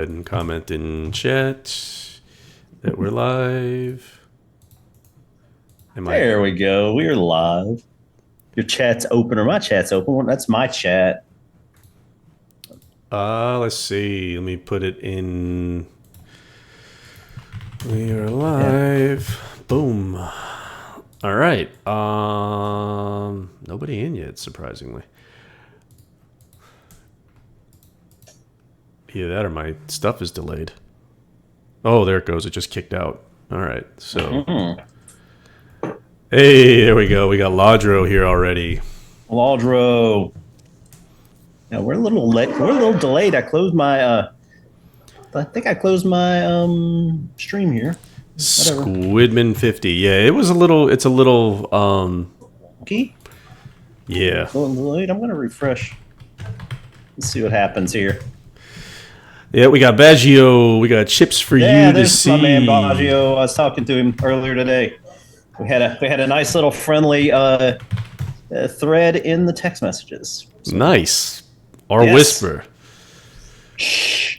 And comment in chat that we're live. There we go. We're live. Your chat's open or my chat's open. Well, that's my chat. Let's see. Let me put it in. We are live. Yeah. Boom. All right. Nobody in yet, surprisingly. Either that or my stuff is delayed. Oh, there it goes. It just kicked out. All right. So. Hey, there we go. We got Laudro here already. Laudro. Now we're a little late. We're a little delayed. I closed my. I think I closed my stream here. Whatever. Squidman 50. Yeah, it was a little. It's a little. Key. Yeah. A little delayed. I'm gonna refresh. Let's see what happens here. Yeah, we got Baggio. We got chips for you to see. My man Baggio. I was talking to him earlier today. We had a nice little friendly thread in the text messages. So. Nice. Our whisper. Shh.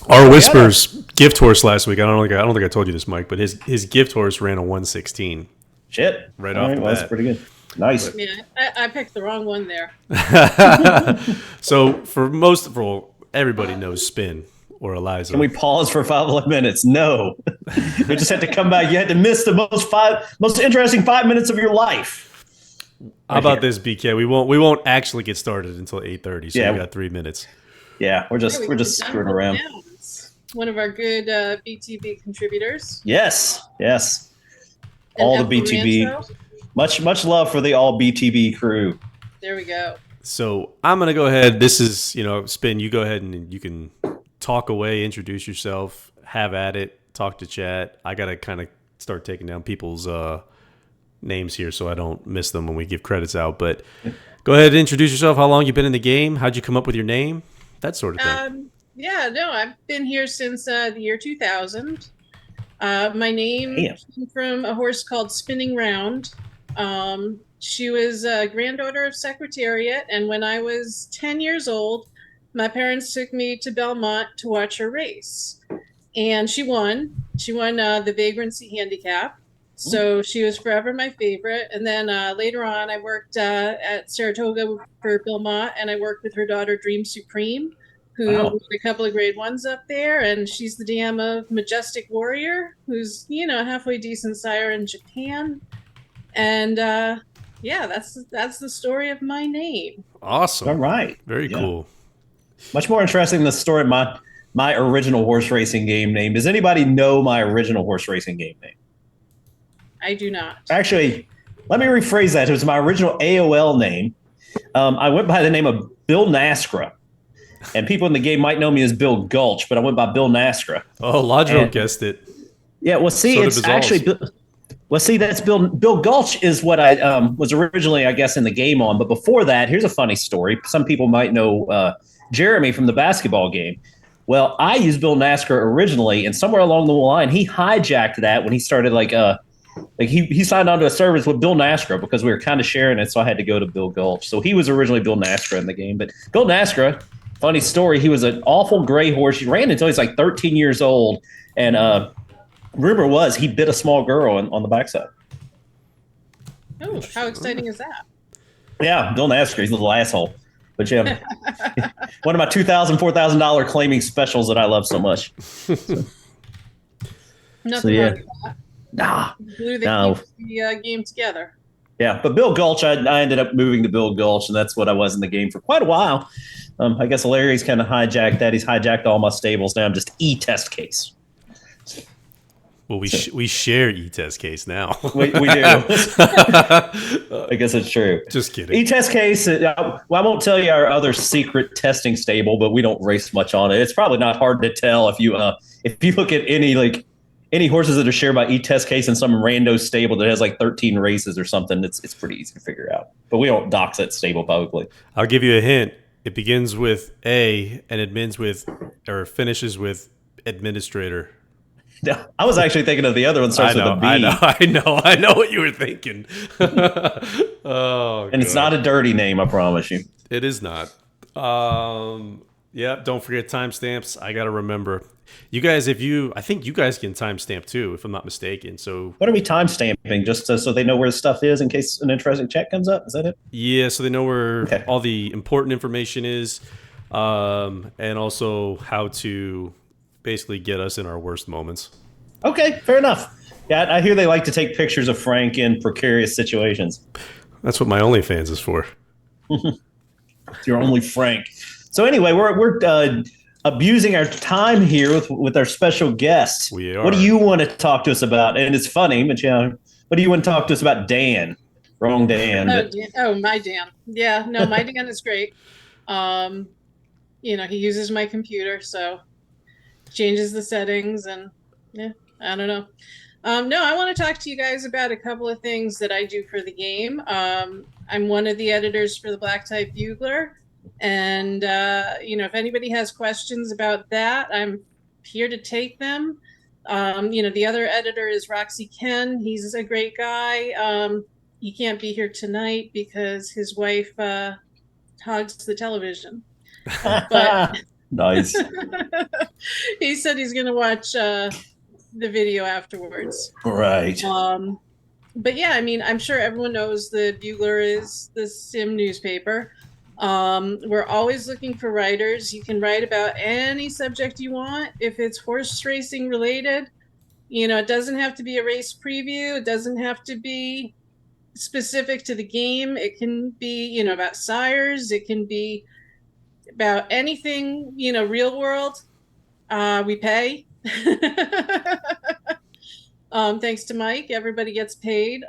Our whisper's gift horse last week. I don't think I told you this, Mike, but his gift horse ran a 116. Shit. Right off the bat. That's pretty good. Nice. Yeah, I picked the wrong one there. So for everybody knows Spin or Eliza. Can we pause for 5 minutes? No. You just had to come back. You had to miss the most interesting 5 minutes of your life. How about this, BK? We won't actually get started until 8:30. So we got 3 minutes. Yeah, we're just screwing around. One of our good BTB contributors. Yes. All the BTB. Much love for the all BTB crew. There we go. So I'm gonna go ahead. This is Spin. You go ahead and you can talk away, introduce yourself, have at it, talk to chat. I gotta kind of start taking down people's names here so I don't miss them when we give credits out. But go ahead and introduce yourself. How long you been in the game? How'd you come up with your name? That sort of thing. I've been here since the year 2000. My name came from a horse called Spinround. She was a granddaughter of Secretariat, and when I was 10 years old, my parents took me to Belmont to watch her race. And she won. She won the Vagrancy Handicap. So she was forever my favorite. And then later on, I worked at Saratoga for Belmont, and I worked with her daughter, Dream Supreme, who won a couple of grade ones up there. And she's the dam of Majestic Warrior, who's, halfway decent sire in Japan. And that's the story of my name. Awesome. All right. Very cool. Much more interesting than the story of my original horse racing game name. Does anybody know my original horse racing game name? I do not. Actually, let me rephrase that. It was my original AOL name. I went by the name of Bill Naskra. And people in the game might know me as Bill Gulch, but I went by Bill Naskra. Oh, Laudro guessed it. Yeah, well, see, it's actually... Well, see, that's Bill Gulch is what I was originally, I guess, in the game on. But before that, here's a funny story. Some people might know Jeremy from the basketball game. Well, I used Bill Naskra originally, and somewhere along the line, he hijacked that when he started he signed on to a service with Bill Naskra because we were kind of sharing it, so I had to go to Bill Gulch. So he was originally Bill Naskra in the game. But Bill Naskra, funny story, he was an awful gray horse. He ran until he's like 13 years old, and rumor was he bit a small girl on the backside. Oh, how exciting is that? Yeah, Bill Naskra, he's a little asshole. But yeah, one of my $2,000, $4,000 claiming specials that I love so much. Nothing wrong with that. Nah. Glue the game together. Yeah, but Bill Gulch, I ended up moving to Bill Gulch, and that's what I was in the game for quite a while. I guess Larry's kind of hijacked that. He's hijacked all my stables. Now I'm just E-test case. Well, we share E-test case now. we do. I guess it's true. Just kidding. E-test case. I won't tell you our other secret testing stable, but we don't race much on it. It's probably not hard to tell if you look at any horses that are shared by E-test case in some rando stable that has like 13 races or something. It's pretty easy to figure out. But we don't dox that stable publicly. I'll give you a hint. It begins with A and finishes with administrator. No, I was actually thinking of the other one starts with a B. I know what you were thinking. Oh, and it's not a dirty name, I promise you. It is not. Yeah, don't forget timestamps. I got to remember. You guys, I think you guys can timestamp too, if I'm not mistaken. So what are we timestamping? Just so they know where the stuff is in case an interesting chat comes up? Is that it? Yeah, so they know where all the important information is, and also how to basically get us in our worst moments. Okay, fair enough. Yeah, I hear they like to take pictures of Frank in precarious situations. That's what my OnlyFans is for. You're only Frank. So anyway, we're abusing our time here with our special guest. We are. What do you want to talk to us about? And it's funny, but what do you want to talk to us about, Dan? Wrong Dan. My Dan. Yeah, no, my Dan is great. He uses my computer, so changes the settings, and yeah, I don't know. No, I want to talk to you guys about a couple of things that I do for the game. I'm one of the editors for the Black Type Bugler. And, if anybody has questions about that, I'm here to take them. The other editor is Roxy Ken. He's a great guy. He can't be here tonight because his wife hogs the television. But nice. He said he's going to watch the video afterwards. Right. But yeah, I'm sure everyone knows the Bugler is the sim newspaper. We're always looking for writers. You can write about any subject you want. If it's horse racing related, it doesn't have to be a race preview. It doesn't have to be specific to the game. It can be, about sires. It can be about anything, real world. We pay. Thanks to Mike, everybody gets paid.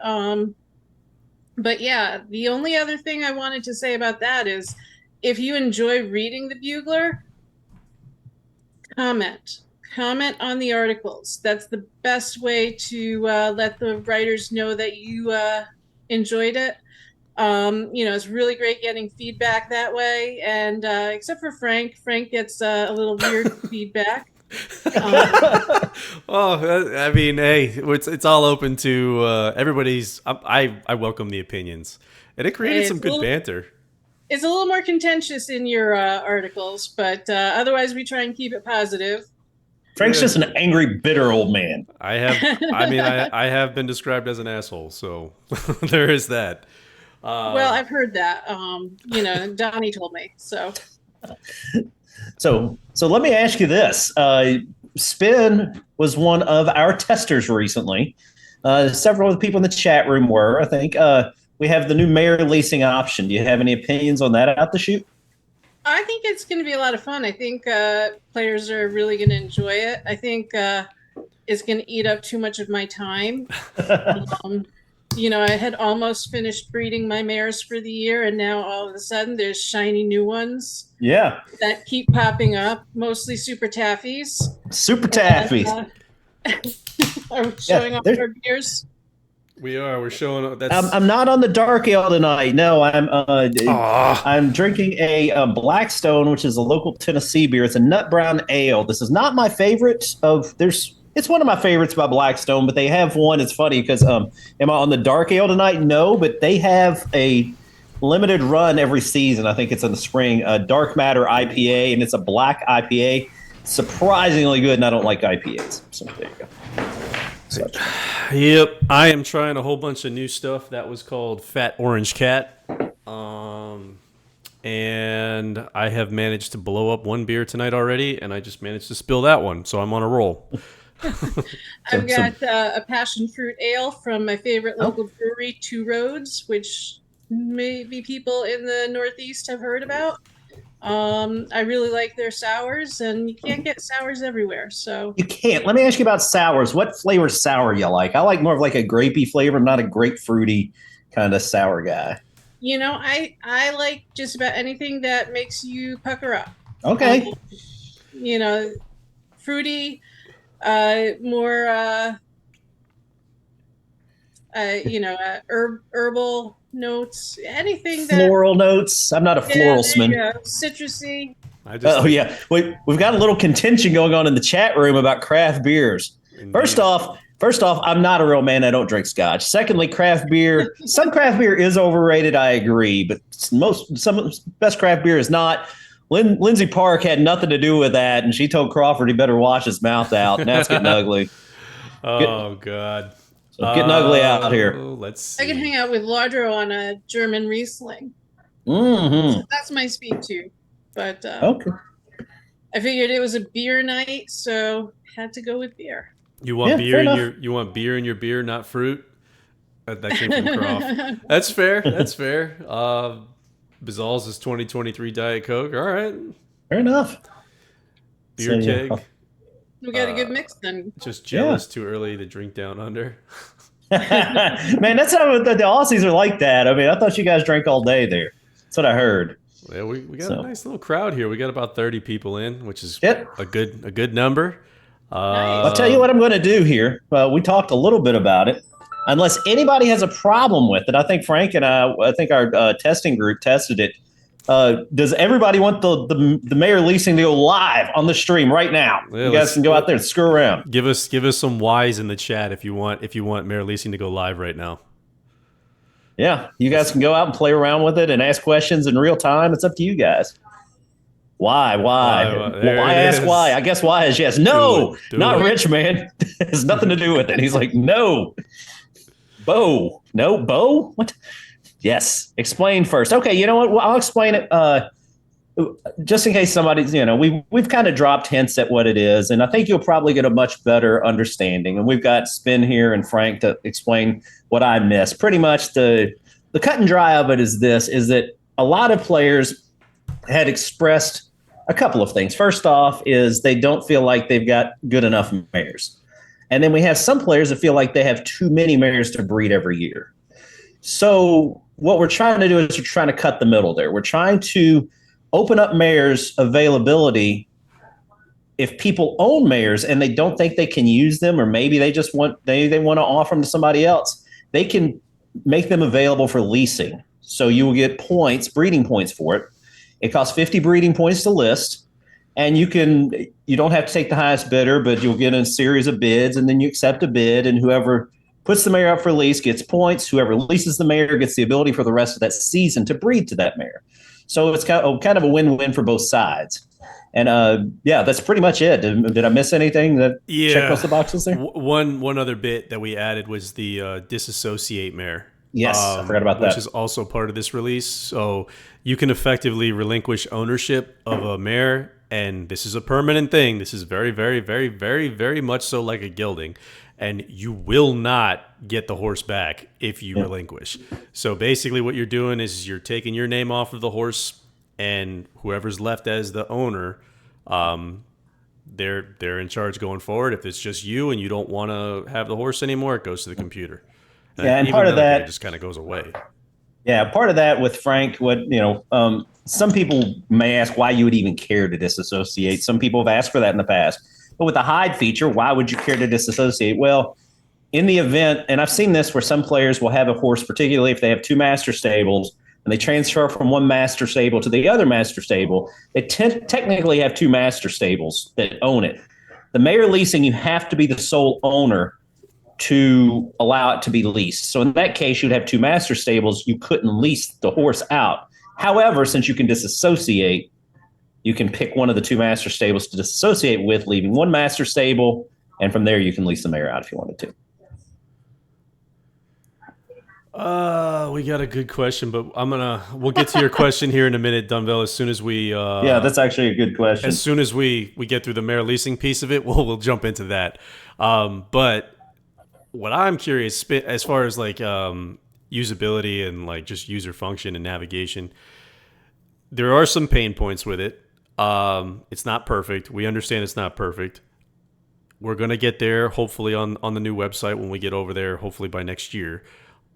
But yeah, the only other thing I wanted to say about that is if you enjoy reading the Bugler, comment on the articles. That's the best way to let the writers know that you enjoyed it. It's really great getting feedback that way. And except for Frank gets a little weird feedback. Hey, it's all open to everybody's. I welcome the opinions, and it created some good banter. It's a little more contentious in your articles, but otherwise we try and keep it positive. Frank's just an angry, bitter old man. I have been described as an asshole, so there is that. Well, I've heard that. Donnie told me so. So let me ask you this. Spin was one of our testers recently. Several of the people in the chat room were, I think. We have the new mayor leasing option. Do you have any opinions on that out the chute? I think it's going to be a lot of fun. I think players are really going to enjoy it. I think it's going to eat up too much of my time. I had almost finished breeding my mares for the year, and now all of a sudden there's shiny new ones. Yeah. That keep popping up, mostly super taffies. Super taffies. Are we showing off our beers? We're showing. I'm not on the dark ale tonight. No, I'm drinking a Blackstone, which is a local Tennessee beer. It's a nut brown ale. This is not my favorite It's one of my favorites by Blackstone, but they have one. It's funny because am I on the dark ale tonight? No, but they have a limited run every season. I think it's in the spring. Dark Matter IPA, and it's a black IPA. Surprisingly good, and I don't like IPAs. So there you go. Yep, I am trying a whole bunch of new stuff. That was called Fat Orange Cat. And I have managed to blow up one beer tonight already, and I just managed to spill that one, so I'm on a roll. I've got a passion fruit ale from my favorite local brewery, Two Roads, which maybe people in the Northeast have heard about. I really like their sours, and you can't get sours everywhere. So you can't. Let me ask you about sours. What flavor sour you like? I like more of like a grapey flavor, not a grapefruity kind of sour guy. I like just about anything that makes you pucker up. Okay. Fruity, more herbal notes, anything that floral notes. I'm not a floralsman. Citrusy. We've got a little contention going on in the chat room about craft beers. Indeed. First off, I'm not a real man. I don't drink scotch. Secondly, craft beer. Some craft beer is overrated. I agree, but some best craft beer is not. Lindsay Park had nothing to do with that, and she told Crawford he better wash his mouth out. Now it's getting ugly. Oh God. So getting ugly out here. Let's see. I can hang out with Lardro on a German Riesling. Mm-hmm. So that's my speed too. But okay. I figured it was a beer night, so had to go with beer. You want beer in your beer, not fruit. That came from Croft. That's fair. That's fair. Bazal's is 2023 Diet Coke. All right. Fair enough. Beer keg. Yeah. We got a good mix then. Just jealous too early to drink down under. Man, that's how the Aussies are like that. I mean, I thought you guys drank all day there. That's what I heard. Yeah, we got a nice little crowd here. We got about 30 people in, which is Yep. a good number. Nice. I'll tell you what I'm going to do here. We talked a little bit about it. Unless anybody has a problem with it, I think Frank and I think our testing group tested it. Does everybody want the mayor leasing to go live on the stream right now? Yeah, you guys can go out there and screw around. Give us some whys in the chat if you want mayor leasing to go live right now. Yeah, you guys can go out and play around with it and ask questions in real time. It's up to you guys. Why ask why? I guess why is yes. No, not Rich, man. It has nothing to do with it. He's like, no. Bo. No, Bo? What? Yes. Explain first. Okay, you know what? Well, I'll explain it just in case somebody's, we've kind of dropped hints at what it is, and I think you'll probably get a much better understanding. And we've got Spin here and Frank to explain what I missed. Pretty much the cut and dry of it is that a lot of players had expressed a couple of things. First off is they don't feel like they've got good enough mares. And then we have some players that feel like they have too many mares to breed every year. So what we're trying to do is we're trying to cut the middle there. We're trying to open up mares availability. If people own mares and they don't think they can use them, or maybe they just want to offer them to somebody else, they can make them available for leasing. So you will get points, breeding points for it. It costs 50 breeding points to list. And you don't have to take the highest bidder, but you'll get a series of bids, and then you accept a bid, and whoever puts the mare up for lease gets points. Whoever leases the mare gets the ability for the rest of that season to breed to that mare. So it's kind of a win-win for both sides. And that's pretty much it. Did I miss anything that checked most of the boxes there? One other bit that we added was the disassociate mare. Yes, I forgot about that. Which is also part of this release. So you can effectively relinquish ownership of a mare, and this is a permanent thing. This is very, very, very, very, very much so like a gelding. And you will not get the horse back if you relinquish. So basically what you're doing is you're taking your name off of the horse, and whoever's left as the owner, they're in charge going forward. If it's just you and you don't want to have the horse anymore, it goes to the computer. And part of that just kind of goes away. Yeah, part of that with Frank, some people may ask why you would even care to disassociate. Some people have asked for that in the past. But with the hide feature, why would you care to disassociate? Well, in the event, and I've seen this where some players will have a horse, particularly if they have two master stables, and they transfer from one master stable to the other master stable, they technically have two master stables that own it. The mare leasing, you have to be the sole owner to allow it to be leased. So in that case, you'd have two master stables. You couldn't lease the horse out. However, since you can disassociate, you can pick one of the two master stables to disassociate with, leaving one master stable, and from there you can lease the mare out if you wanted to. We got a good question, but we'll get to your question here in a minute, Dunville, as soon as we yeah, that's actually a good question. As soon as we get through the mare leasing piece of it, we'll jump into that. But what I'm curious, as far as like usability and like just user function and navigation, there are some pain points with it. It's not perfect. We understand it's not perfect. We're going to get there, hopefully on the new website when we get over there, hopefully by next year.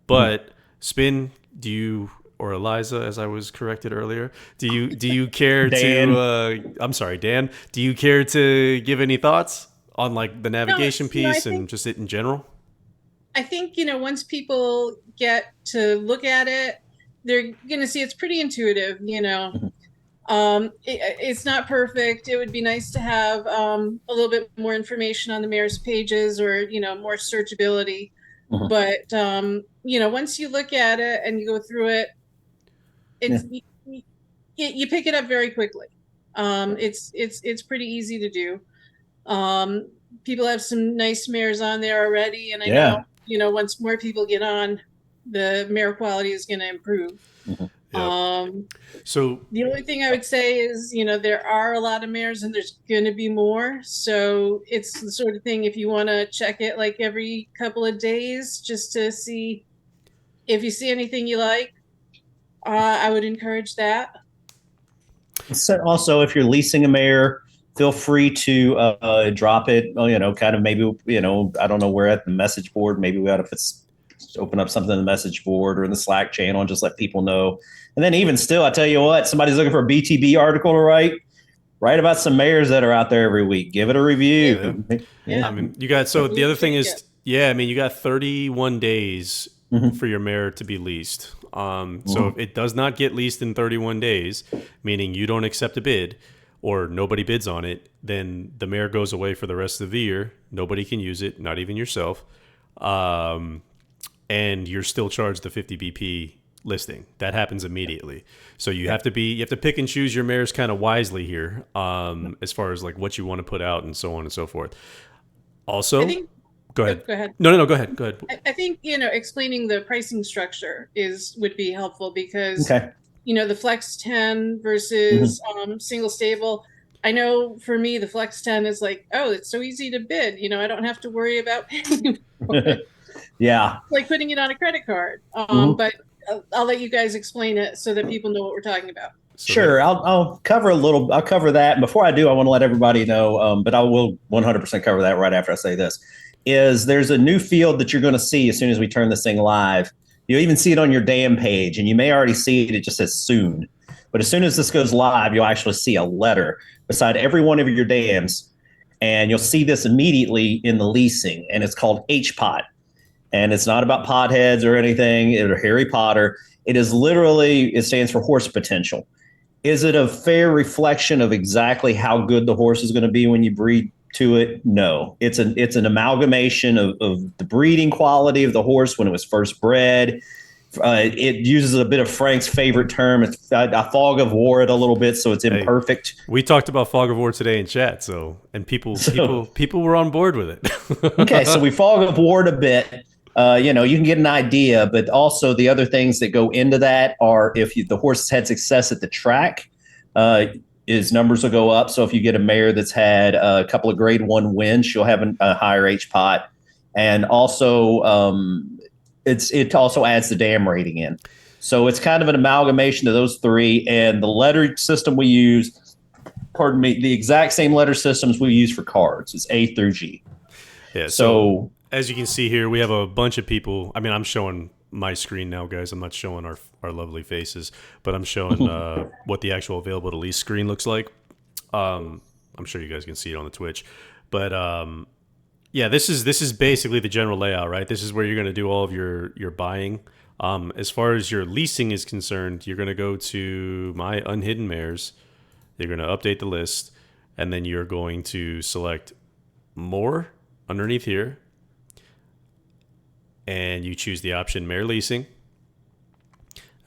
But Spin, do you, or Eliza, as I was corrected earlier, do you care to? I'm sorry, Dan. Do you care to give any thoughts on like the navigation piece and just it in general? I think once people get to look at it, they're going to see it's pretty intuitive. It's not perfect. It would be nice to have a little bit more information on the mayor's pages, or more searchability. Mm-hmm. But once you look at it and you go through it, you pick it up very quickly. It's pretty easy to do. People have some nice mares on there already, and I know, once more people get on, the mare quality is going to improve. Mm-hmm. Yep. So the only thing I would say is, there are a lot of mares and there's going to be more. So it's the sort of thing, if you want to check it like every couple of days, just to see if you see anything you like, I would encourage that. So also, if you're leasing a mare, feel free to drop it. Kind of maybe I don't know, we're at the message board. Maybe we ought to open up something in the message board or in the Slack channel and just let people know. And then even still, I tell you what, somebody's looking for a BTB article to write about some mares that are out there every week. Give it a review. Yeah. I mean, you got, so the other thing is, you got 31 days for your mare to be leased. So if it does not get leased in 31 days, meaning you don't accept a bid or nobody bids on it, then the mare goes away for the rest of the year. Nobody can use it, not even yourself. And you're still charged the 50 BP listing. That happens immediately. So you have to pick and choose your mares kind of wisely here, as far as like what you want to put out and so on and so forth. Also, go ahead. Go ahead. No, go ahead. Go ahead. I think, explaining the pricing structure would be helpful because, the Flex 10 versus single stable. I know for me, the Flex 10 is like, oh, it's so easy to bid. I don't have to worry about paying for it. Yeah. Like putting it on a credit card. But I'll let you guys explain it so that people know what we're talking about. Sure. I'll cover I'll cover that. And before I do, I want to let everybody know, but I will 100% cover that right after I say this, is there's a new field that you're going to see as soon as we turn this thing live. You'll even see it on your dam page, and you may already see it. It just says soon. But as soon as this goes live, you'll actually see a letter beside every one of your dams, and you'll see this immediately in the leasing, and it's called HPOT. And it's not about potheads or anything, or Harry Potter. It is literally, it stands for horse potential. Is it a fair reflection of exactly how good the horse is going to be when you breed to it? No. It's an amalgamation of the breeding quality of the horse when it was first bred. It uses a bit of Frank's favorite term. I fog of war it a little bit, so it's imperfect. Hey, we talked about fog of war today in chat, and people were on board with it. Okay, so we fog of war a bit. You can get an idea, but also the other things that go into that are if the horse has had success at the track, his numbers will go up. So if you get a mare that's had a couple of grade 1 wins, she'll have a higher HPOT. And also, it also adds the dam rating in. So it's kind of an amalgamation of those three. And the letter system we use, the exact same letter systems we use for cards. It's A through G. Yeah. So as you can see here, we have a bunch of people. I mean, I'm showing my screen now, guys. I'm not showing our lovely faces, but I'm showing what the actual available to lease screen looks like. I'm sure you guys can see it on the Twitch. But this is basically the general layout, right? This is where you're going to do all of your buying. As far as your leasing is concerned, you're going to go to My Unhidden Mares. You're going to update the list, and then you're going to select More underneath here. And you choose the option Mare Leasing.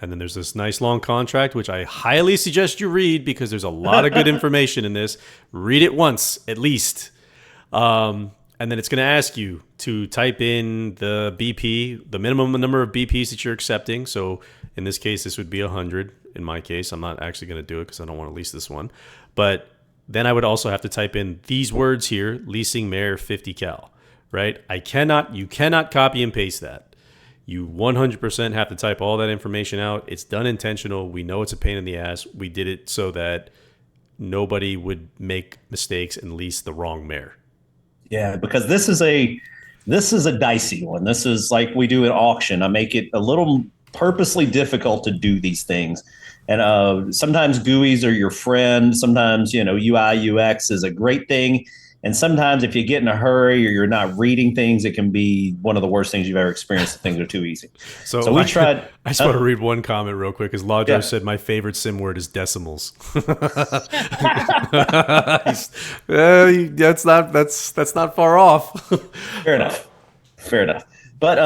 And then there's this nice long contract, which I highly suggest you read because there's a lot of good information in this. Read it once, at least. And then it's going to ask you to type in the BP, the minimum number of BPs that you're accepting. So in this case, this would be 100. In my case, I'm not actually going to do it because I don't want to lease this one. But then I would also have to type in these words here, leasing mare 50 cal. Right? You cannot copy and paste that. You 100% have to type all that information out. It's done intentional. We know it's a pain in the ass. We did it so that nobody would make mistakes and lease the wrong mare. Yeah, because this is a dicey one. This is like we do at auction. I make it a little purposely difficult to do these things. And sometimes GUIs are your friend. Sometimes, UI, UX is a great thing. And sometimes if you get in a hurry or you're not reading things, it can be one of the worst things you've ever experienced if things are too easy. So we tried. I just want to read one comment real quick because Laudro said my favorite sim word is decimals. That's not far off. Fair enough. But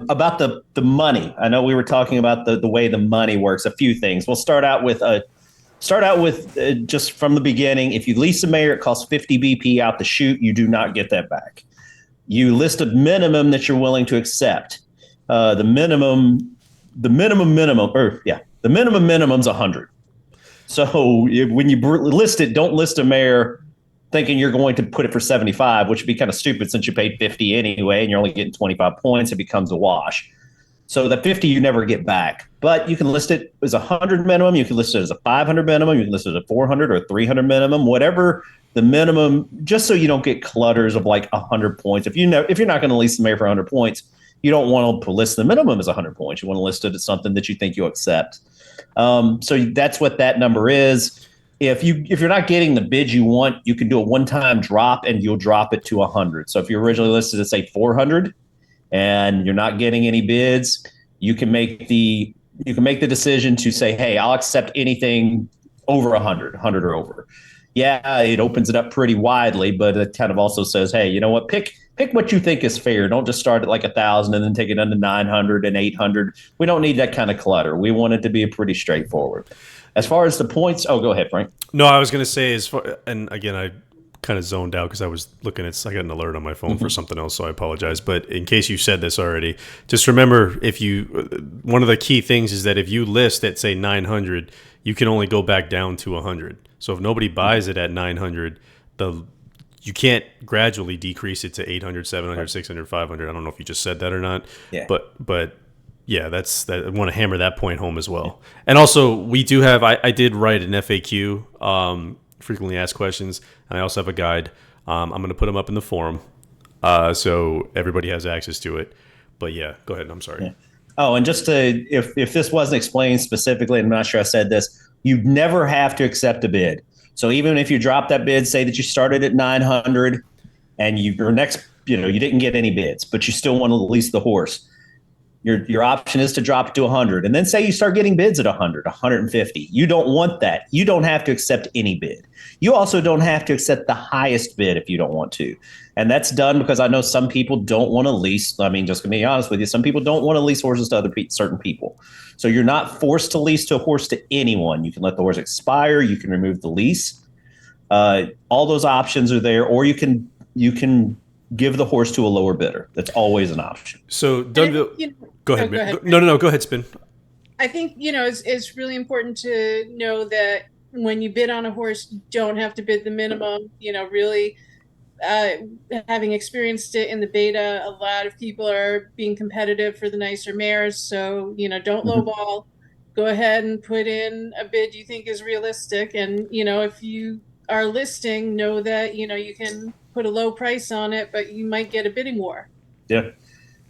about the money, I know we were talking about the way the money works. A few things. We'll start out with Start out with just from the beginning. If you lease a mare, it costs 50 BP out the chute. You do not get that back. You list a minimum that you're willing to accept. The minimum's 100. So when you list it, don't list a mare thinking you're going to put it for 75, which would be kind of stupid since you paid 50 anyway, and you're only getting 25 points. It becomes a wash. So the 50 you never get back, but you can list it as a 100 minimum. You can list it as a 500 minimum. You can list it as a 400 or 300 minimum, whatever the minimum, just so you don't get clutters of like 100 points. If you're not going to lease the mare for 100 points, you don't want to list the minimum as 100 points. You want to list it as something that you think you'll accept. So that's what that number is. If you're not getting the bid you want, you can do a one-time drop and you'll drop it to 100. So if you originally listed at say 400 and you're not getting any bids, you can make the decision to say, hey, I'll accept anything over 100 or over. Yeah, it opens it up pretty widely, but it kind of also says, hey, you know what? Pick what you think is fair. Don't just start at like 1,000 and then take it into 900 and 800. We don't need that kind of clutter. We want it to be pretty straightforward. As far as the points, go ahead, Frank. No, I was going to say, and again, I kind of zoned out because I was looking at, I got an alert on my phone for something else, so I apologize. But in case you said this already, just remember, one of the key things is that if you list at say 900, you can only go back down to 100. So if nobody buys it at 900, you can't gradually decrease it to 800, 700, 600, 500. I don't know if you just said that or not. Yeah. But yeah, I want to hammer that point home as well. And also, we do have, I did write an FAQ, frequently asked questions, and I also have a guide. I'm going to put them up in the forum, so everybody has access to it. But yeah, go ahead. I'm sorry. Yeah. Oh, and just to, if this wasn't explained specifically, I'm not sure I said this, you never have to accept a bid. So even if you drop that bid, say that you started at 900 and your next, you didn't get any bids, but you still want to lease the horse. Your option is to drop it to 100. And then say you start getting bids at 100, 150. You don't want that. You don't have to accept any bid. You also don't have to accept the highest bid if you don't want to. And that's done because I know some people don't want to lease. I mean, just to be honest with you, some people don't want to lease horses to certain people. So you're not forced to lease to a horse to anyone. You can let the horse expire. You can remove the lease. All those options are there, or you can give the horse to a lower bidder. That's always an option. So Dunville, go ahead. No, go ahead, Spin. I think, it's really important to know that when you bid on a horse, you don't have to bid the minimum. Really, having experienced it in the beta, a lot of people are being competitive for the nicer mares. So, don't lowball. Go ahead and put in a bid you think is realistic. And, if you are listing, know that, you can put a low price on it, but you might get a bidding war. Yeah.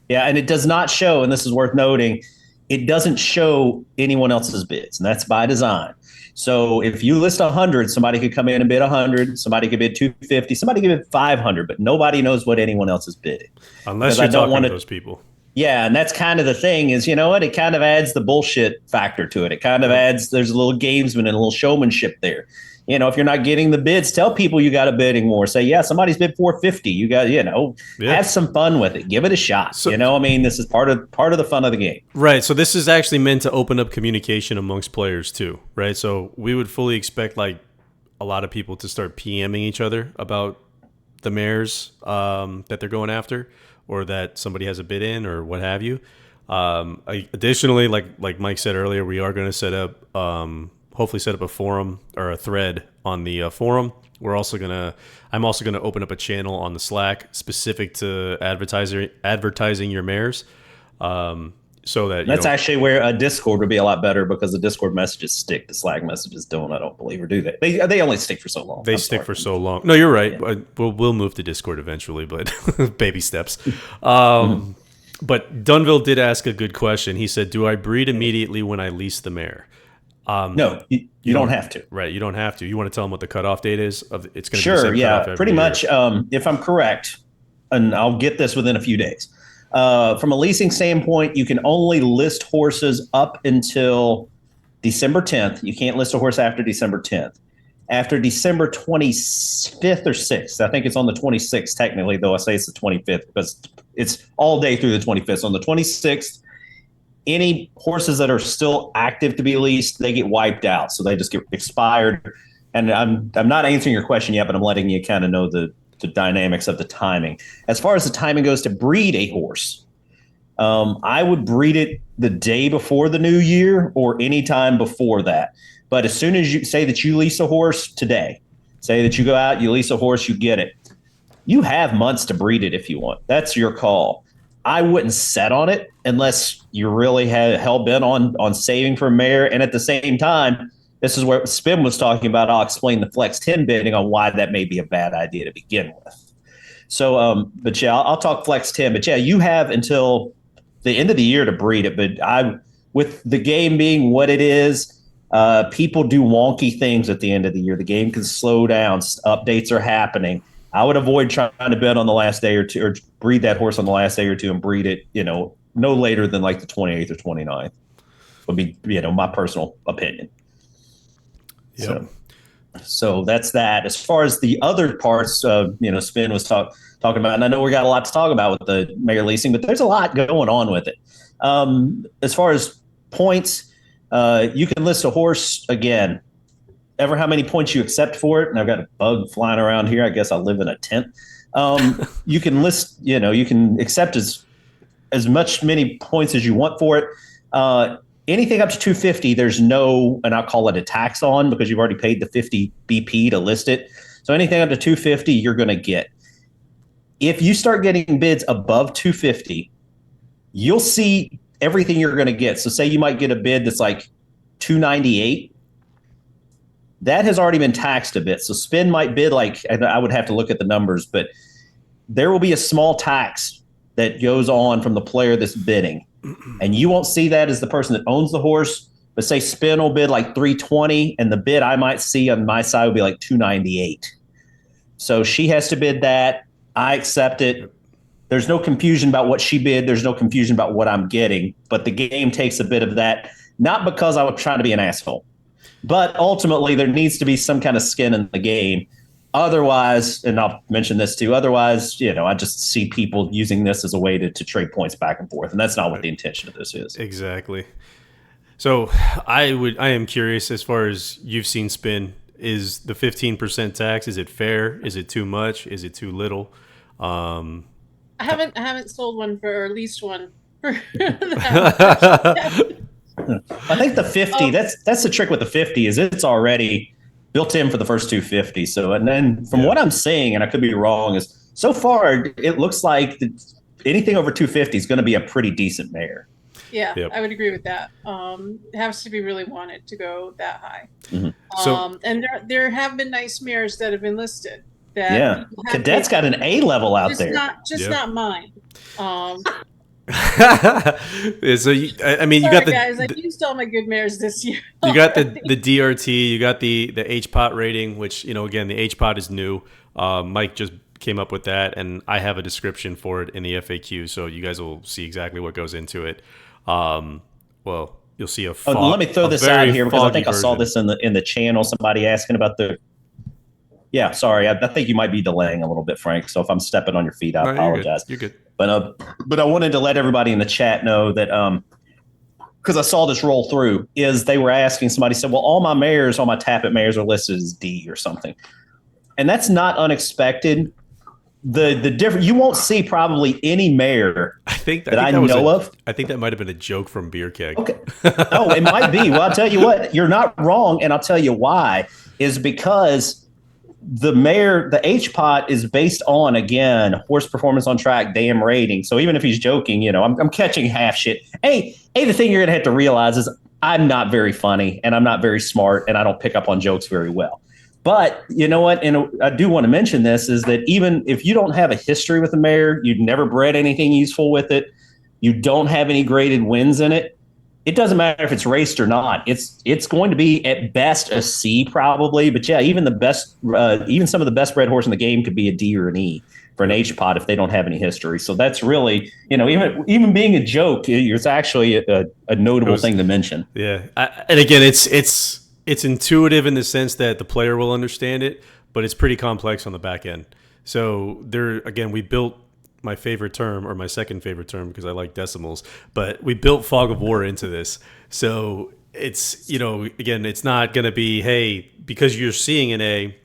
Yeah. And it does not show, and this is worth noting, it doesn't show anyone else's bids, and that's by design. So if you list 100, somebody could come in and bid 100, somebody could bid 250, somebody could bid 500, but nobody knows what anyone else is bidding. Unless you're talking to those people. Yeah, and that's kind of the thing is, it kind of adds the bullshit factor to it. It kind of adds, there's a little gamesman and a little showmanship there. If you're not getting the bids, tell people you got a bidding war. Say, yeah, somebody's bid 450. You got, have some fun with it. Give it a shot. So, this is part of the fun of the game. Right. So this is actually meant to open up communication amongst players too, right? So we would fully expect like a lot of people to start PMing each other about the mares that they're going after, or that somebody has a bid in, or what have you. Additionally, like Mike said earlier, we are going to set up. Hopefully set up a forum or a thread on the forum. I'm also gonna open up a channel on the Slack specific to advertising your mares, so that that's actually where a Discord would be a lot better, because the Discord messages stick. The Slack messages don't. I don't believe, or do they? They only stick for so long. They stick for so long. No, you're right. Yeah. We'll move to Discord eventually, but baby steps. But Dunville did ask a good question. He said, "Do I breed immediately when I lease the mare?" No, you don't have to. Right, you don't have to. You want to tell them what the cutoff date is? It's going to be sure, the same yeah, cutoff pretty every much. If I'm correct, and I'll get this within a few days. From a leasing standpoint, you can only list horses up until December 10th. You can't list a horse after December 10th. After December 25th or 6th, I think it's on the 26th technically, though I say it's the 25th because it's all day through the 25th. So on the 26th, any horses that are still active to be leased, they get wiped out. So they just get expired. And I'm not answering your question yet, but I'm letting you kind of know the dynamics of the timing. As far as the timing goes to breed a horse, I would breed it the day before the new year or any time before that. But as soon as you say that you lease a horse today, say that you go out, you lease a horse, you get it. You have months to breed it if you want. That's your call. I wouldn't set on it unless you really had hell bent on saving for a mare. And at the same time, this is where Spin was talking about. I'll explain the Flex 10 bidding on why that may be a bad idea to begin with. So, but yeah, I'll talk Flex 10. But yeah, you have until the end of the year to breed it. But with the game being what it is, people do wonky things at the end of the year. The game can slow down. Updates are happening. I would avoid trying to bet on the last day or two, or breed that horse on the last day or two and breed it, no later than like the 28th or 29th would be, my personal opinion. Yep. So that's that. As far as the other parts, Spin was talking about, and I know we got a lot to talk about with the mare leasing, but there's a lot going on with it. As far as points, you can list a horse again, ever how many points you accept for it. And I've got a bug flying around here. I guess I live in a tent. You can list, you can accept as many points as you want for it. Anything up to 250, there's no, and I'll call it a tax on because you've already paid the 50 BP to list it. So anything up to 250, you're going to get. If you start getting bids above 250, you'll see everything you're going to get. So say you might get a bid that's like 298. That has already been taxed a bit. So Spin might bid like, and I would have to look at the numbers, but there will be a small tax that goes on from the player that's bidding. And you won't see that as the person that owns the horse, but say Spin will bid like 320 and the bid I might see on my side would be like 298. So she has to bid that. I accept it. There's no confusion about what she bid. There's no confusion about what I'm getting, but the game takes a bit of that, not because I was trying to be an asshole, but ultimately there needs to be some kind of skin in the game. Otherwise, and I'll mention this too, otherwise, I just see people using this as a way to trade points back and forth. And that's not what the intention of this is. Exactly. So I am curious, as far as you've seen Spin, is the 15% tax, is it fair? Is it too much? Is it too little? I haven't sold one or leased one for I think the 50, that's the trick with the 50 is it's already built in for the first 250. So, and then from what I'm seeing, and I could be wrong, is so far it looks like anything over 250 is going to be a pretty decent mare. Yeah, yep. I would agree with that. It has to be really wanted to go that high. Mm-hmm. And there have been nice mares that have been listed. That Cadet's got an A level out there. Not mine. So you got the guys. I used all my good mares this year. You got the DRT. You got the HPOT rating, which again the HPOT is new. Mike just came up with that, and I have a description for it in the FAQ, so you guys will see exactly what goes into it. Well, you'll see a. Let me throw this out here because I think I saw this in the channel. Somebody asking about the. Yeah, sorry. I think you might be delaying a little bit, Frank. So if I'm stepping on your feet, I apologize. You're good. But I wanted to let everybody in the chat know that because I saw this roll through, is they were asking, somebody said, well, all my Tappet mares are listed as D or something. And that's not unexpected. The different, you won't see probably any mare I think that I know of. I think that might have been a joke from Beer Keg. Okay. Oh, it might be. Well, I'll tell you what, you're not wrong. And I'll tell you why, is because the HPOT is based on, again, horse performance on track, dam rating. So even if he's joking, I'm catching half shit. Hey, the thing you're going to have to realize is I'm not very funny and I'm not very smart and I don't pick up on jokes very well. But you know what? And I do want to mention this is that even if you don't have a history with a mare, you've never bred anything useful with it, you don't have any graded wins in it, it doesn't matter if it's raced or not. It's going to be at best a C probably. But yeah, even some of the best bred horse in the game could be a D or an E for an HPOT if they don't have any history. So that's really, even being a joke, it's actually a notable thing to mention. Yeah. And again, it's intuitive in the sense that the player will understand it, but it's pretty complex on the back end. So we built my favorite term, or my second favorite term, because I like decimals, but we built fog of war into this. So it's, again, it's not going to be, hey, because you're seeing an A,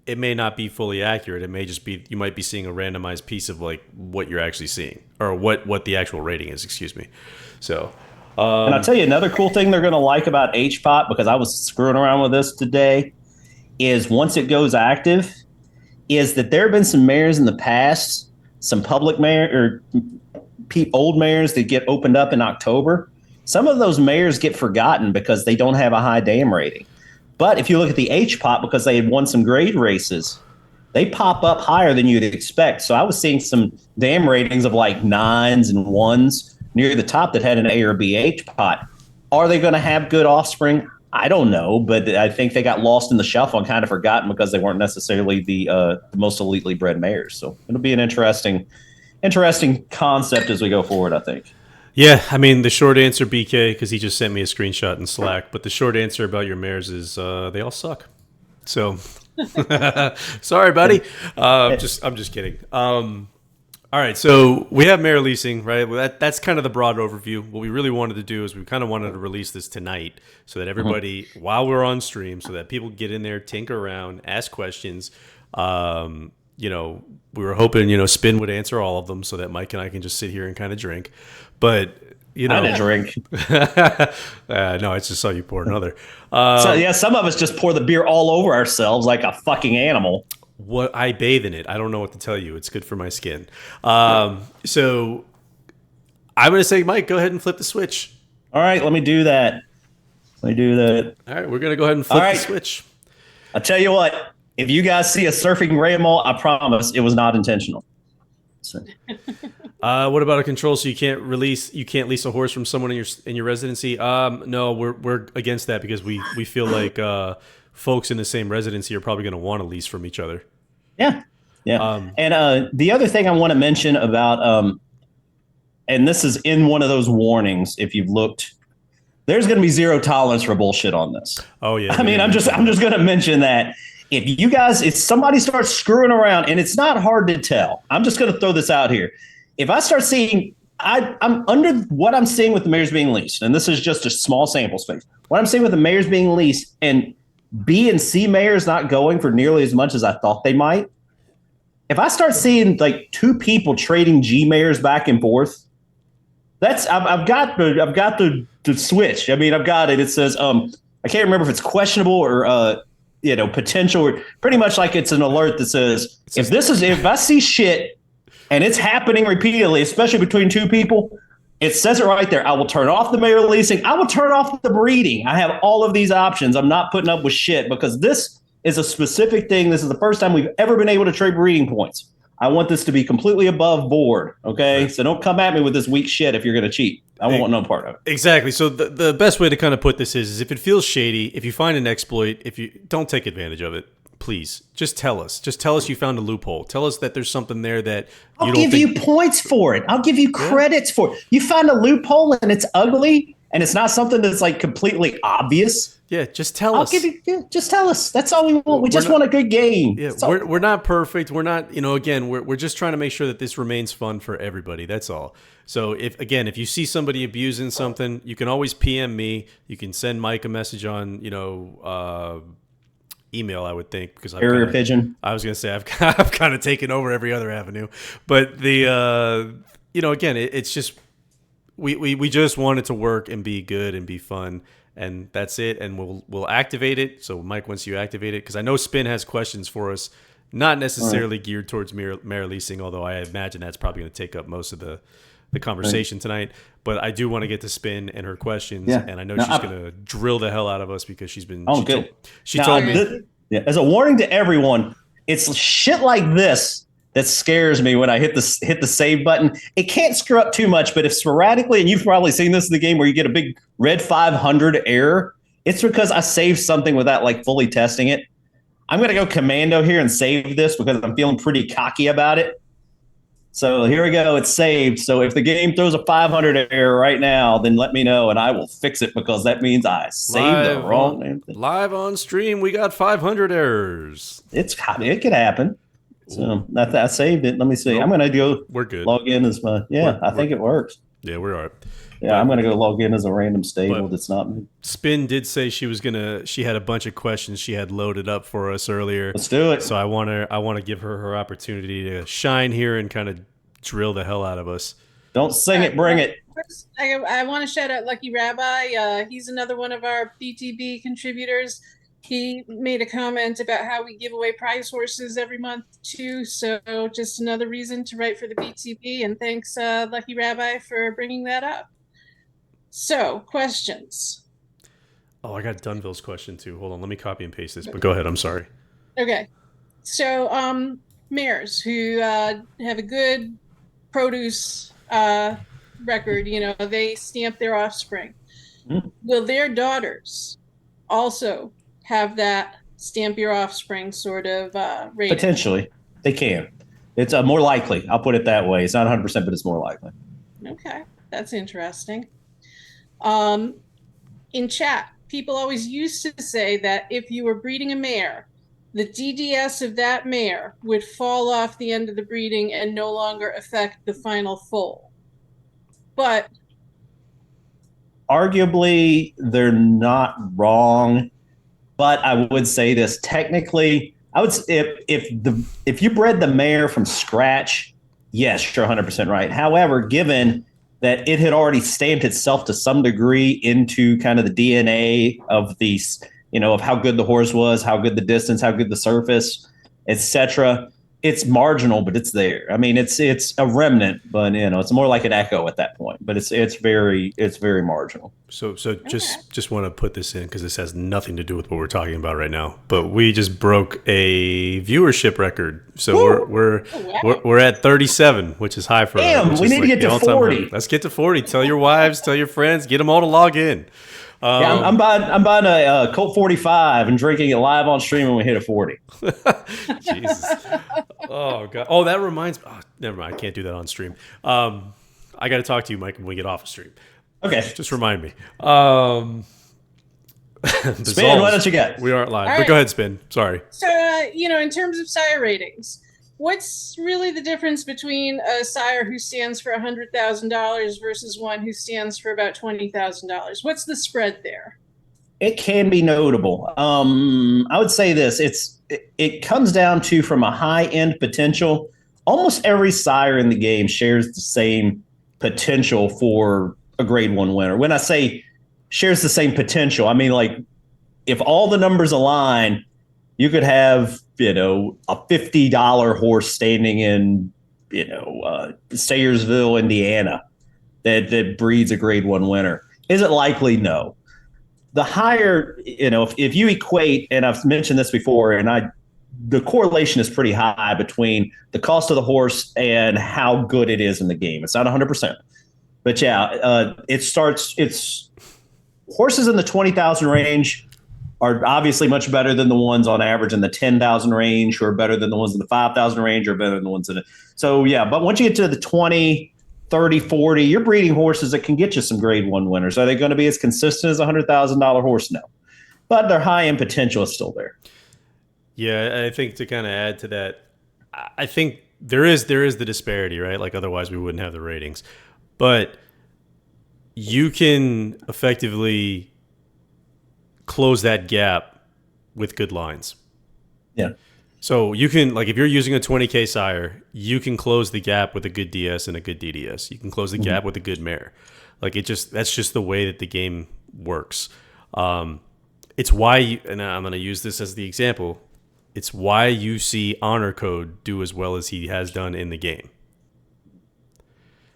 it may not be fully accurate. It may just be, you might be seeing a randomized piece of like what you're actually seeing, or what the actual rating is, excuse me. So, and I'll tell you another cool thing they're going to like about HPOT, because I was screwing around with this today, is once it goes active, is that there have been some mayors in the past, some public mayor or old mayors that get opened up in October. Some of those mayors get forgotten because they don't have a high dam rating. But if you look at the HPOT, because they had won some grade races, they pop up higher than you'd expect. So I was seeing some dam ratings of like 9s and 1s near the top that had an A or B HPOT. Are they going to have good offspring? I don't know, but I think they got lost in the shuffle and kind of forgotten because they weren't necessarily the most elitely bred mares. So it'll be an interesting concept as we go forward, I think. Yeah, I mean, the short answer, BK, because he just sent me a screenshot in Slack, but the short answer about your mares is they all suck. So, sorry, buddy. I'm just kidding. All right, so we have mare leasing, right? Well, that's kind of the broad overview. What we really wanted to do is we kind of wanted to release this tonight so that everybody, while we're on stream, so that people get in there, tinker around, ask questions. We were hoping, Spin would answer all of them so that Mike and I can just sit here and kind of drink. But, I didn't drink. No, I just saw you pour another. Some of us just pour the beer all over ourselves like a fucking animal. What I bathe in it. I don't know what to tell you. It's good for my skin. So I'm going to say, Mike, go ahead and flip the switch. All right, let me do that. All right, we're going to go ahead and flip the switch. I'll tell you what. If you guys see a surfing rainbow, I promise it was not intentional. So. What about a control? So you can't lease a horse from someone in your residency? No, we're against that because we feel like folks in the same residency are probably going to want to lease from each other. Yeah. And the other thing I want to mention about, and this is in one of those warnings, if you've looked, there's going to be zero tolerance for bullshit on this. Oh yeah. I mean, I'm just going to mention that. If somebody starts screwing around, and it's not hard to tell, I'm just going to throw this out here. If I start seeing, I'm under what I'm seeing with the mares being leased, and this is just a small sample space. What I'm seeing with the mares being leased and B and C mares not going for nearly as much as I thought they might. If I start seeing like two people trading G mares back and forth, I've got the switch. I mean, I've got it. It says I can't remember if it's questionable or potential, or pretty much like it's an alert that says if I see shit and it's happening repeatedly, especially between two people, it says it right there. I will turn off the mare leasing. I will turn off the breeding. I have all of these options. I'm not putting up with shit because this is a specific thing. This is the first time we've ever been able to trade breeding points. I want this to be completely above board. Okay. Right. So don't come at me with this weak shit if you're going to cheat. I want no part of it. Exactly. So the best way to kind of put this is if it feels shady, if you find an exploit, if you don't take advantage of it, please just tell us. Just tell us you found a loophole. Tell us that there's something there that I'll give you points for it. I'll give you credits for it. You find a loophole and it's ugly and it's not something that's like completely obvious. Yeah, just tell us. Just tell us. That's all we want. We just want a good game. Yeah, we're not perfect. We're not, again, we're just trying to make sure that this remains fun for everybody. That's all. So if you see somebody abusing something, you can always PM me. You can send Mike a message on, email, I would think, because pigeon. I was going to say I've kind of taken over every other avenue, but again, it's just we just want it to work and be good and be fun, and that's it. And we'll activate it. So Mike, once you activate it, because I know Spin has questions for us, not necessarily geared towards mare leasing, although I imagine that's probably going to take up most of the conversation tonight. But I do want to get to Spin and her questions, and I know she's going to drill the hell out of us because she's been. Oh, good. She told me. As a warning to everyone, it's shit like this that scares me when I hit the save button. It can't screw up too much, but if sporadically, and you've probably seen this in the game where you get a big red 500 error, it's because I saved something without like fully testing it. I'm going to go commando here and save this because I'm feeling pretty cocky about it. So here we go. It's saved. So if the game throws a 500 error right now, then let me know and I will fix it because that means I saved the wrong name. Live on stream, we got 500 errors. It could happen. So I saved it. Let me see. Nope. I'm going to go. We're good. Log in as my. I think it works. Yeah, we're all right. Yeah, I'm going to go log in as a random stable that's not me. Spin did say she had a bunch of questions she had loaded up for us earlier. Let's do it. So I want to give her opportunity to shine here and kind of drill the hell out of us. Don't sing it, bring it. First, I want to shout out Lucky Rabbi. He's another one of our BTB contributors. He made a comment about how we give away prize horses every month too. So just another reason to write for the BTB. And thanks, Lucky Rabbi, for bringing that up. So, questions. Oh, I got Dunville's question too. Hold on, let me copy and paste this. But go ahead. I'm sorry. Okay. So, mares who have a good produce record, they stamp their offspring. Mm-hmm. Will their daughters also have that stamp your offspring sort of rating? Potentially. They can. It's more likely. I'll put it that way. It's not 100%, but it's more likely. Okay. That's interesting. In chat, people always used to say that if you were breeding a mare, the DDS of that mare would fall off the end of the breeding and no longer affect the final foal. But arguably, they're not wrong. But I would say this technically, I would if you bred the mare from scratch, yes, you're 100% right. However, given that it had already stamped itself to some degree into kind of the DNA of these, of how good the horse was, how good the distance, how good the surface, etc. It's marginal, but it's there. I mean, it's a remnant, but it's more like an echo at that point. But it's very marginal. So just want to put this in because this has nothing to do with what we're talking about right now. But we just broke a viewership record. So we're at 37, which is high for us. Damn, we need to get to 40. Let's get to 40. Tell your wives, tell your friends, get them all to log in. I'm buying a Colt 45 and drinking it live on stream when we hit a 40. Jesus. Oh God. Oh, that reminds me. Oh, never mind. I can't do that on stream. I got to talk to you, Mike, when we get off of stream. Okay. Just remind me. Spin, what else you got? We aren't live, all but right. Go ahead, Spin. Sorry. So, in terms of sire ratings, what's really the difference between a sire who stands for $100,000 versus one who stands for about $20,000? What's the spread there? It can be notable. I would say this. It comes down to, from a high-end potential, almost every sire in the game shares the same potential for a grade 1 winner. When I say shares the same potential, I mean, like, if all the numbers align, you could have, a $50 horse standing in, Sayersville, Indiana, that breeds a grade 1 winner. Is it likely? No. The higher, if you equate, and I've mentioned this before, and the correlation is pretty high between the cost of the horse and how good it is in the game. It's not 100%, but yeah, it's horses in the 20,000 range are obviously much better than the ones on average in the 10,000 range, who are better than the ones in the 5,000 range, or better than the ones in it. So yeah, but once you get to the 20, 30, 40, you're breeding horses that can get you some grade 1 winners. Are they going to be as consistent as a $100,000 horse? No, but their high-end potential is still there. Yeah, I think to kind of add to that, I think there is the disparity, right? Like, otherwise we wouldn't have the ratings. But you can effectively close that gap with good lines. Yeah. So you can, like, if you're using a 20K sire, you can close the gap with a good DS and a good DDS. You can close the gap with a good mare. Like, that's just the way that the game works. It's why, and I'm going to use this as the example, it's why you see Honor Code do as well as he has done in the game.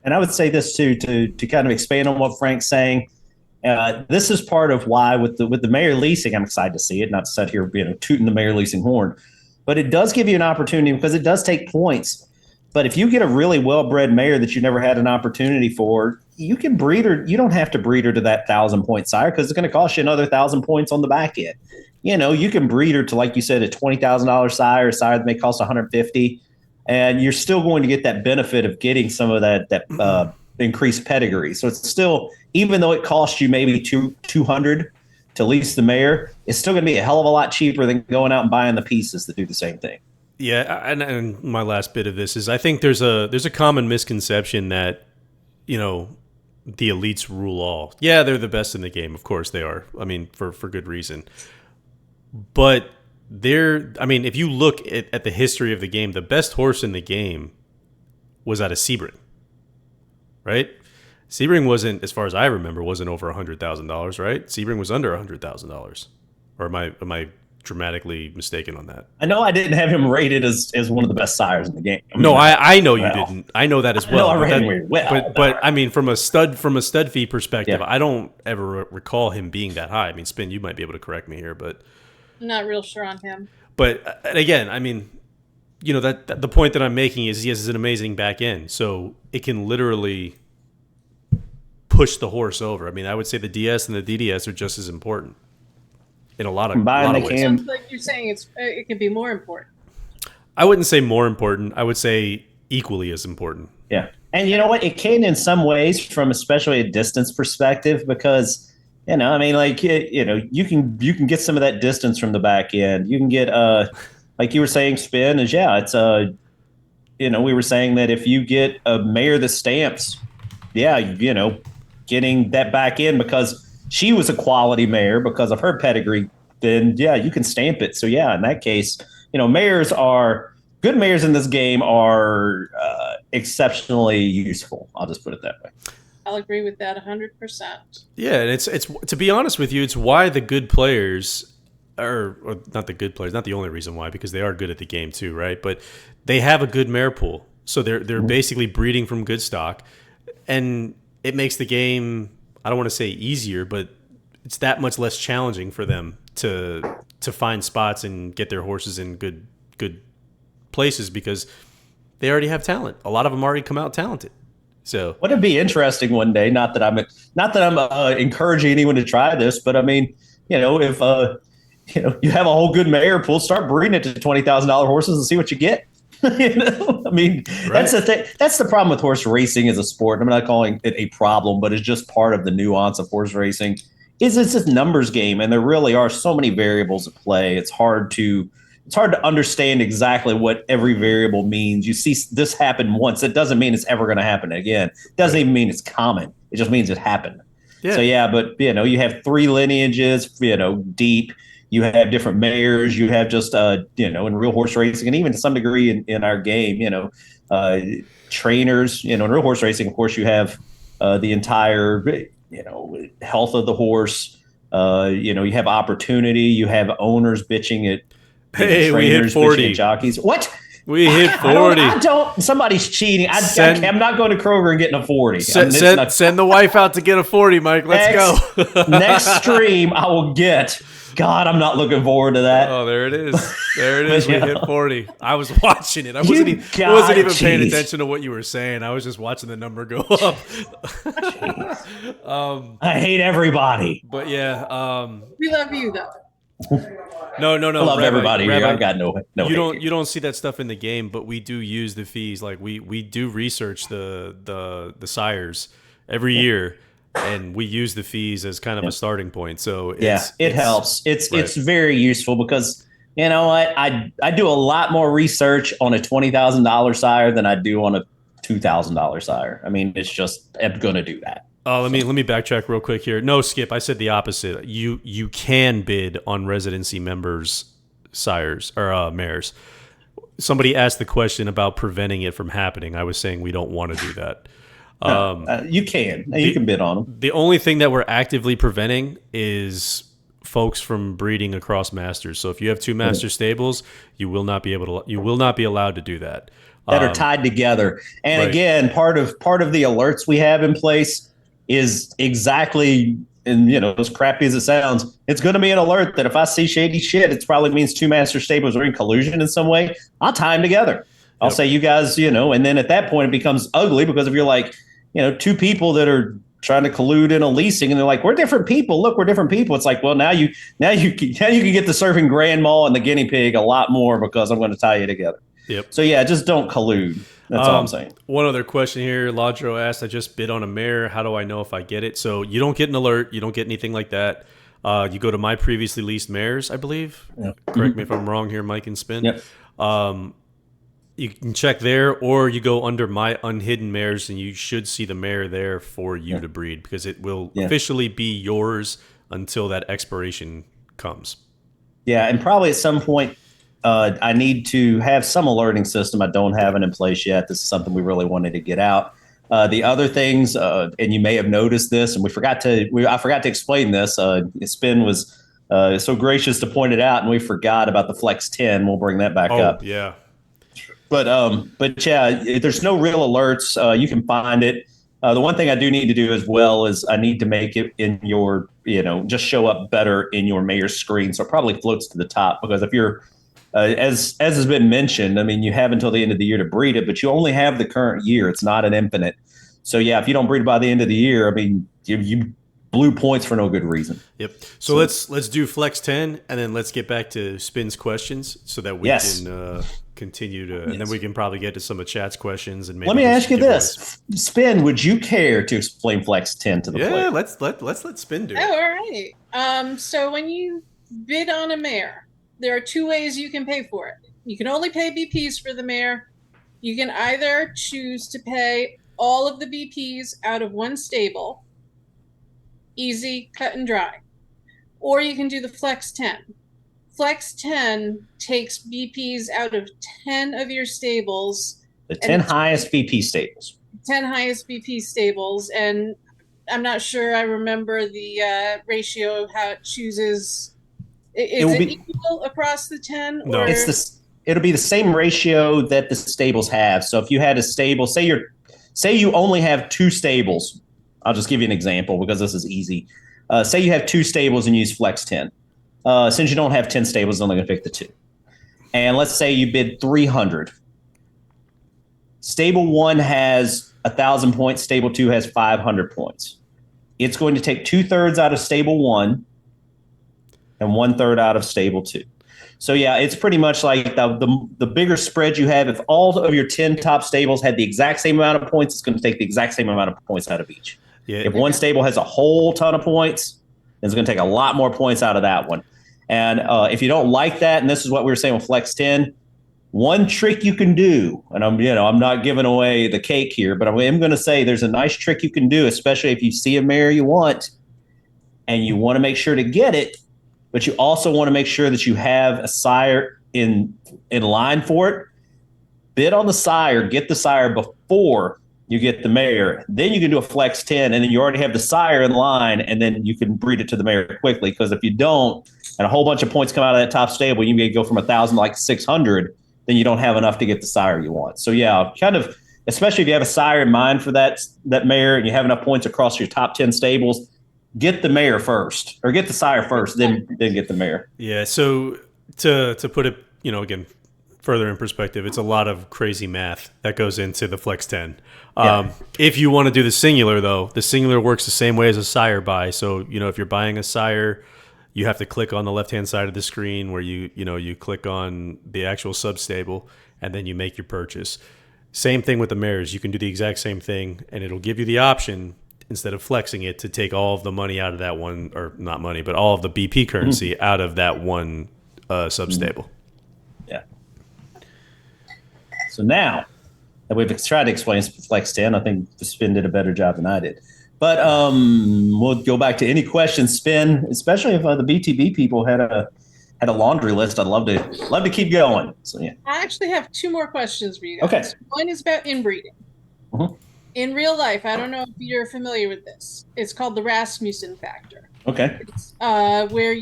And I would say this too, to kind of expand on what Frank's saying. This is part of why with the Mayor leasing, I'm excited to see it, not to sit here tooting the Mayor leasing horn, but it does give you an opportunity because it does take points. But if you get a really well-bred mare that you never had an opportunity for, you can breed her. You don't have to breed her to that 1,000-point sire because it's going to cost you another 1,000 points on the back end. You can breed her to, like you said, a $20,000 sire, a sire that may cost $150,000, and you're still going to get that benefit of getting some of that increased pedigree. So it's still, even though it costs you maybe $200 to lease the mare, it's still going to be a hell of a lot cheaper than going out and buying the pieces that do the same thing. Yeah, and my last bit of this is I think there's a common misconception that, you know, the elites rule all. Yeah, they're the best in the game. Of course they are. I mean, for good reason. But if you look at the history of the game, the best horse in the game was out of Sebring, right? Sebring wasn't, as far as I remember, wasn't over $100,000, right? Sebring was under $100,000. Or am I dramatically mistaken on that? I know I didn't have him rated as one of the best sires in the game. I know you didn't. I know that as well. I rated him well. But I mean, from a stud fee perspective, I don't ever recall him being that high. I mean, Spin, you might be able to correct me here, but I'm not real sure on him. But again, I mean, you know, that the point that I'm making is he has an amazing back end, so it can literally push the horse over. I mean, I would say the DS and the DDS are just as important in a lot of ways. Sounds like you're saying it can be more important. I wouldn't say more important. I would say equally as important. Yeah. And you know what? It can in some ways from especially a distance perspective because, you know, I mean, like, you know, you can get some of that distance from the back end. You can get, like you were saying, Spin is, it's, you know, we were saying that if you get a mare that stamps, you know, getting that back end because she was a quality mare because of her pedigree, then, you can stamp it. So, in that case, you know, good mares in this game are exceptionally useful. I'll just put it that way. I'll agree with that 100%. Yeah, and it's to be honest with you, it's why the good players or not the good players, not the only reason why, because they are good at the game too, right? But they have a good mare pool. So they're basically breeding from good stock, and it makes the game, I don't want to say easier, but it's that much less challenging for them to find spots and get their horses in good places because they already have talent. A lot of them already come out talented. So would it be interesting one day? Not that I'm encouraging anyone to try this, but I mean, you know, if you know you have a whole good mare pool, start breeding it to $20,000 horses and see what you get. You know, I mean, That's the thing. That's the problem with horse racing as a sport. I'm not calling it a problem, but it's just part of the nuance of horse racing. It's a numbers game, and there really are so many variables at play. It's hard to understand exactly what every variable means. You see this happen once. It doesn't mean it's ever going to happen again. It doesn't even mean it's common. It just means it happened. Yeah. So, but, you know, you have 3 lineages, you know, deep. You have different mares. You have just, you know, in real horse racing, and even to some degree in our game, you know, trainers. You know, in real horse racing, of course, you have the entire, you know, health of the horse. You know, you have opportunity. You have owners bitching at Hey, we hit 40. Jockeys. What? We hit 40. I don't. Somebody's cheating. I'm not going to Kroger and getting a 40. Send the wife out to get a 40, Mike. Let's go. Next stream, I will get. God, I'm not looking forward to that. Oh, there it is. There it is. We hit 40. I was watching it. I wasn't even paying attention to what you were saying. I was just watching the number go up. I hate everybody. But yeah. We love you, though. No. I love everybody here. I've got no. You don't see that stuff in the game, but we do use the fees. Like we do research the sires every year, and we use the fees as kind of a starting point. So it helps. It's very useful because you know what I do a lot more research on a $20,000 sire than I do on a $2,000 sire. I mean, it's just I'm going to do that. Let me backtrack real quick here. No, Skip, I said the opposite. You can bid on residency members' sires or mares. Somebody asked the question about preventing it from happening. I was saying we don't want to do that. You can bid on them. The only thing that we're actively preventing is folks from breeding across masters. So if you have 2 master stables, you will not be allowed to do that. That are tied together. And again, part of the alerts we have in place is exactly, and you know, as crappy as it sounds, it's going to be an alert that if I see shady shit, it probably means 2 master stables are in collusion in some way. I'll tie them together. I'll say, you guys, you know, and then at that point it becomes ugly because if you're like, you know, 2 people that are trying to collude in a leasing and they're like, we're different people. Look, we're different people. It's like, well, now you can get the surfing grandma and the guinea pig a lot more because I'm going to tie you together. Yep. So just don't collude. That's all I'm saying. One other question here. Ladro asked, I just bid on a mare. How do I know if I get it? So you don't get an alert. You don't get anything like that. You go to my previously leased mares, I believe. Yep. Correct me if I'm wrong here, Mike and Spin. Yep. You can check there, or you go under my unhidden mares, and you should see the mare there for you to breed, because it will officially be yours until that expiration comes. Yeah, and probably at some point, I need to have some alerting system. I don't have it in place yet. This is something we really wanted to get out. The other things, and you may have noticed this, and I forgot to explain this. Spin was so gracious to point it out, and we forgot about the Flex 10. We'll bring that back up. Yeah. But yeah, there's no real alerts. You can find it. The one thing I do need to do as well is I need to make it in your, just show up better in your mayor's screen. So it probably floats to the top, because if you're, as has been mentioned, I mean, you have until the end of the year to breed it, but you only have the current year. It's not an infinite. So yeah, if you don't breed it by the end of the year, I mean, you blew points for no good reason. Yep. So let's do Flex 10, and then let's get back to Spin's questions so that we can continue to, and then we can probably get to some of chat's questions. And maybe let me ask you this, Spin, would you care to explain Flex 10 to the player? Yeah, let's let Spin do it. Oh, all right. So when you bid on a mare, there are two ways you can pay for it. You can only pay BPs for the mare. You can either choose to pay all of the BPs out of one stable, easy, cut and dry, or you can do the Flex 10. Flex 10 takes BPs out of 10 of your stables. The 10 highest BP stables. 10 highest BP stables. And I'm not sure I remember the ratio of how it chooses. Is it equal across the 10? No, it'll be the same ratio that the stables have. So if you had a stable, say you only have two stables. I'll just give you an example because this is easy. Say you have two stables and use Flex 10. Since you don't have 10 stables, I'm only going to pick the two. And let's say you bid 300. Stable 1 has 1,000 points. Stable 2 has 500 points. It's going to take 2/3 out of Stable 1 and 1/3 out of Stable 2. So yeah, it's pretty much like the bigger spread you have. If all of your 10 top stables had the exact same amount of points, it's going to take the exact same amount of points out of each. Yeah. If one stable has a whole ton of points, it's going to take a lot more points out of that one. And if you don't like that, and this is what we were saying with Flex 10, one trick you can do, and I'm not giving away the cake here, but I'm going to say there's a nice trick you can do, especially if you see a mare you want and you want to make sure to get it, but you also want to make sure that you have a sire in line for it. Bid on the sire, get the sire before you get the mare. Then you can do a Flex 10, and then you already have the sire in line, and then you can breed it to the mare quickly. Because if you don't, and a whole bunch of points come out of that top stable, you may go from 1,000 to like 600, then you don't have enough to get the sire you want. So yeah, kind of, especially if you have a sire in mind for that mare and you have enough points across your top 10 stables, get the mare first, or get the sire first, then get the mare. Yeah. So to put it, again, further in perspective, it's a lot of crazy math that goes into the Flex 10. If you want to do the singular, though, the singular works the same way as a sire buy. So, if you're buying a sire, you have to click on the left-hand side of the screen where you click on the actual sub-stable, and then you make your purchase. Same thing with the mares. You can do the exact same thing, and it'll give you the option, instead of flexing it, to take all of the money out of that one, or not money, but all of the BP currency out of that one sub-stable. Yeah. So now that we've tried to explain Flex 10, I think Spin did a better job than I did. But we'll go back to any questions, Spin, especially if the BTB people had a laundry list. I'd love to keep going. So yeah. I actually have two more questions for you guys. Okay. One is about inbreeding. Mm-hmm. In real life, I don't know if you're familiar with this. It's called the Rasmussen factor. Okay. It's, where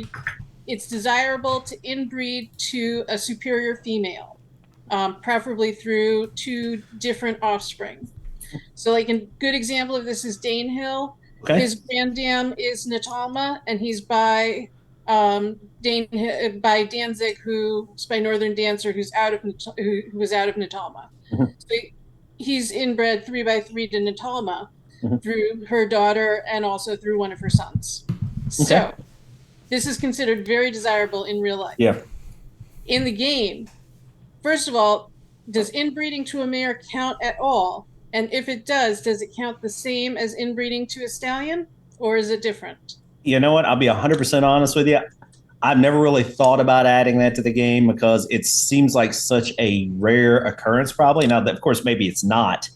it's desirable to inbreed to a superior female, preferably through two different offspring. So, like, a good example of this is Danehill. Okay. His granddam is Natalma, and he's by Danzig, who's by Northern Dancer, who was out of Natalma. Mm-hmm. So he's inbred 3x3 to Natalma through her daughter and also through one of her sons. Okay. So this is considered very desirable in real life. Yeah. In the game, first of all, does inbreeding to a mare count at all? And if it does it count the same as inbreeding to a stallion, or is it different? You know what? I'll be 100% honest with you. I've never really thought about adding that to the game because it seems like such a rare occurrence. Probably now that, of course, maybe it's not.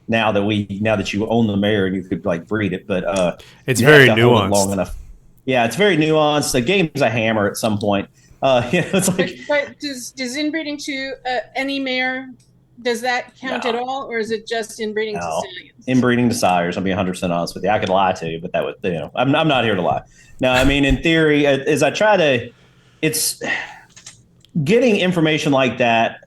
Now that you own the mare and you could like breed it, but it's you very have to hold it nuanced. long enough. Yeah, it's very nuanced. The game's a hammer at some point. It's like. But does inbreeding to any mare, does that count at all, or is it just inbreeding to stallions? Inbreeding to sires. I'll be 100% honest with you. I could lie to you, but that would, I'm not here to lie. No, I mean, in theory, as I try to, it's getting information like that.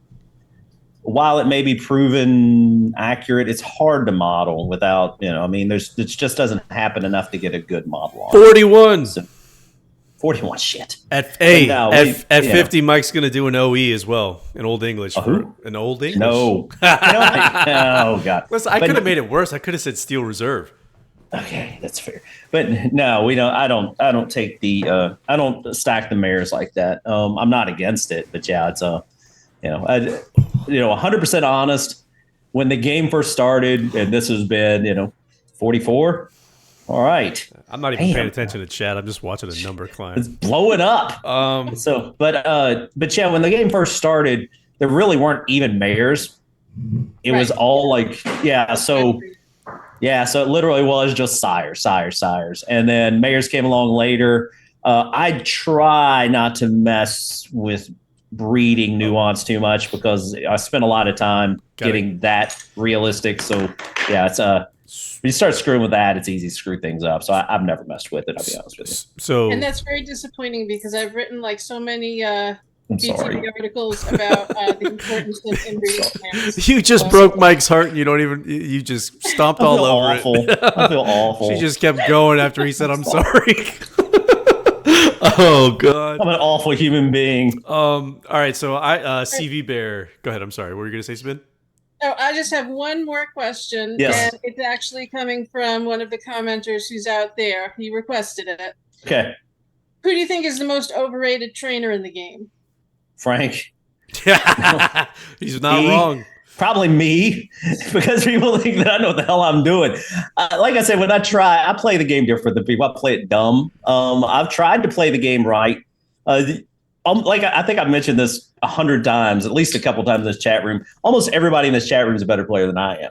While it may be proven accurate, it's hard to model without, I mean, it just doesn't happen enough to get a good model on 41. So, 41 shit. At 50, Mike's going to do an OE as well, an Old English. An Old English? No. Oh, God. Listen, I could have made it worse. I could have said Steel Reserve. Okay, that's fair. But no, we don't. I don't take the. I don't stack the mares like that. I'm not against it, but yeah, it's 100% honest. When the game first started, and this has been 44. All right. I'm not even paying attention to chat. I'm just watching a number climb. It's blowing up. But yeah, when the game first started, there really weren't even mares. It was all like, So it literally was just sires. And then mares came along later. I try not to mess with breeding nuance too much because I spent a lot of time getting that realistic. So yeah, it's when you start screwing with that, it's easy to screw things up. So I've never messed with it. I'll be honest with you. And that's very disappointing because I've written like so many BTV articles about the importance of inbreeding plants. You just broke Mike's heart, and you just stomped all over it. I feel awful. She just kept going after he said, "I'm sorry." Oh God, I'm an awful human being. All right, so CV Bear. Go ahead. I'm sorry. What were you gonna say, Spin? Oh, I just have one more question. Yes. And it's actually coming from one of the commenters who's out there. He requested it. Okay. Who do you think is the most overrated trainer in the game? Frank. He's not wrong. Probably me, because people think that I know what the hell I'm doing. Like I said, when I play the game different than people. I play it dumb. I've tried to play the game right. Like I think I've mentioned this 100 times, at least a couple times in this chat room. Almost everybody in this chat room is a better player than I am.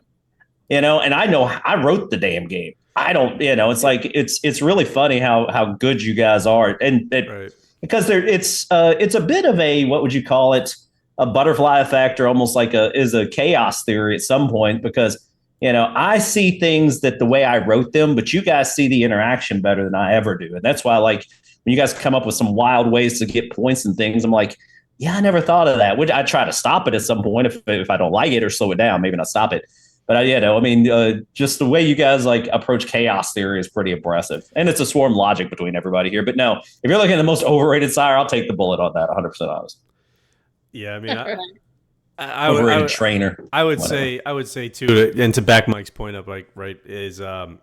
And I know I wrote the damn game. I don't, it's like it's really funny how good you guys are, because it's a bit of a, what would you call it, a butterfly effect, or almost like a chaos theory at some point, because I see things that the way I wrote them, but you guys see the interaction better than I ever do, and that's why when you guys come up with some wild ways to get points and things, I'm like, yeah, I never thought of that. I try to stop it at some point if I don't like it, or slow it down, maybe not stop it. But just the way you guys approach chaos theory is pretty impressive, and it's a swarm logic between everybody here. But no, if you're looking at the most overrated sire, I'll take the bullet on that. 100% honest. Yeah, I mean, overrated trainer. I would say too, and to back Mike's point up, is the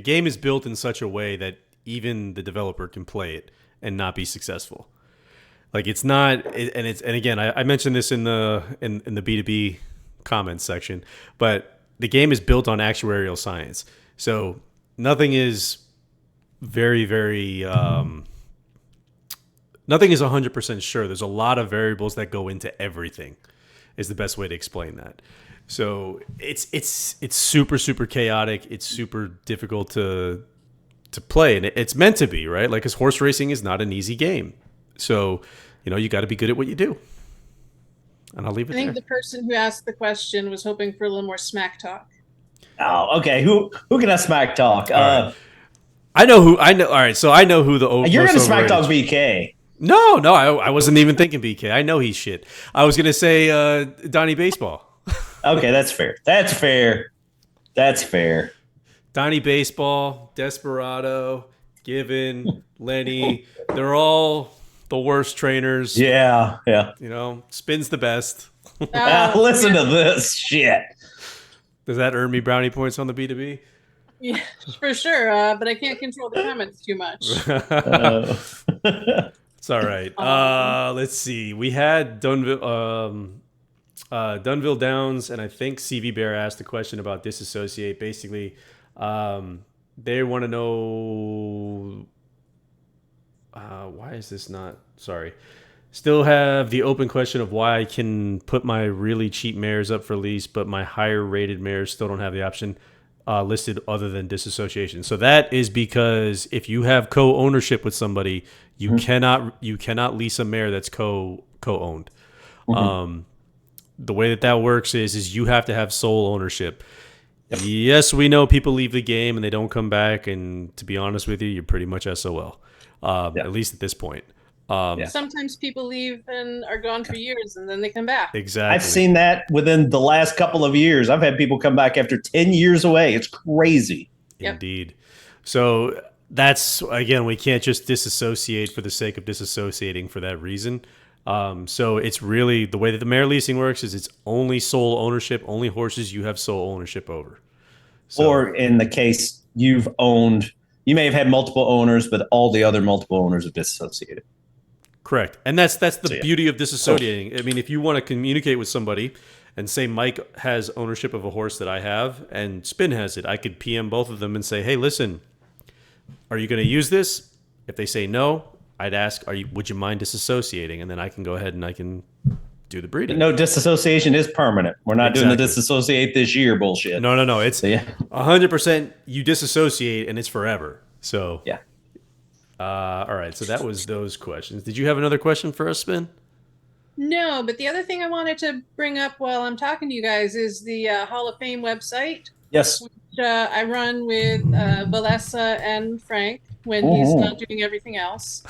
game is built in such a way that even the developer can play it and not be successful. Like it's not, and again, I mentioned this in the B2B comments section, but the game is built on actuarial science, so nothing is very, very nothing is 100% sure. There's a lot of variables that go into everything, is the best way to explain that. So it's super, super chaotic. It's super difficult to play, and it's meant to be, right? Like, because horse racing is not an easy game. So, you got to be good at what you do. And I'll leave it there. I think the person who asked the question was hoping for a little more smack talk. Oh, okay. Who can I smack talk? I know. All right. So I know who the you're going to smack talk BK. No, I wasn't even thinking BK. I know he's shit. I was going to say Donnie Baseball. Okay, that's fair. Donnie Baseball, Desperado, Given, Lenny. They're all the worst trainers. Yeah. Spin's the best. Listen to this shit. Does that earn me brownie points on the B2B? Yeah, for sure. But I can't control the comments too much. It's all right. Let's see. We had Dunville Downs, and I think CV Bear asked a question about disassociate. Basically, they want to know why is this not? Sorry. Still have the open question of why I can put my really cheap mares up for lease, but my higher rated mares still don't have the option listed other than disassociation. So that is because if you have co-ownership with somebody, you cannot lease a mare that's co-owned. The way that works is you have to have sole ownership. Yep. Yes, we know people leave the game and they don't come back, and to be honest with you, you're pretty much SOL. At least at this point. Sometimes people leave and are gone for years and then they come back. Exactly. I've seen that within the last couple of years. I've had people come back after 10 years away. It's crazy. Indeed. So that's, again, we can't just disassociate for the sake of disassociating for that reason. So it's really the way that the mare leasing works is it's only sole ownership, only horses you have sole ownership over. So, or in the case you've owned, you may have had multiple owners, but all the other multiple owners have disassociated. Correct. And that's the beauty of disassociating. I mean, if you want to communicate with somebody and say Mike has ownership of a horse that I have and Spin has it, I could PM both of them and say, hey, listen, are you going to use this? If they say no, I'd ask, would you mind disassociating? And then I can go ahead and I can do the breeding. No, disassociation is permanent. We're not doing the disassociate this year bullshit. No. It's 100% you disassociate and it's forever. So yeah. All right. So that was those questions. Did you have another question for us, Spin? No, but the other thing I wanted to bring up while I'm talking to you guys is the Hall of Fame website. Yes. Which I run with Valessa and Frank when he's not doing everything else.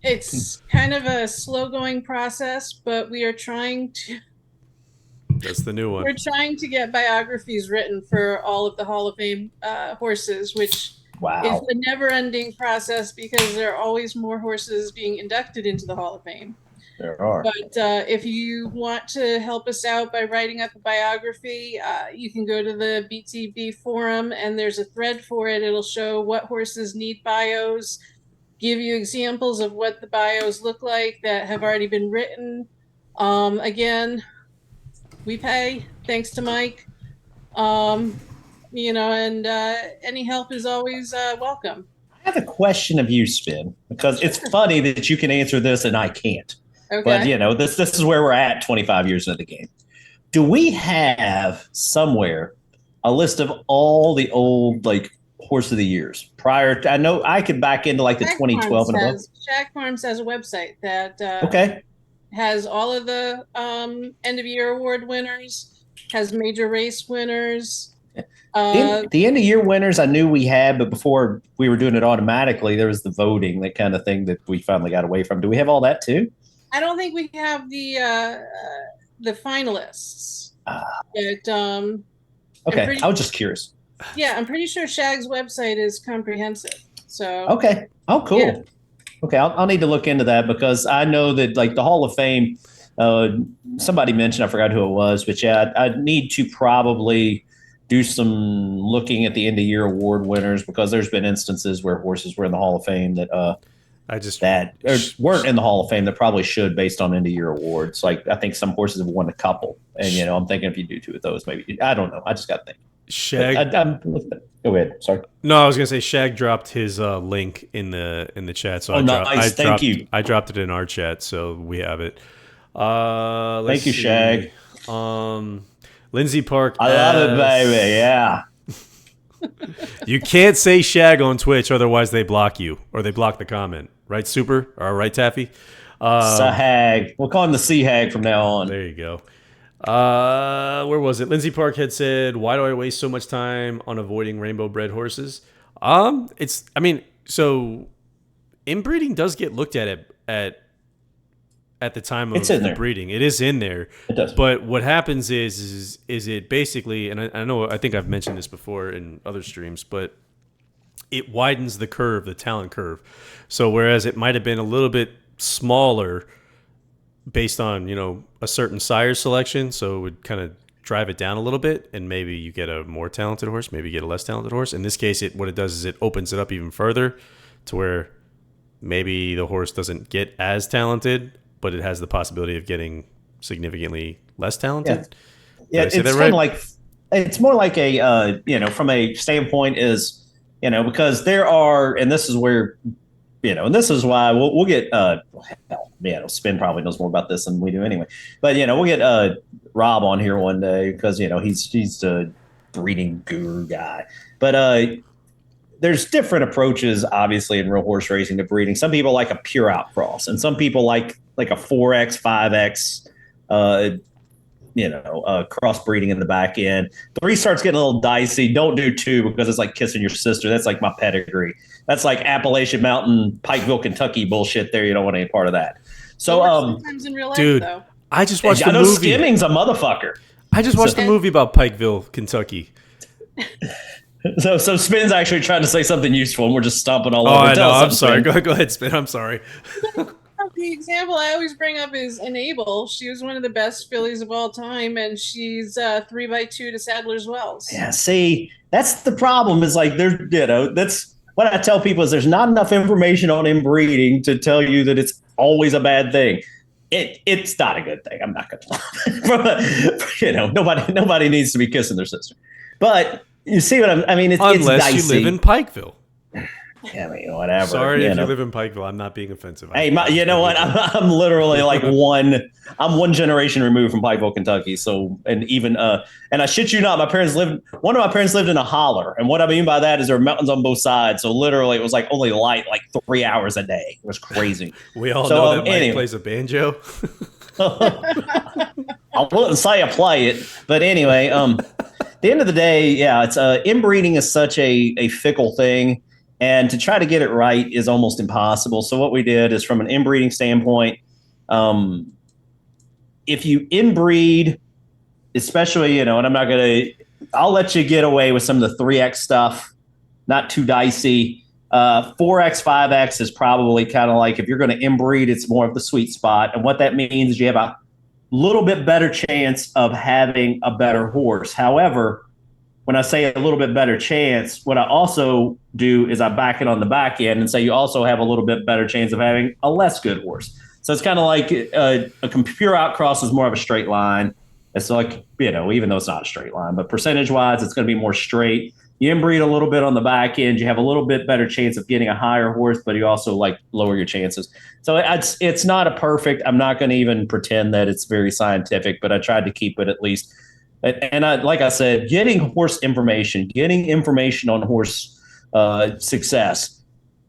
It's kind of a slow-going process, but we are trying to... That's the new one. We're trying to get biographies written for all of the Hall of Fame horses, which... Wow. It's a never-ending process because there are always more horses being inducted into the Hall of Fame. There are. But if you want to help us out by writing up a biography, you can go to the BTB forum, and there's a thread for it. It'll show what horses need bios, give you examples of what the bios look like that have already been written. Again, we pay, thanks to Mike. And any help is always welcome. I have a question of you, Spin, because it's funny that you can answer this and I can't. Okay. But, this is where we're at 25 years into the game. Do we have somewhere a list of all the old, horse of the years prior to, I know I could back into the 2012 and above. Shag Farms has a website that has all of the end of year award winners, has major race winners. The end of year winners I knew we had, but before we were doing it automatically, there was the voting, that kind of thing that we finally got away from. Do we have all that too? I don't think we have the finalists. Okay, I was just curious. Yeah, I'm pretty sure Shag's website is comprehensive. So okay, oh cool. Yeah. Okay, I'll need to look into that because I know that the Hall of Fame. Somebody mentioned, I forgot who it was, but yeah, I need to probably do some looking at the end of year award winners because there's been instances where horses were in the Hall of Fame that weren't in the Hall of Fame that probably should based on end of year awards. I think some horses have won a couple, and I'm thinking if you do two of those, maybe I don't know. I just got to think. Shag. Go ahead. Sorry. No, I was gonna say Shag dropped his link in the chat, so Thank you. I dropped it in our chat, so we have it. Thank you, Shag. Lindsay Park. I love it, baby. Yeah. You can't say Shag on Twitch, otherwise they block you or they block the comment. Right, Super? Or right, Taffy? Sahag. We'll call him the Sea Hag from now on. There you go. Where was it? Lindsay Park had said, "Why do I waste so much time on avoiding rainbow bred horses?" So inbreeding does get looked at the time of breeding. It is in there. It does. But what happens is it basically, and I think I've mentioned this before in other streams, but it widens the curve, the talent curve. So whereas it might have been a little bit smaller based on, a certain sire selection, so it would kind of drive it down a little bit, and maybe you get a more talented horse, maybe you get a less talented horse. In this case, what it does is it opens it up even further to where maybe the horse doesn't get as talented, but it has the possibility of getting significantly less talented. Yeah, it's kind of it's more like a, from a standpoint is, because there are, and this is where and this is why we'll get Spin probably knows more about this than we do anyway. But we'll get Rob on here one day because he's the breeding guru guy. But there's different approaches, obviously, in real horse racing to breeding. Some people like a pure outcross, and some people like a 4X, 5X. Crossbreeding in the back end. 3 starts getting a little dicey. Don't do 2 because it's like kissing your sister. That's like my pedigree. That's like Appalachian Mountain, Pikeville, Kentucky bullshit there. You don't want any part of that. So, sometimes in real life, dude, though. I just watched the movie. Skimming's a motherfucker. I just watched the movie about Pikeville, Kentucky. So Spin's actually trying to say something useful, and we're just stomping all over. I know. I'm sorry. Go ahead, Spin. I'm sorry. The example I always bring up is Enable. She was one of the best fillies of all time, and she's 3x2 to Sadler's Wells. Yeah, see, that's the problem. Is like that's what I tell people is there's not enough information on inbreeding to tell you that it's always a bad thing. It's not a good thing. I'm not gonna nobody needs to be kissing their sister, but you see what I mean. Unless it's you live in Pikeville. Yeah, whatever. Sorry if you live in Pikeville. I'm not being offensive. Hey, you know what? I'm literally like one generation removed from Pikeville, Kentucky. So, and even and I shit you not, one of my parents lived in a holler, and what I mean by that is there are mountains on both sides. So literally, it was like only light like 3 hours a day. It was crazy. We all know that Mike plays a banjo. I wouldn't say I play it, but anyway, at the end of the day, yeah, it's inbreeding is such a fickle thing. And to try to get it right is almost impossible. So what we did is from an inbreeding standpoint, if you inbreed, especially, and I'll let you get away with some of the 3X stuff, not too dicey. 4X, 5X is probably kind of like if you're going to inbreed, it's more of the sweet spot. And what that means is you have a little bit better chance of having a better horse. However, when I say a little bit better chance, what I also do is I back it on the back end and say you also have a little bit better chance of having a less good horse. So it's kind of like a pure outcross is more of a straight line. It's like, even though it's not a straight line, but percentage-wise, it's going to be more straight. You inbreed a little bit on the back end. You have a little bit better chance of getting a higher horse, but you also lower your chances. So it's not a perfect. I'm not going to even pretend that it's very scientific, but I tried to keep it at least. And like I said, getting horse information, getting information on horse success,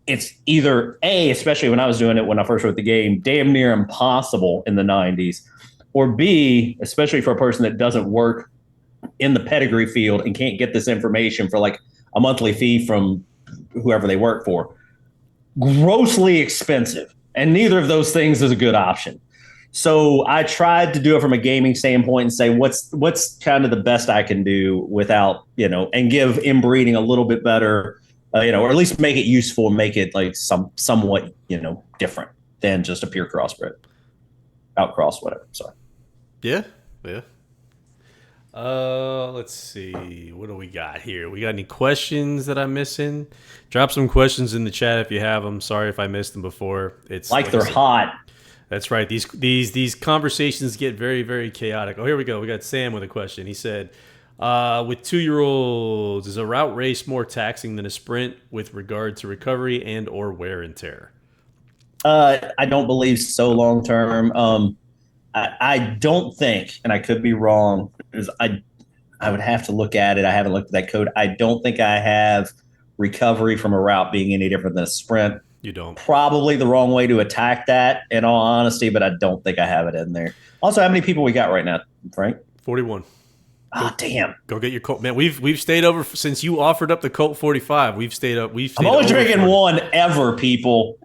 it's either A, especially when I was doing it when I first wrote the game, damn near impossible in the 90s, or B, especially for a person that doesn't work in the pedigree field and can't get this information for like a monthly fee from whoever they work for, grossly expensive. And neither of those things is a good option. So I tried to do it from a gaming standpoint and say, what's kind of the best I can do without, and give inbreeding a little bit better, or at least make it useful and make it like somewhat, different than just a pure crossbred, outcross, whatever. Sorry. Yeah. Let's see. What do we got here? We got any questions that I'm missing? Drop some questions in the chat if you have them. Sorry if I missed them before. It's like they're hot. That's right. These conversations get very, very chaotic. Oh, here we go. We got Sam with a question. He said, with 2-year-olds, is a route race more taxing than a sprint with regard to recovery and or wear and tear? I don't believe so long term. I don't think, and I could be wrong, because I would have to look at it. I haven't looked at that code. I don't think I have recovery from a route being any different than a sprint. You don't. Probably the wrong way to attack that, in all honesty, but I don't think I have it in there. Also, how many people we got right now, Frank? 41. Damn. Go get your Colt. Man, we've stayed over since you offered up the Colt 45. We've stayed up. I'm only drinking 40. One ever, people.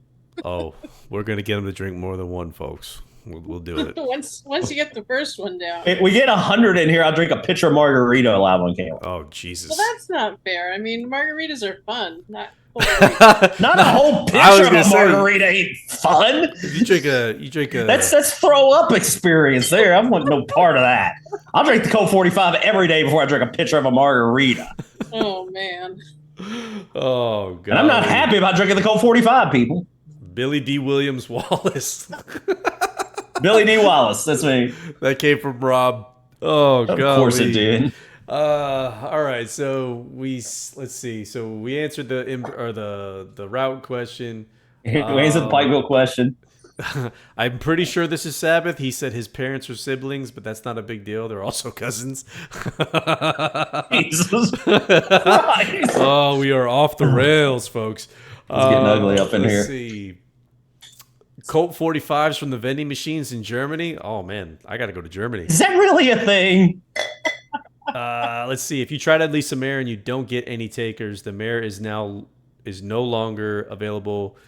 Oh, we're going to get them to drink more than one, folks. We'll do it. once you get the first one down. If we get 100 in here, I'll drink a pitcher of margarita live on camera. Oh, Jesus. Well, that's not fair. I mean, margaritas are fun. Not a whole pitcher of a margarita ain't fun. You drink a. That's throw up experience there. I want no part of that. I'll drink the Colt 45 every day before I drink a pitcher of a margarita. Oh man. Oh God. And I'm not happy about drinking the Colt 45, people. Billy D. Williams Wallace. Billy D. Wallace. That's me. That came from Rob. Oh God. Of course it did. All right. So let's see. So we answered the route question. He answered the Pikeville question. I'm pretty sure this is Sabbath. He said his parents are siblings, but that's not a big deal. They're also cousins. Jesus Christ. Oh, we are off the rails, folks. It's getting ugly up in here. Let's see. Colt 45s from the vending machines in Germany. Oh, man. I got to go to Germany. Is that really a thing? Let's see. If you try to lease a mare and you don't get any takers, the mare is no longer available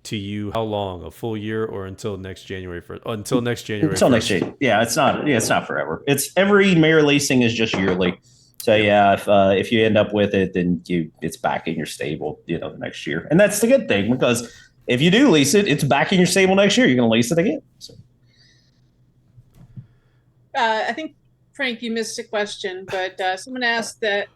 to you. How long? A full year or until next January 1st? Until next January 1st. Until next year. Yeah, it's not forever. It's every mare leasing is just yearly. So yeah, if you end up with it, then it's back in your stable, the next year. And that's the good thing, because if you do lease it, it's back in your stable next year. You're going to lease it again. So. I think, Frank, you missed a question, but someone asked that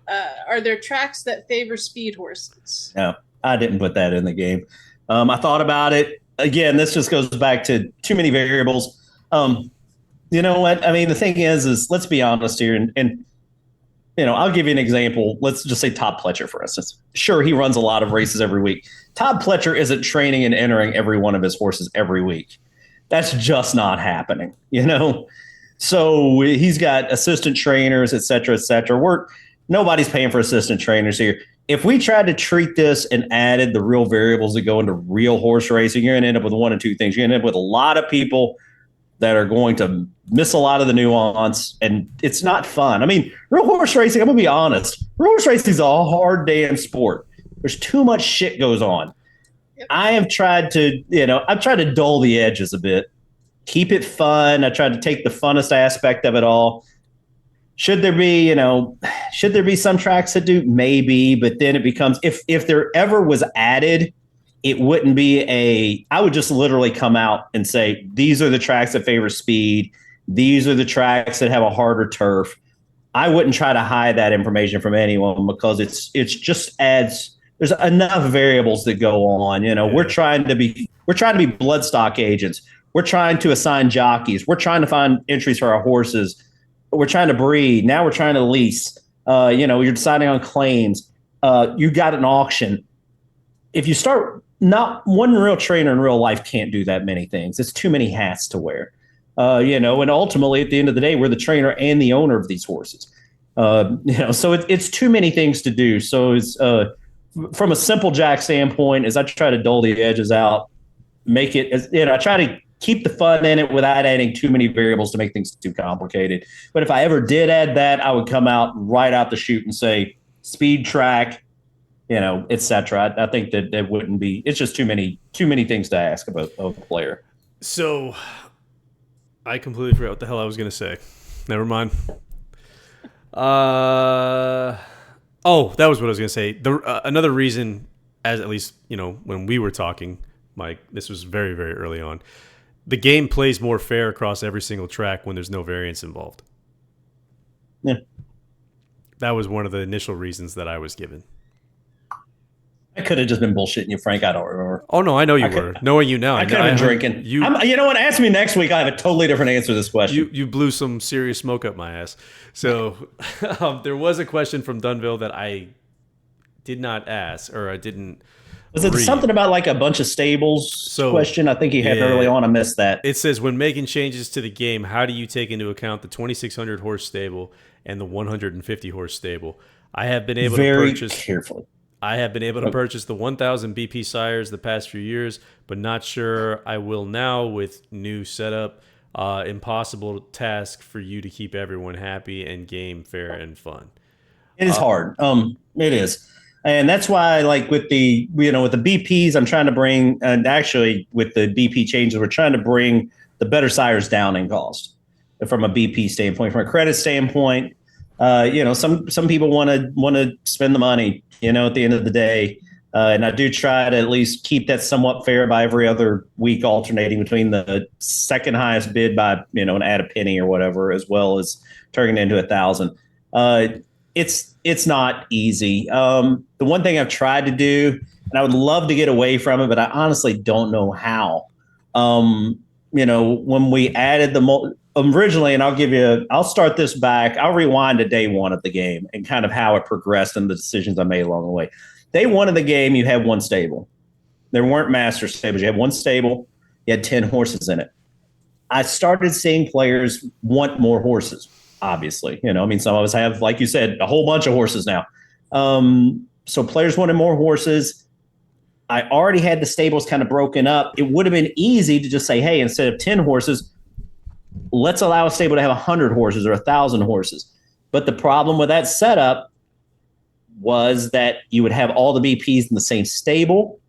are there tracks that favor speed horses? No, I didn't put that in the game. I thought about it. Again, this just goes back to too many variables. You know what? I mean, the thing is let's be honest here. And I'll give you an example. Let's just say Todd Pletcher, for instance. Sure, he runs a lot of races every week. Todd Pletcher isn't training and entering every one of his horses every week. That's just not happening, So he's got assistant trainers, et cetera, et cetera. Nobody's paying for assistant trainers here. If we tried to treat this and added the real variables that go into real horse racing, you're going to end up with one of two things. You're going to end up with a lot of people that are going to miss a lot of the nuance, and it's not fun. I mean, real horse racing, I'm going to be honest, real horse racing is a hard damn sport. There's too much shit goes on. Yep. I have tried to, I've tried to dull the edges a bit, keep it fun. I tried to take the funnest aspect of it all. Should there be some tracks that do? Maybe, but then it becomes, if there ever was added, it wouldn't be I would just literally come out and say, these are the tracks that favor speed. These are the tracks that have a harder turf. I wouldn't try to hide that information from anyone, because it's just adds, there's enough variables that go on. We're trying to be bloodstock agents. We're trying to assign jockeys. We're trying to find entries for our horses. We're trying to breed. Now we're trying to lease. You're deciding on claims. You got an auction. If you start, not one real trainer in real life can't do that many things. It's too many hats to wear. And ultimately at the end of the day, we're the trainer and the owner of these horses. So it's too many things to do. So it's from a simple jack standpoint, as I try to dull the edges out, make it as I try to keep the fun in it without adding too many variables to make things too complicated. But if I ever did add that, I would come out right out the chute and say speed track, et cetera. I think that wouldn't be, it's just too many things to ask of a player. So I completely forgot what the hell I was going to say. Never mind. That was what I was going to say. Another reason, as at least, when we were talking, Mike, this was very, very early on, the game plays more fair across every single track when there's no variance involved. Yeah. That was one of the initial reasons that I was given. I could have just been bullshitting you, Frank. I don't remember. Oh, no, I know you were. Knowing you now. I could have been drinking. You know what? Ask me next week. I have a totally different answer to this question. You blew some serious smoke up my ass. So there was a question from Dunville that I did not ask, or I didn't. Was it something about like a bunch of stables question? I think he had early on. I missed that. It says, when making changes to the game, how do you take into account the 2,600 horse stable and the 150 horse stable? I have been able to purchase carefully. I have been able to purchase the 1,000 BP sires the past few years, but not sure I will now with new setup. Impossible task for you to keep everyone happy and game fair and fun. It is hard. It is. And that's why, like with the BPs, I'm trying to bring, and actually with the BP changes, we're trying to bring the better sires down in cost from a BP standpoint, from a credit standpoint. Some people want to spend the money, at the end of the day. And I do try to at least keep that somewhat fair by every other week, alternating between the second highest bid by, and add a penny or whatever, as well as turning it into 1,000. It's not easy. The one thing I've tried to do, and I would love to get away from it, but I honestly don't know how. When we added originally, and I'll start this back. I'll rewind to day one of the game and kind of how it progressed and the decisions I made along the way. Day one of the game, you have one stable. There weren't master stables. You had one stable, you had 10 horses in it. I started seeing players want more horses, obviously. I mean, some of us have, like you said, a whole bunch of horses now. So players wanted more horses. I already had the stables kind of broken up. It would have been easy to just say, hey, instead of 10 horses, let's allow a stable to have 100 horses or 1,000 horses. But the problem with that setup was that you would have all the BPs in the same stable.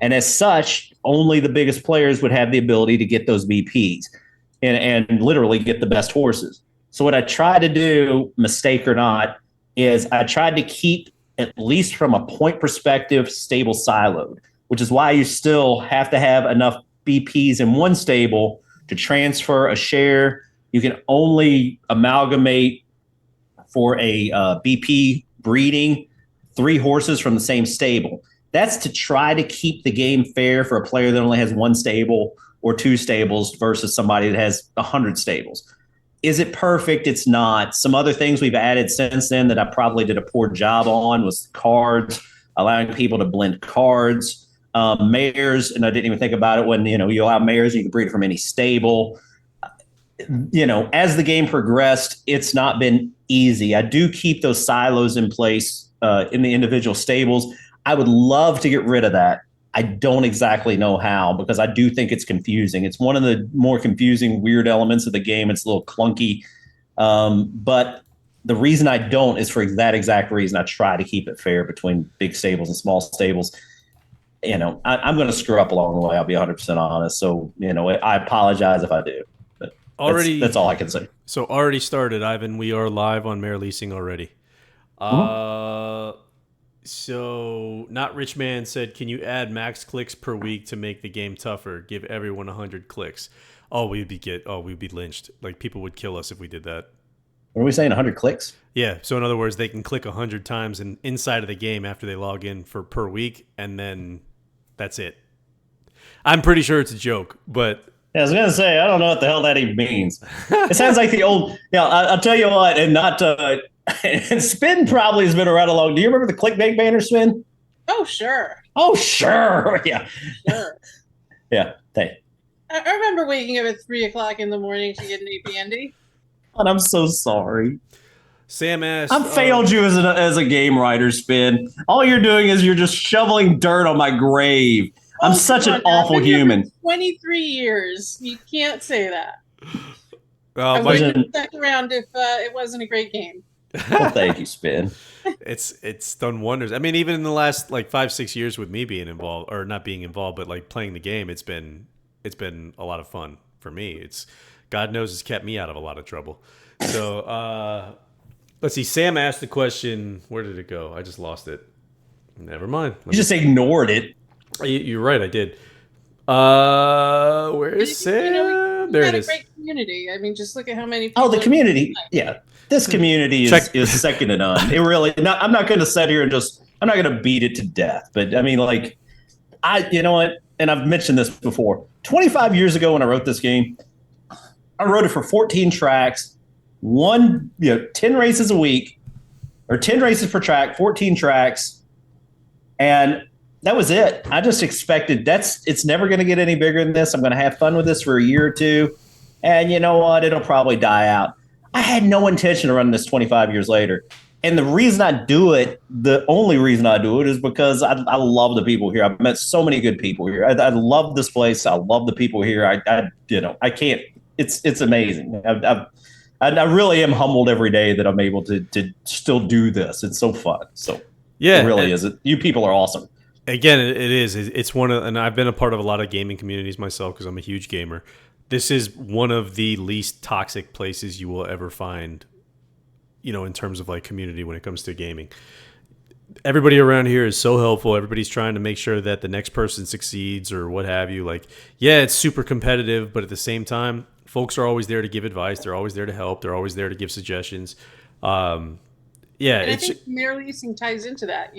And as such, only the biggest players would have the ability to get those BPs and literally get the best horses. So what I tried to do, mistake or not, is I tried to keep, at least from a point perspective, stable siloed, which is why you still have to have enough BPs in one stable to transfer a share. You can only amalgamate for a BP breeding 3 horses from the same stable. That's to try to keep the game fair for a player that only has 1 stable or 2 stables versus somebody that has 100 stables. Is it perfect? It's not. Some other things we've added since then that I probably did a poor job on was cards, allowing people to blend cards, mares, and I didn't even think about it when, you allow mares, you can breed it from any stable. As the game progressed, it's not been easy. I do keep those silos in place in the individual stables. I would love to get rid of that. I don't exactly know how, because I do think it's confusing. It's one of the more confusing, weird elements of the game. It's a little clunky. But the reason I don't is for that exact reason. I try to keep it fair between big stables and small stables. I'm going to screw up along the way. I'll be 100% honest. So, I apologize if I do. But that's all I can say. So already started, Ivan. We are live on Mare Leasing already. So Not Rich Man said, can you add max clicks per week to make the game tougher? Give everyone 100 clicks. Oh, we'd be lynched. Like, people would kill us if we did that. What are we saying, 100 clicks? Yeah, so in other words, they can click 100 times inside of the game after they log in per week, and then that's it. I'm pretty sure it's a joke, but... Yeah, I was going to say, I don't know what the hell that even means. It sounds like the old... I'll tell you what, and not... and Spin probably has been around a long... Do you remember the clickbait banner, Spin? Oh, sure. Oh, sure. Yeah. Sure. Yeah, hey. I remember waking up at 3 o'clock in the morning to get an APND. And I'm so sorry. Sam asked... I failed you as a game writer, Spin. All you're doing is you're just shoveling dirt on my grave. I'm such an awful human. 23 years. You can't say that. I wouldn't stick around if it wasn't a great game. Well, thank you, Spin. It's done wonders. I mean, even in the last 5-6 years with me being involved, or not being involved, but playing the game, it's been a lot of fun for me. It's, God knows, it's kept me out of a lot of trouble. So let's see. Sam asked the question. Where did it go? I just lost it. Never mind. You just ignored it. You're right. I did. Where is Sam? There it is. A great community. I mean, just look at how many people. Oh, the community. Yeah. This community is second to none. It really. I'm not going to sit here and I'm not going to beat it to death. But I mean, you know what? And I've mentioned this before. 25 years ago, when I wrote this game, I wrote it for 14 tracks, 10 races a week, or 10 races per track, 14 tracks, and that was it. I just expected it's never going to get any bigger than this. I'm going to have fun with this for a year or two, and you know what? It'll probably die out. I had no intention of running this 25 years later. And the reason I do it, the only reason I do it, is because I love the people here. I've met so many good people here. I love this place. I love the people here. I can't. It's amazing. I really am humbled every day that I'm able to still do this. It's so fun. So yeah, it really is. You people are awesome. Again, it is. It's one of, and I've been a part of a lot of gaming communities myself because I'm a huge gamer. This is one of the least toxic places you will ever find, in terms of community when it comes to gaming. Everybody around here is so helpful. Everybody's trying to make sure that the next person succeeds or what have you. It's super competitive, but at the same time, folks are always there to give advice. They're always there to help. They're always there to give suggestions. And I think Mare Leasing ties into that,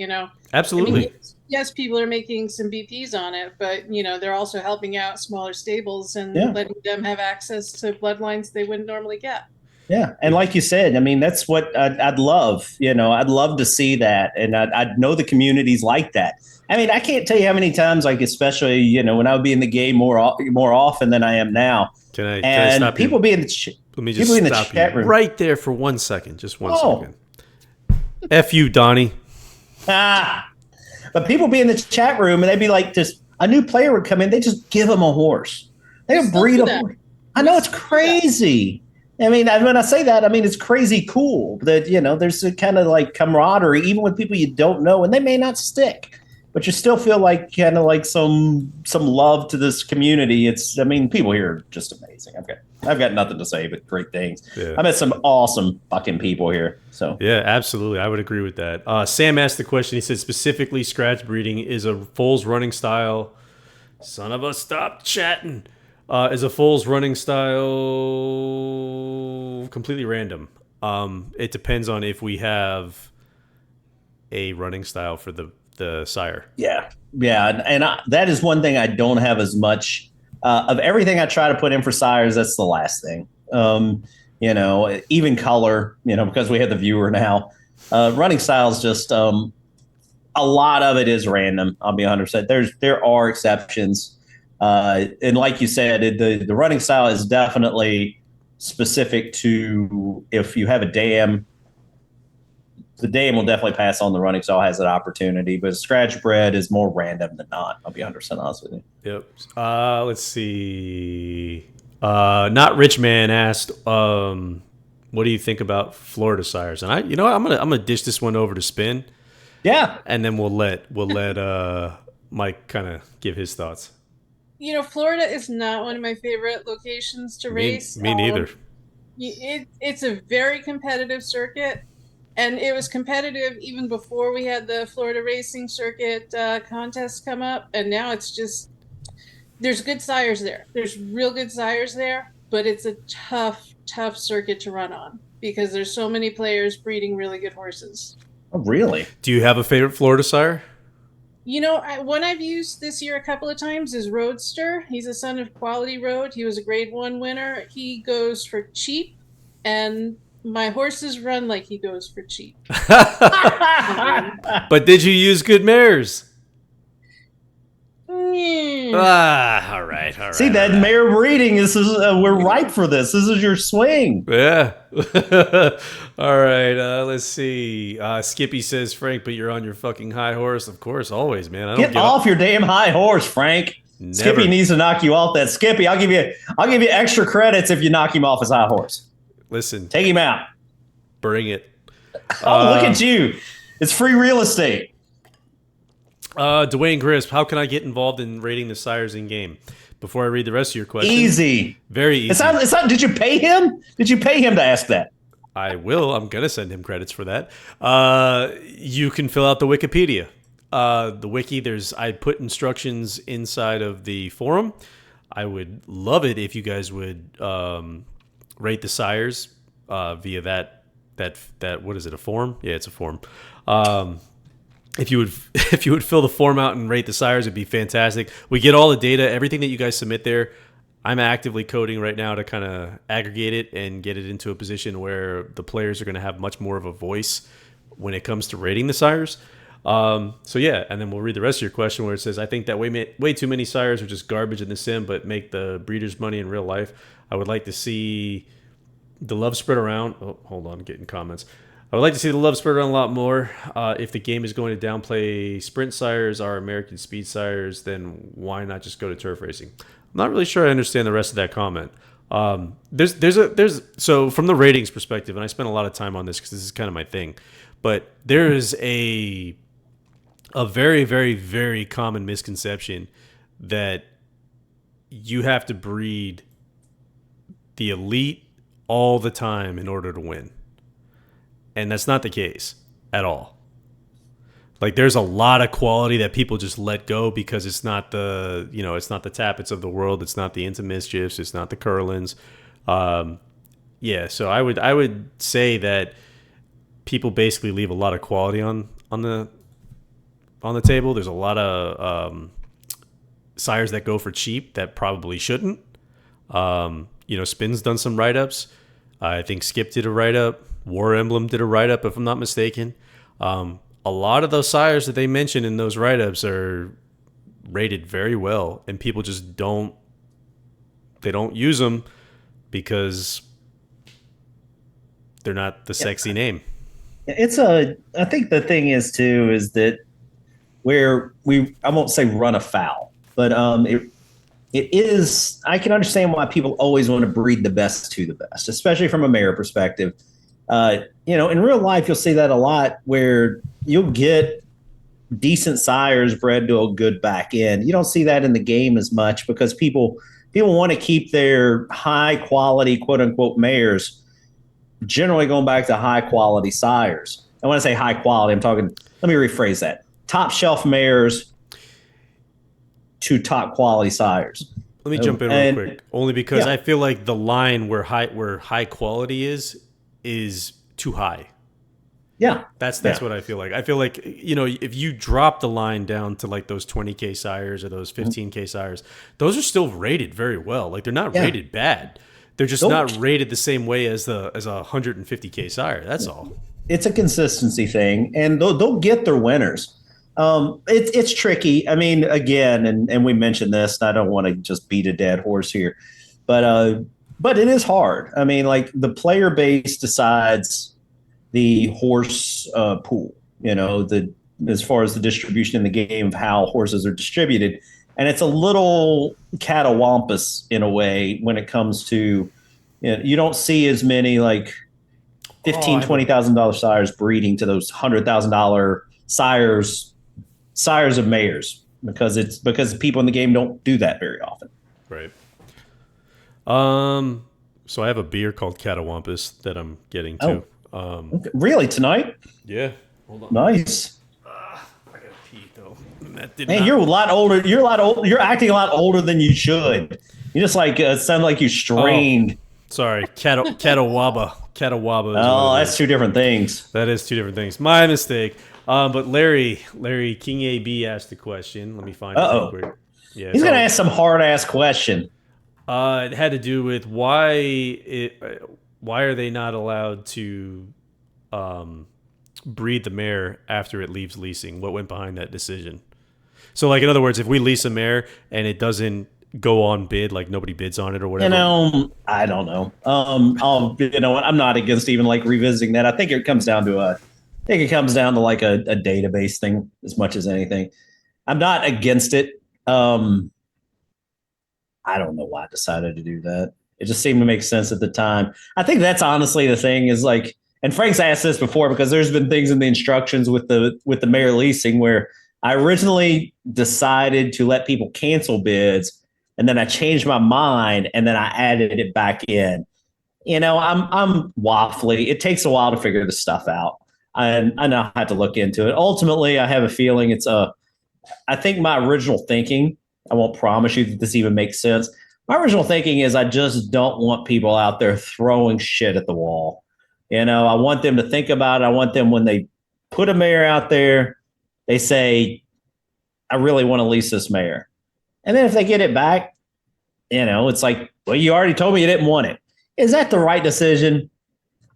Absolutely. I mean, yes, people are making some BPs on it, but, they're also helping out smaller stables and letting them have access to bloodlines they wouldn't normally get. Yeah, and like you said, I mean, that's what I'd love. I'd love to see that, and I'd know the communities like that. I mean, I can't tell you how many times, like especially when I would be in the game more often than I am now, Can I and stop you? people be in Let me people just in the stop you chat room. right there for 1 second. Just one Oh, second. F you, Donnie. but people be in the chat room and they'd be like, just a new player would come in, they just give them a horse. They We would still breed do a that. horse. I know, it's crazy. I mean, when I say that, I mean it's crazy cool that there's a kind of like camaraderie, even with people you don't know, and they may not stick, but you still feel like kind of like some love to this community. I mean, people here are just amazing. I've got nothing to say but great things. Yeah. I met some awesome fucking people here. So Yeah, absolutely. I would agree with that. Sam asked the question. He said specifically, scratch breeding is a foal's running style. Son of a, stop chatting. Is a foal's running style completely random? It depends on if we have a running style for the sire. yeah, and that is one thing I don't have as much of. Everything I try to put in for sires, that's the last thing. Even color, because we have the viewer now. Running styles just a lot of it is random. I'll be 100%. There are exceptions, and like you said, the running style is definitely specific to if you have a dam. The dam will definitely pass on the running style, has that opportunity, but scratch bred is more random than not. I'll be 100% honest with you. Yep. Let's see. Not Rich Man asked, what do you think about Florida sires? And I'm gonna dish this one over to Spin. Yeah, and then we'll let Mike kind of give his thoughts. Florida is not one of my favorite locations to race. Me neither. It's a very competitive circuit, and it was competitive even before we had the Florida Racing Circuit contest come up, and now it's just there's good sires there. There's real good sires there, but it's a tough circuit to run on because there's so many players breeding really good horses. Oh, really? Do you have a favorite Florida sire? One I've used this year a couple of times is Roadster. He's a son of Quality Road. He was a grade 1 winner. He goes for cheap, and my horses run like he goes for cheap. But did you use good mares? All right. See, that mare breeding is we're ripe for this. This is your swing. Yeah. All right. Let's see. Skippy says, Frank, but you're on your fucking high horse. Of course, always, man. Get off your damn high horse, Frank. Never. Skippy needs to knock you off that. Skippy, I'll give you extra credits if you knock him off his high horse. Listen, take him out. Bring it. Oh, look at you! It's free real estate. Dwayne Grisp, how can I get involved in rating the sires in game? Before I read the rest of your question. Easy. Very easy. It's not, did you pay him? Did you pay him to ask that? I will. I'm going to send him credits for that. You can fill out the Wikipedia. The wiki, I put instructions inside of the forum. I would love it if you guys would rate the sires via that what is it, a form? Yeah, it's a form. If you would fill the form out and rate the sires, it'd be fantastic. We get all the data, everything that you guys submit there. I'm actively coding right now to kind of aggregate it and get it into a position where the players are going to have much more of a voice when it comes to rating the sires. So yeah, and then we'll read the rest of your question where it says, I think that way too many sires are just garbage in the sim, but make the breeders money in real life. I would like to see the love spread around. Oh, hold on, getting comments. I would like to see the love spread around a lot more. If the game is going to downplay sprint sires, our American speed sires, then why not just go to turf racing? I'm not really sure I understand the rest of that comment. So from the ratings perspective, and I spent a lot of time on this because this is kind of my thing, but there is a very, very, very common misconception that you have to breed the elite all the time in order to win. And that's not the case at all. Like, there's a lot of quality that people just let go because it's not the Tappets of the world. It's not the Into Mischiefs. It's not the Curlins. Yeah, so I would say that people basically leave a lot of quality on the table. There's a lot of sires that go for cheap that probably shouldn't. Spin's done some write-ups. I think Skip did a write-up. War Emblem did a write-up, if I'm not mistaken. A lot of those sires that they mention in those write-ups are rated very well, and people just don't use them because they're not the sexy name. I think the thing is too is that I won't say run afoul, but it is. I can understand why people always want to breed the best to the best, especially from a mare perspective. In real life, you'll see that a lot where you'll get decent sires bred to a good back end. You don't see that in the game as much because people want to keep their high quality, quote unquote, mares generally going back to high quality sires. And when I say high quality, I'm talking, let me rephrase that. Top shelf mares to top quality sires. Let me jump in real quick, only because I feel like the line where high quality is too high. Yeah. That's what I feel like. I feel like, if you drop the line down to like those 20K sires or those 15K sires, those are still rated very well. Like they're not rated bad. They're just not rated the same way as a 150K sire. That's all. It's a consistency thing, and they'll get their winners. It's tricky. I mean, again, and we mentioned this, and I don't want to just beat a dead horse here, but it is hard. I mean, like the player base decides the horse pool, as far as the distribution in the game of how horses are distributed. And it's a little catawampus in a way when it comes to, you don't see as many like $15,000-$20,000 sires breeding to those $100,000 sires of mares because people in the game don't do that very often. Right. So I have a beer called Catawampus that I'm getting to. Okay. Really, tonight? Yeah. Hold on. Nice. I gotta pee though. You're a lot older. You're acting a lot older than you should. You just sound like you strained. Sorry, Catawaba. Catawaba. Oh, that's two different things. That is two different things. My mistake. But Larry King AB asked a question. Let me find it real quick. Yeah, he's gonna ask some hard ass question. It had to do with why are they not allowed to breed the mare after it leaves leasing? What went behind that decision? So, like, in other words, if we lease a mare and it doesn't go on bid, like nobody bids on it or whatever. I don't know. I'm not against even like revisiting that. I think it comes down to like a database thing as much as anything. I'm not against it. I don't know why I decided to do that. It just seemed to make sense at the time. I think that's honestly the thing is like, and Frank's asked this before because there's been things in the instructions with the mare leasing where I originally decided to let people cancel bids and then I changed my mind and then I added it back in. I'm waffly. It takes a while to figure this stuff out. And I know I have to look into it. Ultimately, I have a feeling I think my original thinking, I won't promise you that this even makes sense. My original thinking is I just don't want people out there throwing shit at the wall. I want them to think about it. I want them when they put a mare out there, they say, I really want to lease this mare. And then if they get it back, it's like, well, you already told me you didn't want it. Is that the right decision?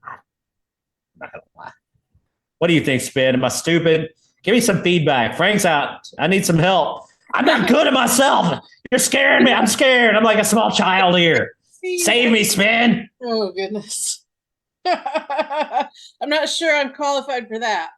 I'm not going to lie. What do you think, Spin? Am I stupid? Give me some feedback. Frank's out. I need some help. I'm not good at myself. You're scaring me. I'm scared. I'm like a small child here. Save me, Spin. Oh, goodness. I'm not sure I'm qualified for that.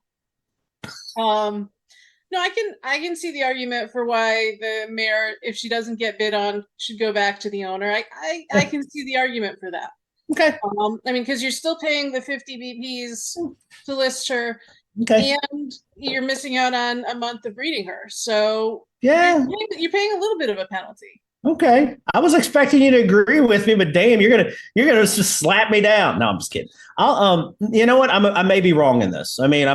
No, I can see the argument for why the mare, if she doesn't get bid on, should go back to the owner. I can see the argument for that. Okay. Because you're still paying the 50 BPs to list her. Okay. And you're missing out on a month of breeding her. So yeah, you're paying a little bit of a penalty. Okay. I was expecting you to agree with me, but damn, you're gonna just slap me down. No, I'm just kidding. You know what? I may be wrong in this. I mean,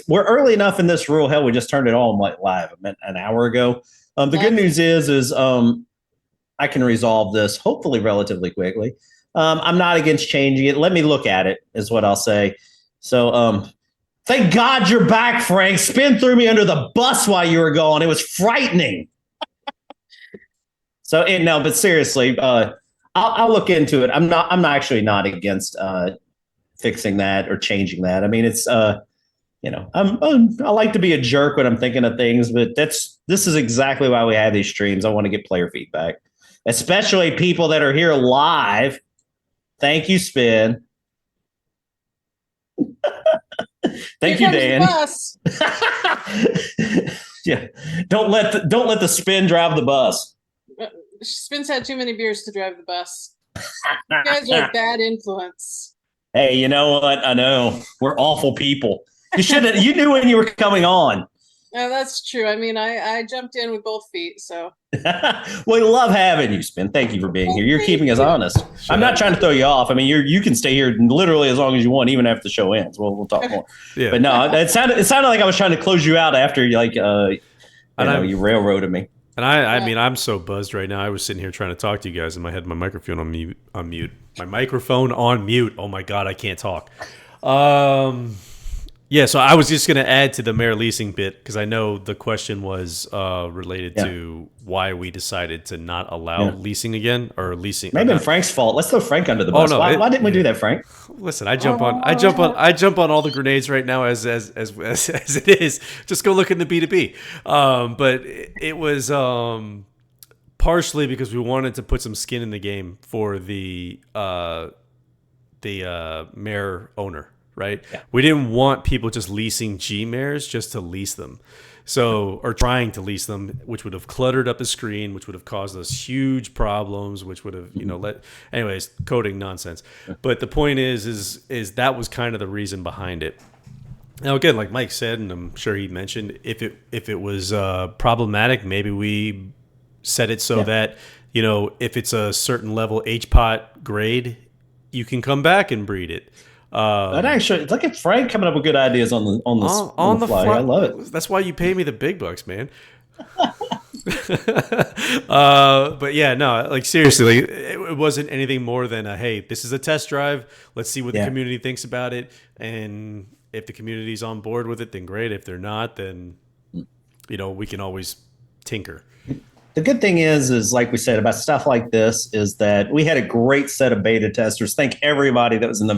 we're early enough in this rule. Hell, we just turned it on like live an hour ago. The good news is I can resolve this hopefully relatively quickly. I'm not against changing it. Let me look at it is what I'll say. So, thank God you're back, Frank. Spin threw me under the bus while you were gone. It was frightening. But seriously, I I'll look into it. I'm actually not against fixing that or changing that. I mean, it's I like to be a jerk when I'm thinking of things, but this is exactly why we have these streams. I want to get player feedback, especially people that are here live. Thank you, Spin. Thank you, Dan. Yeah, don't let the Spin drive the bus. Spin's had too many beers to drive the bus. You guys are a bad influence. Hey, you know what? I know we're awful people. You knew when you were coming on. No, that's true. I mean, I jumped in with both feet, so. We love having you, Spin. Thank you for being here. You're keeping us honest. I'm not trying to throw you off. I mean, you can stay here literally as long as you want, even after the show ends. We'll talk more. Yeah. But no, it sounded like I was trying to close you out after you railroaded me. And I mean, I'm so buzzed right now. I was sitting here trying to talk to you guys, and I had my microphone on mute. My microphone on mute. Oh my God, I can't talk. Yeah, so I was just going to add to the Mayor leasing bit because I know the question was related to why we decided to not allow leasing again or leasing. Maybe it's Frank's fault. Let's throw Frank under the bus. No, why didn't we do that, Frank? Listen, I jump on all the grenades right now as it is. Just go look in the B2B. But it was partially because we wanted to put some skin in the game for the Mayor owner. Right? Yeah. We didn't want people just leasing G-Mares just to lease them. Or trying to lease them, which would have cluttered up the screen, which would have caused us huge problems, which would have, anyways, coding nonsense. But the point is that was kind of the reason behind it. Now, again, like Mike said, and I'm sure he mentioned, if it was problematic, maybe we set it so that, if it's a certain level HPOT grade, you can come back and breed it. That actually, look at Frank coming up with good ideas on the fly. I love it. That's why you pay me the big bucks, man. But yeah, no, like seriously, it wasn't anything more than hey, this is a test drive. Let's see what the community thinks about it, and if the community's on board with it, then great. If they're not, then we can always tinker. The good thing is like we said about stuff like this is that we had a great set of beta testers. Thank everybody that was in the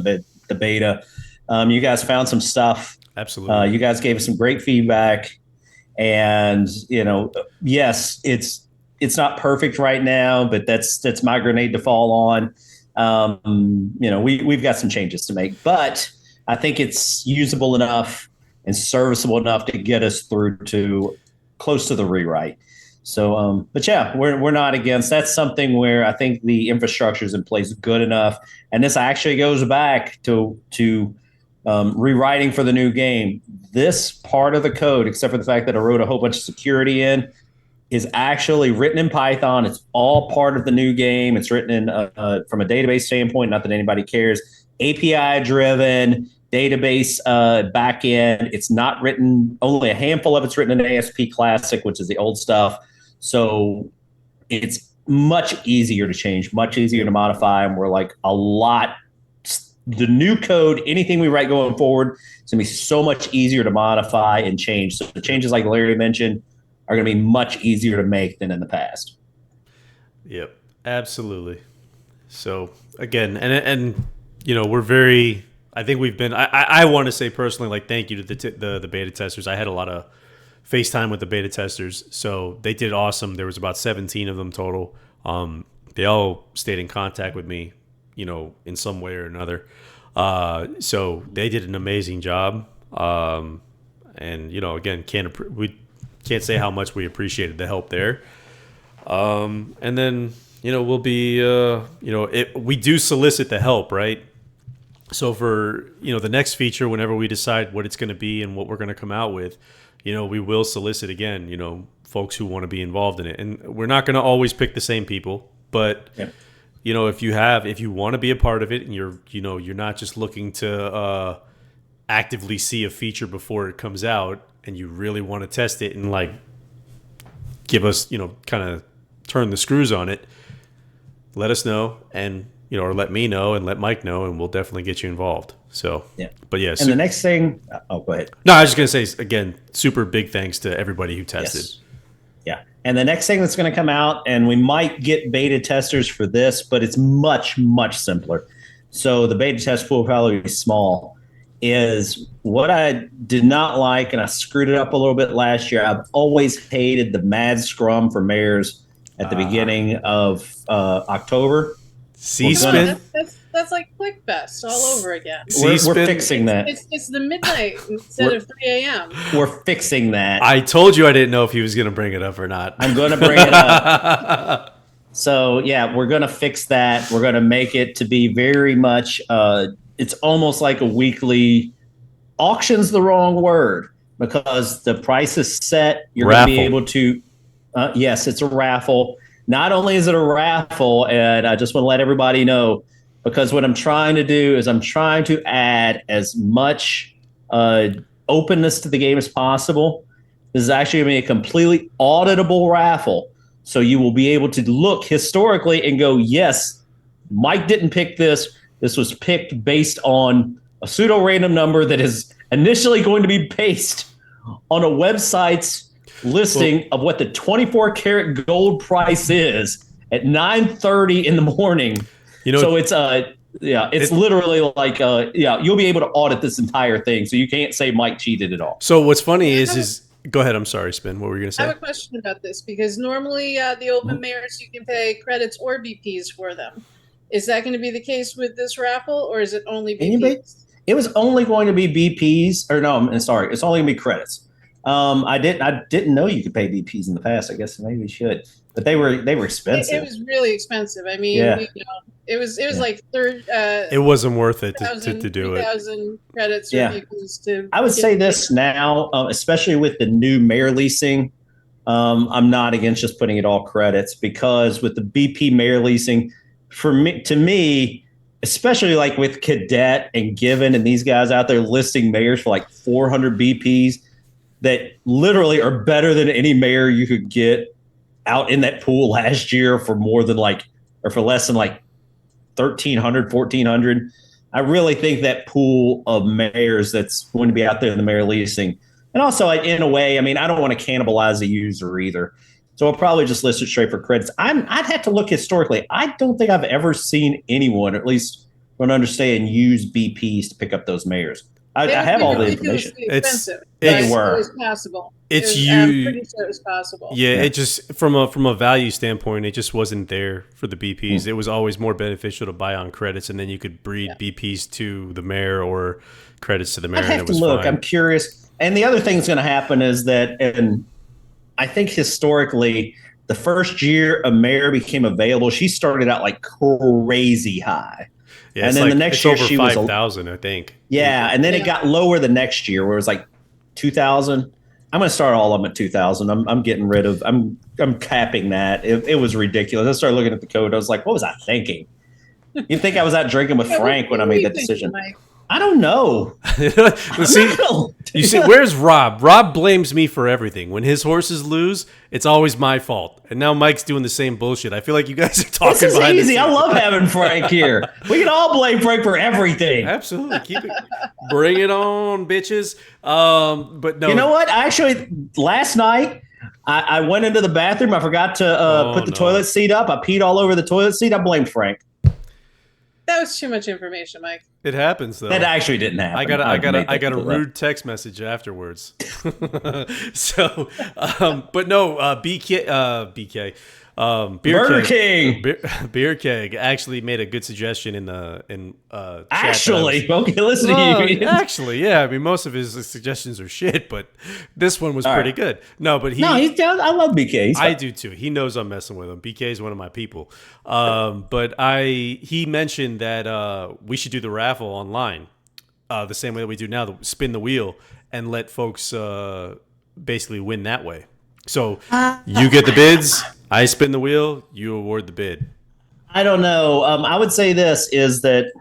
beta. You guys found some stuff. Absolutely. You guys gave us some great feedback, and yes, it's not perfect right now, but that's my grenade to fall on. We've got some changes to make, but I think it's usable enough and serviceable enough to get us through to close to the rewrite. So, but yeah, we're not against. That's something where I think the infrastructure is in place good enough, and this actually goes back to rewriting for the new game. This part of the code, except for the fact that I wrote a whole bunch of security in, is actually written in Python. It's all part of the new game. It's written in from a database standpoint. Not that anybody cares. API driven database backend. It's not written. Only a handful of it's written in ASP Classic, which is the old stuff. So it's much easier to change, much easier to modify, and we're like the new code, anything we write going forward, it's gonna be so much easier to modify and change. So the changes, like Larry mentioned, are gonna be much easier to make than in the past. Yep, absolutely. So again, and we're very. I think we've been. I want to say personally, like, thank you to the beta testers. I had a lot of FaceTime with the beta testers, so they did awesome. There was about 17 of them total. They all stayed in contact with me, in some way or another. So they did an amazing job. And again, we can't say how much we appreciated the help there. And then we'll be we do solicit the help, right? So for the next feature, whenever we decide what it's going to be and what we're going to come out with, we will solicit again, folks who want to be involved in it. And we're not going to always pick the same people, but if you want to be a part of it and you're not just looking to actively see a feature before it comes out, and you really want to test it and like give us, kind of turn the screws on it, let us know, and or let me know and let Mike know, and we'll definitely get you involved. So, but yes. And the next thing, go ahead. No, I was just going to say, again, super big thanks to everybody who tested. Yes. Yeah. And the next thing that's going to come out, and we might get beta testers for this, but it's much, much simpler. So the beta test pool will probably be small. Is what I did not like, and I screwed it up a little bit last year. I've always hated the mad scrum for mayors at the beginning of October. C-Spin? That's like ClickFest all over again. We're fixing that. It's the midnight instead of 3 a.m. We're fixing that. I told you I didn't know if he was going to bring it up or not. I'm going to bring it up. So, yeah, we're going to fix that. We're going to make it to be very much it's almost like a weekly – auction's the wrong word because the price is set. You're going to be able to yes, it's a raffle. Not only is it a raffle, and I just want to let everybody know, because what I'm trying to do is I'm trying to add as much openness to the game as possible. This is actually going to be a completely auditable raffle. So you will be able to look historically and go, yes, Mike didn't pick this. This was picked based on a pseudo-random number that is initially going to be based on a website's listing of what the 24-karat gold price is at 9:30 in the morning. You know, so it's literally like you'll be able to audit this entire thing. So you can't say Mike cheated at all. So what's funny is go ahead. I'm sorry, Spin. What were you going to say? I have a question about this because normally the open mayors you can pay credits or BPs for them. Is that going to be the case with this raffle, or is it only BPs? It was only going to be BPs, or no, I'm sorry, it's only going to be credits. I didn't know you could pay BPs in the past. I guess maybe we should, but they were expensive. It was really expensive. I mean, it was like third. It wasn't worth it to do it. 3,000 credits or BPs to. I would say this now, especially with the new mayor leasing. I'm not against just putting it all credits, because with the BP mayor leasing, to me, especially like with Cadet and Given and these guys out there listing mayors for like 400 BPs that literally are better than any mayor you could get out in that pool last year for less than like 1,300, 1,400. I really think that pool of mayors that's going to be out there in the mayor leasing. And also, in a way, I mean, I don't want to cannibalize the user either. So I'll probably just list it straight for credits. I'd have to look historically. I don't think I've ever seen anyone, or at least from understand, use BPs to pick up those mayors. I have all the information. Expensive. They were. It was possible. I'm pretty sure it was possible. Yeah, it just from a value standpoint, it just wasn't there for the BPs. It was always more beneficial to buy on credits, and then you could breed BPs to the mayor or credits to the mayor. I have to look. I'm curious. And the other thing that's going to happen is that, and I think historically, the first year a mayor became available, she started out like crazy high. Yeah, and then the next year she was 5,000, I think. Yeah, and then it got lower the next year, where it was like 2,000. I'm going to start all of them at 2,000. I'm getting rid of. I'm capping that. It was ridiculous. I started looking at the code. I was like, what was I thinking? You'd think I was out drinking with Frank when I made that decision. I don't know. You see, where's Rob? Rob blames me for everything. When his horses lose, it's always my fault. And now Mike's doing the same bullshit. I feel like you guys are talking. This is easy. I love having Frank here. We can all blame Frank for everything. Absolutely. Keep it. Bring it on, bitches. But no. You know what? Actually, last night I went into the bathroom. I forgot to put the toilet seat up. I peed all over the toilet seat. I blamed Frank. That was too much information, Mike. It happens though. That actually didn't happen. I got a rude text message afterwards. So, but no, BK, Burger King, Beer Keg actually made a good suggestion in actually, chat. Okay, listen to you. Actually, yeah. I mean, most of his suggestions are shit, but this one was pretty good. No, but I love BK. I do too. He knows I'm messing with him. BK is one of my people. But he mentioned that we should do the raffle online, the same way that we do now. Spin the wheel and let folks basically win that way. So you get the bids, I spin the wheel, you award the bid. I don't know. I would say this is that,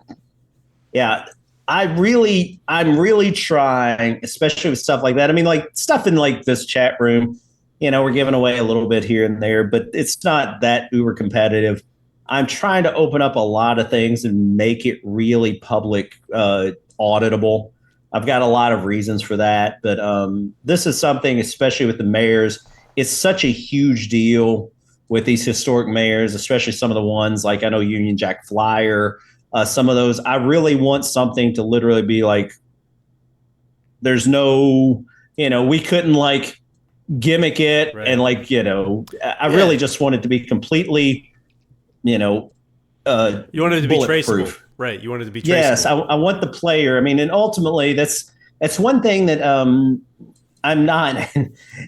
I'm really trying, especially with stuff like that. I mean, like stuff in like this chat room, we're giving away a little bit here and there, but it's not that uber competitive. I'm trying to open up a lot of things and make it really public, auditable. I've got a lot of reasons for that, but this is something, especially with the mayors. it's such a huge deal with these historic mares, especially some of the ones like I know Union Jack Flyer, some of those. I really want something to literally be like, there's no, we couldn't like gimmick it and like, I really just want it to be completely, you wanted it to be traceable, right? You wanted it to be traceable. Yes, I want the player. I mean, and ultimately, that's one thing that I'm not.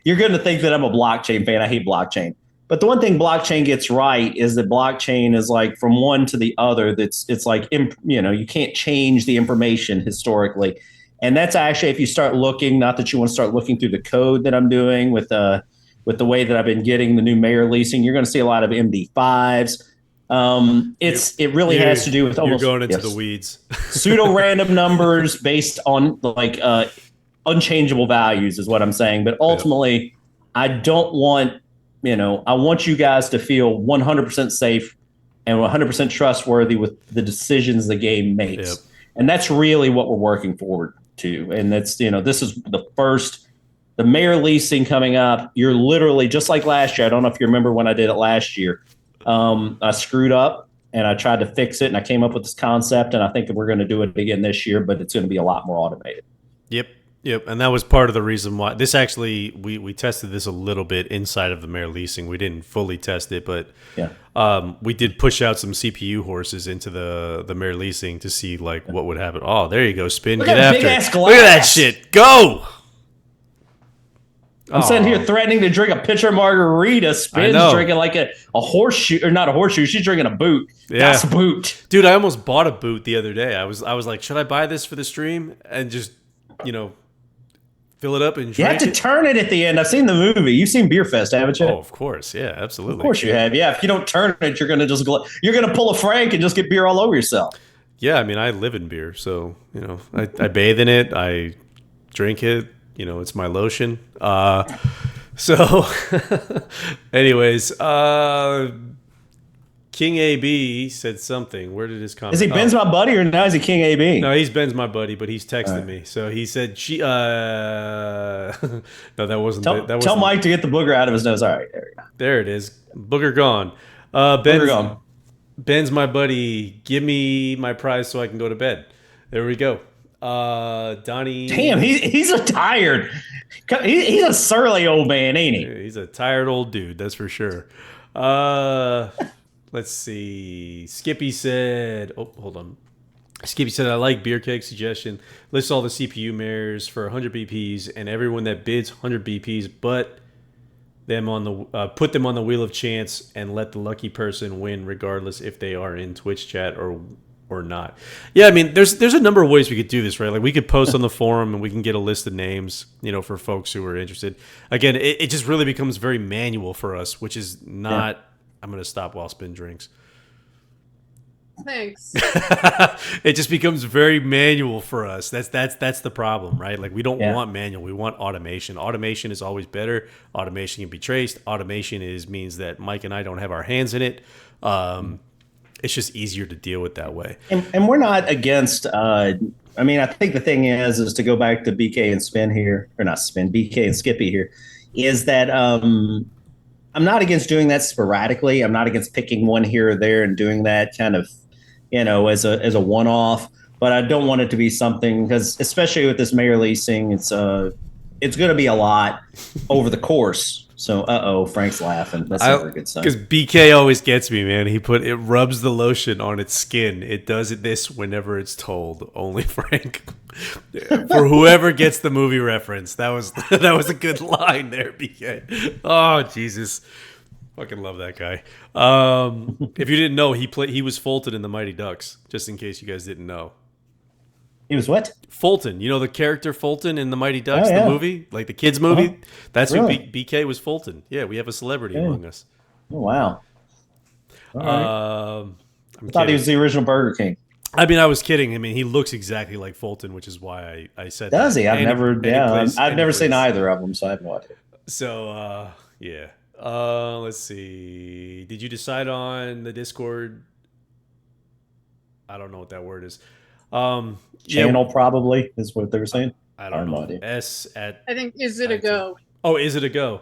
You're going to think that I'm a blockchain fan. I hate blockchain, but the one thing blockchain gets right is that blockchain is like from one to the other. It's like you can't change the information historically, and that's actually if you start looking. Not that you want to start looking through the code that I'm doing with the way that I've been getting the new mayor leasing. You're going to see a lot of MD5s. It really has to do with almost you're going into the weeds. Pseudo random numbers based on like unchangeable values is what I'm saying. But ultimately, I don't want I want you guys to feel 100% safe and 100% trustworthy with the decisions the game makes, and that's really what we're working forward to. And that's this is the mayor leasing coming up. You're literally just like last year. I don't know if you remember when I did it last year. I screwed up and I tried to fix it and I came up with this concept and I think we're going to do it again this year, but it's going to be a lot more automated. Yep. And that was part of the reason why this actually, we tested this a little bit inside of the mayor leasing. We didn't fully test it, but we did push out some CPU horses into the mayor leasing to see like what would happen. Oh, there you go. Spin. Get after it. Look at that shit. Go. I'm sitting here threatening to drink a pitcher of margarita. Spin's drinking like a horseshoe, or not a horseshoe. She's drinking a boot. Yeah. That's a boot. Dude, I almost bought a boot the other day. I was like, should I buy this for the stream and just, fill it up and drink You have to turn it at the end. I've seen the movie. You've seen Beer Fest, haven't you? Oh, of course. Yeah, absolutely. Of course you have. Yeah, if you don't turn it, you're going to pull a Frank and just get beer all over yourself. Yeah, I mean, I live in beer, so, I bathe in it. I drink it. It's my lotion. So, anyways, King AB said something. Where did his comment? Is he Ben's my buddy or now is he King AB? No, he's Ben's my buddy, but he's texting me. So he said, no, that wasn't. Tell Mike to get the booger out of his nose. All right, there we go. There it is. Booger gone. Ben's my buddy. Give me my prize so I can go to bed. There we go. Donnie. Damn, he's tired. He's a surly old man, ain't he? He's a tired old dude, that's for sure. Let's see. Skippy said, hold on. Skippy said, I like beer keg suggestion. List all the CPU mares for 100 BPs and everyone that bids 100 BPs, but put them on the wheel of chance and let the lucky person win, regardless if they are in Twitch chat or not. Yeah, I mean, there's a number of ways we could do this, right? Like we could post on the forum and we can get a list of names, for folks who are interested. Again, it just really becomes very manual for us, which is not. Yeah. I'm gonna stop while Spin drinks. Thanks. It just becomes very manual for us. That's the problem, right? Like we don't want manual. We want automation. Automation is always better. Automation can be traced. Automation means that Mike and I don't have our hands in it. It's just easier to deal with that way. And we're not against. I think the thing is to go back to BK and Spin here, or not Spin, BK and Skippy here, is that I'm not against doing that sporadically. I'm not against picking one here or there and doing that kind of, as a one-off. But I don't want it to be something because, especially with this mayor leasing, it's going to be a lot over the course. So, Frank's laughing. That's never a good sign. Because BK always gets me, man. It rubs the lotion on its skin. It does this whenever it's told. Only Frank. For whoever gets the movie reference, that was a good line there, BK. Oh Jesus, fucking love that guy. If you didn't know, he was Fulton in the Mighty Ducks. Just in case you guys didn't know. He was what? Fulton. The character Fulton in the Mighty Ducks, the movie, like the kids movie. Uh-huh. That's really? Who BK was. Fulton. Yeah, we have a celebrity among us. Oh wow. All right. I thought he was the original Burger King. I mean, I was kidding. I mean, he looks exactly like Fulton, which is why I said. Does he? I've never seen either of them, so I have no idea. So yeah. Let's see. Did you decide on the Discord? I don't know what that word is. Channel probably is what they were saying. I don't know. Idea. I think is it a go? Oh, is it a go?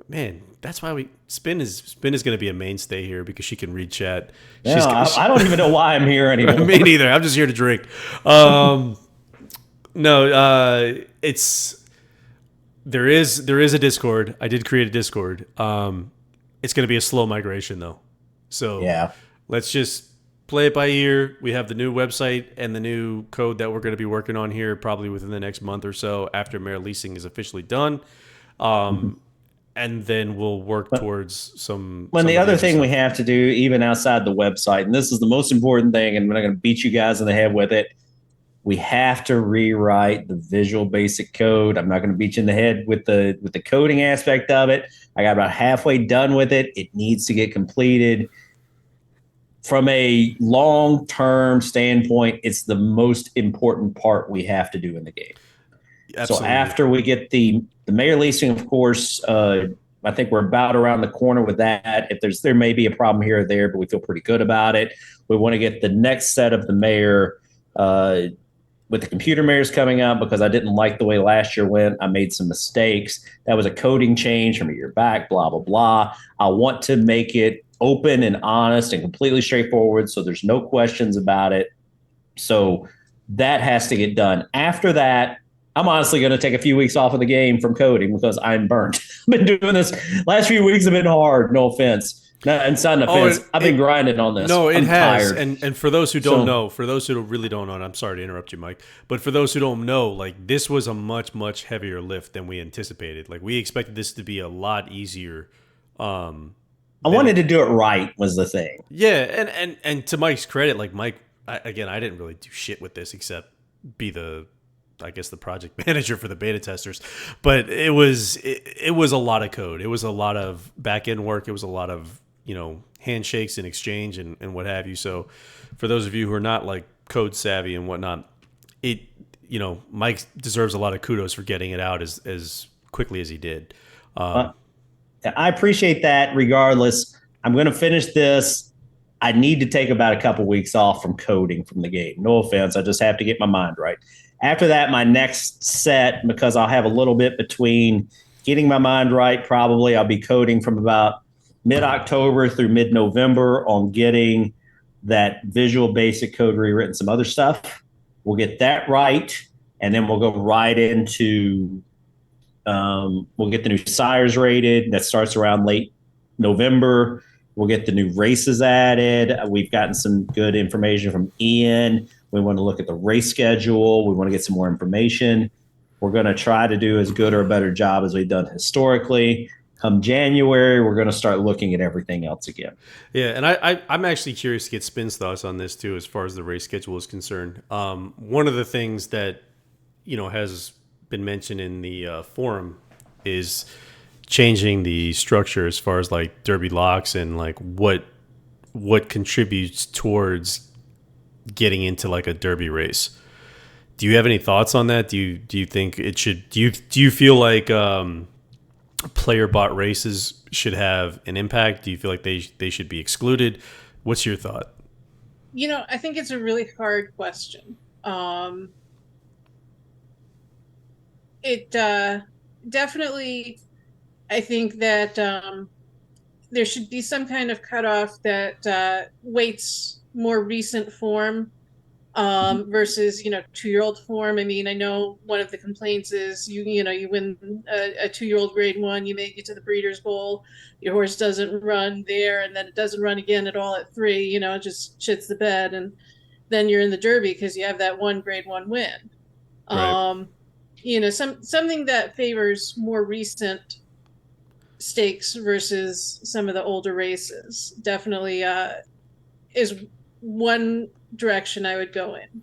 man, that's why Spin is going to be a mainstay here because she can read chat. Yeah, I don't even know why I'm here anymore. Me neither. I'm just here to drink. No, there is a Discord. I did create a Discord. It's going to be a slow migration though. So yeah, let's just play it by ear. We have the new website and the new code that we're going to be working on here probably within the next month or so after Mayor leasing is officially done. And then we'll work towards some. The other thing we have to do, even outside the website, and this is the most important thing, and I'm not going to beat you guys in the head with it, we have to rewrite the Visual Basic code. I'm not going to beat you in the head with the coding aspect of it. I got about halfway done with it. It needs to get completed. From a long-term standpoint, it's the most important part we have to do in the game. Absolutely. So after we get the Mayor leasing, of course, I think we're about around the corner with that. If there may be a problem here or there, but we feel pretty good about it. We want to get the next set of the Mayor with the computer mayors coming up because I didn't like the way last year went. I made some mistakes. That was a coding change from a year back, blah, blah, blah. I want to make it open and honest and completely straightforward so there's no questions about it. So that has to get done. After that, I'm honestly going to take a few weeks off of the game from coding because I'm burnt. I've been doing this. Last few weeks have been hard, no offense. It's not an offense. I've been grinding on this. No, I'm has. Tired. And for those who don't know, for those who really don't know, and I'm sorry to interrupt you, Mike, but for those who don't know, like this was a much, much heavier lift than we anticipated. Like we expected this to be a lot easier. I wanted to do it right was the thing. Yeah, and to Mike's credit, like Mike, I didn't really do shit with this except be the project manager for the beta testers, but it was a lot of code. It was a lot of back end work. It was a lot of, handshakes and exchange and what have you. So for those of you who are not like code savvy and whatnot, Mike deserves a lot of kudos for getting it out as quickly as he did. I appreciate that. Regardless, I'm going to finish this. I need to take about a couple weeks off from coding from the game. No offense. I just have to get my mind right. After that, my next set, because I'll have a little bit between getting my mind right, probably I'll be coding from about mid-October through mid-November on getting that Visual Basic code rewritten, some other stuff. We'll get that right, and then we'll go right into we'll get the new sires rated. That starts around late November. We'll get the new races added. We've gotten some good information from Ian. We want to look at the race schedule. We want to get some more information. We're going to try to do as good or a better job as we've done historically. Come January, we're going to start looking at everything else again. Yeah, and I'm actually curious to get Spin's thoughts on this too, as far as the race schedule is concerned. One of the things that has been mentioned in the forum is changing the structure as far as like derby locks and like what contributes towards getting into like a derby race. Do you have any thoughts on that? Do you think it should? Do you feel like player bot races should have an impact? Do you feel like they should be excluded? What's your thought? I think it's a really hard question. It definitely, I think that there should be some kind of cutoff that weights more recent form versus 2-year-old form. I mean, I know one of the complaints is you win a 2-year-old grade 1, you make it to the Breeders' Bowl, your horse doesn't run there, and then it doesn't run again at all at 3. It just shits the bed, and then you're in the Derby because you have that one grade 1 win. Right. Something that favors more recent stakes versus some of the older races definitely is one direction I would go in.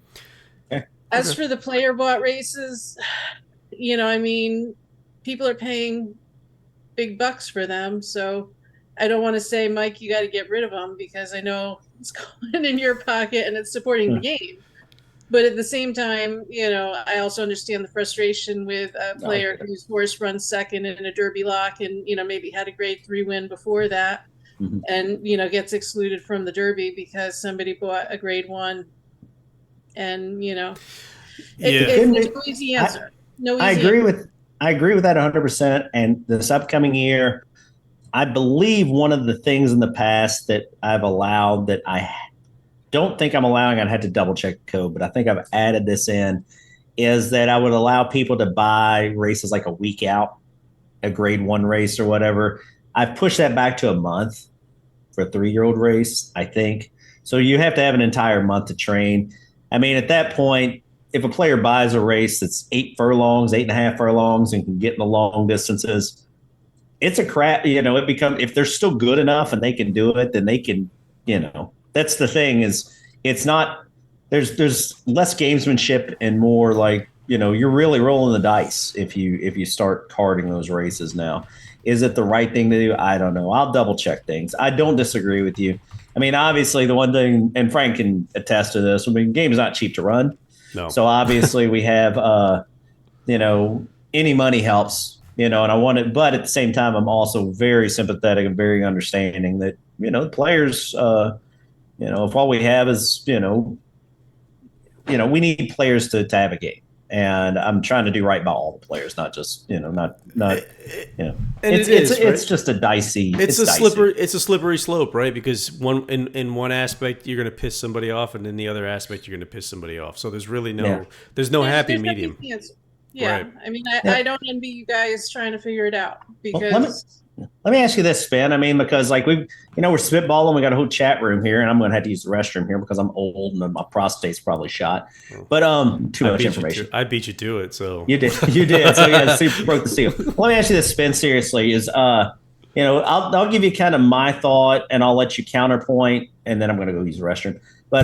Okay. As for the player bought races, people are paying big bucks for them, so I don't want to say, Mike, you got to get rid of them because I know it's going in your pocket and it's supporting the game. But at the same time, I also understand the frustration with a player whose horse runs second in a derby lock and, maybe had a grade 3 win before that. Mm-hmm. And, gets excluded from the Derby because somebody bought a grade 1. And, it's no easy answer. I agree with that 100%. And this upcoming year, I believe one of the things in the past that I've allowed that I don't think I'm allowing, I'd have to double check the code, but I think I've added this in, is that I would allow people to buy races like a week out, a grade 1 race or whatever. I've pushed that back to a month for a 3-year-old race, I think. So you have to have an entire month to train. I mean, at that point, if a player buys a race that's 8.5 furlongs, and can get in the long distances, it's a crap. It becomes, if they're still good enough and they can do it, then they can. That's the thing, is it's not. There's less gamesmanship and more like, you're really rolling the dice if you start carding those races now. Is it the right thing to do? I don't know. I'll double check things. I don't disagree with you. I mean, obviously, the one thing, and Frank can attest to this, I mean, game is not cheap to run. No. So obviously we have, any money helps, and I want it, but at the same time, I'm also very sympathetic and very understanding that, players, if all we have is, we need players to have a game. And I'm trying to do right by all the players, not just, not. And it's just a dicey. It's a slippery. It's a slippery slope, right? Because in one aspect you're going to piss somebody off, and in the other aspect you're going to piss somebody off. So there's really there's no happy medium. Yeah, right. I mean, I don't envy you guys trying to figure it out, because. Let me ask you this, Spin. I mean, because like we're spitballing. We got a whole chat room here, and I'm going to have to use the restroom here because I'm old and my prostate's probably shot. But too much information. I beat you to it, so you did. So yeah, super broke the seal. Let me ask you this, Spin. Seriously, is I'll give you kind of my thought, and I'll let you counterpoint, and then I'm going to go use the restroom. But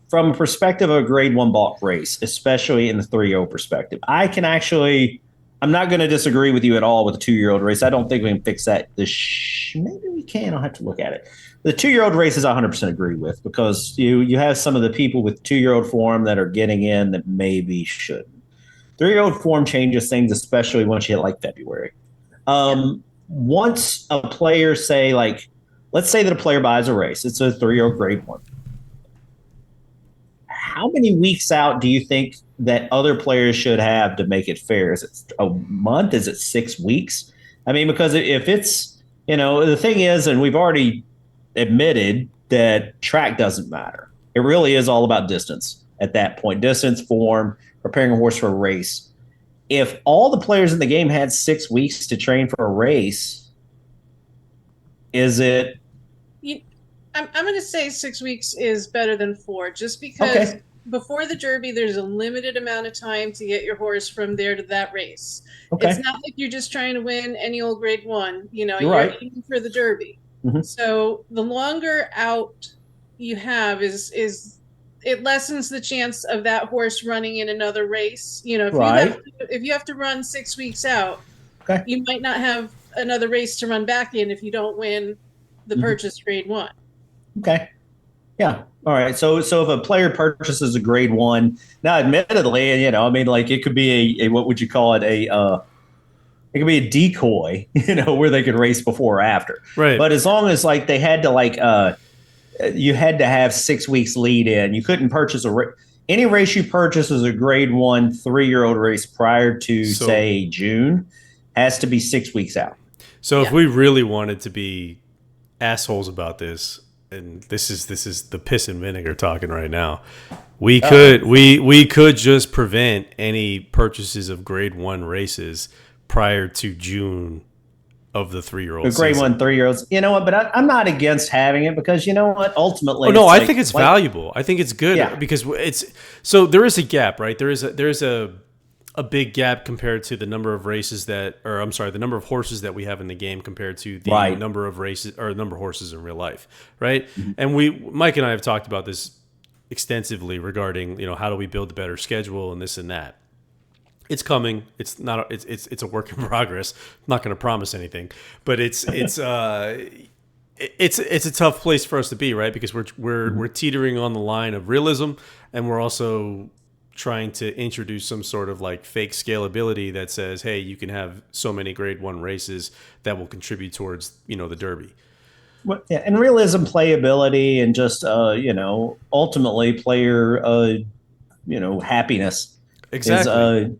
from a perspective of a grade 1 balk race, especially in the 3-0 perspective, I'm not going to disagree with you at all with a 2-year-old race. I don't think we can fix that. Maybe we can. I'll have to look at it. The 2-year-old races I 100% agree with, because you have some of the people with 2-year-old form that are getting in that maybe shouldn't. 3-year-old form changes things, especially once you hit like February. Once a player, let's say that a player buys a race. It's a 3-year-old grade 1. How many weeks out do you think that other players should have to make it fair? Is it a month? Is it 6 weeks? I mean, because if it's, the thing is, and we've already admitted that track doesn't matter. It really is all about distance at that point. Distance, form, preparing a horse for a race. If all the players in the game had 6 weeks to train for a race, is it? I'm going to say 6 weeks is better than 4, just because before the Derby, there's a limited amount of time to get your horse from there to that race. Okay. It's not like you're just trying to win any old grade 1. You're right. Aiming for the Derby. Mm-hmm. So the longer out you have is it lessens the chance of that horse running in another race. If you have to run 6 weeks out, you might not have another race to run back in if you don't win the purchase grade 1. Okay. Yeah. All right. So if a player purchases a grade 1, now admittedly, it could be a what would you call it? It could be a decoy, where they could race before or after. Right. But as long as they had to you had to have 6 weeks lead in. You couldn't purchase any race you purchase as a grade 1 3-year-old race prior to say June has to be 6 weeks out. So if we really wanted to be assholes about this, and this is the piss and vinegar talking right now, we could just prevent any purchases of grade 1 races prior to June of the 3-year-old season. Grade 1 3-year-olds. You know what? But I'm not against having it, because ultimately. Oh no, I think it's valuable. I think it's good because there is a gap, right? There is a big gap compared to the number of the number of horses that we have in the game compared to the number of races or number of horses in real life, right? Mm-hmm. And Mike and I have talked about this extensively regarding, how do we build a better schedule and this and that. It's coming. It's not. It's a work in progress. I'm not going to promise anything, but it's a tough place for us to be, right? Because we're teetering on the line of realism, and we're also trying to introduce some sort of fake scalability that says, hey, you can have so many grade 1 races that will contribute towards, the Derby. Well, yeah, and realism, playability, and just, ultimately player, happiness. Exactly.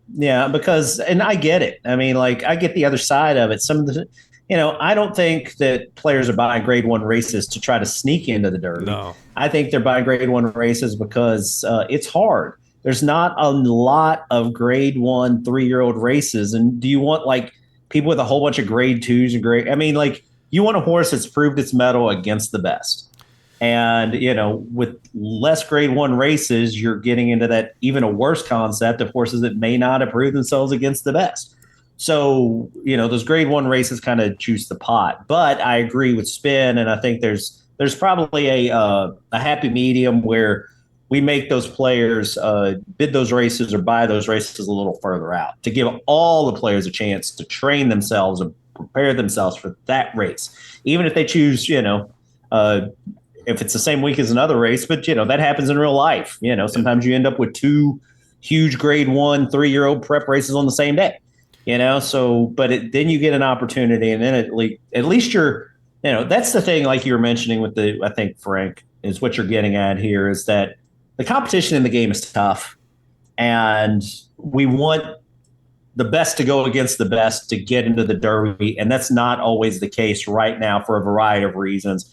Because, and I get it. I mean, I get the other side of it. Some of the, I don't think that players are buying Grade One races to try to sneak into the Derby. No. I think they're buying Grade One races because it's hard. There's not a lot of Grade One 3-year-old races, and do you want like people with a whole bunch of Grade Twos and grade? I mean, like you want a horse that's proved its mettle against the best. And, with less Grade One races, you're getting into that even a worse concept of horses that may not have proved themselves against the best. So, those Grade One races kind of juice the pot. But I agree with Spin, and I think there's probably a happy medium where we make those players bid those races or buy those races a little further out to give all the players a chance to train themselves and prepare themselves for that race, even if they choose, if it's the same week as another race, but that happens in real life. Sometimes you end up with two huge Grade One 3-year-old prep races on the same day. So but then you get an opportunity, and then at least you're, that's the thing. Like you were mentioning with I think Frank is what you're getting at here is that the competition in the game is tough, and we want the best to go against the best to get into the Derby, and that's not always the case right now for a variety of reasons.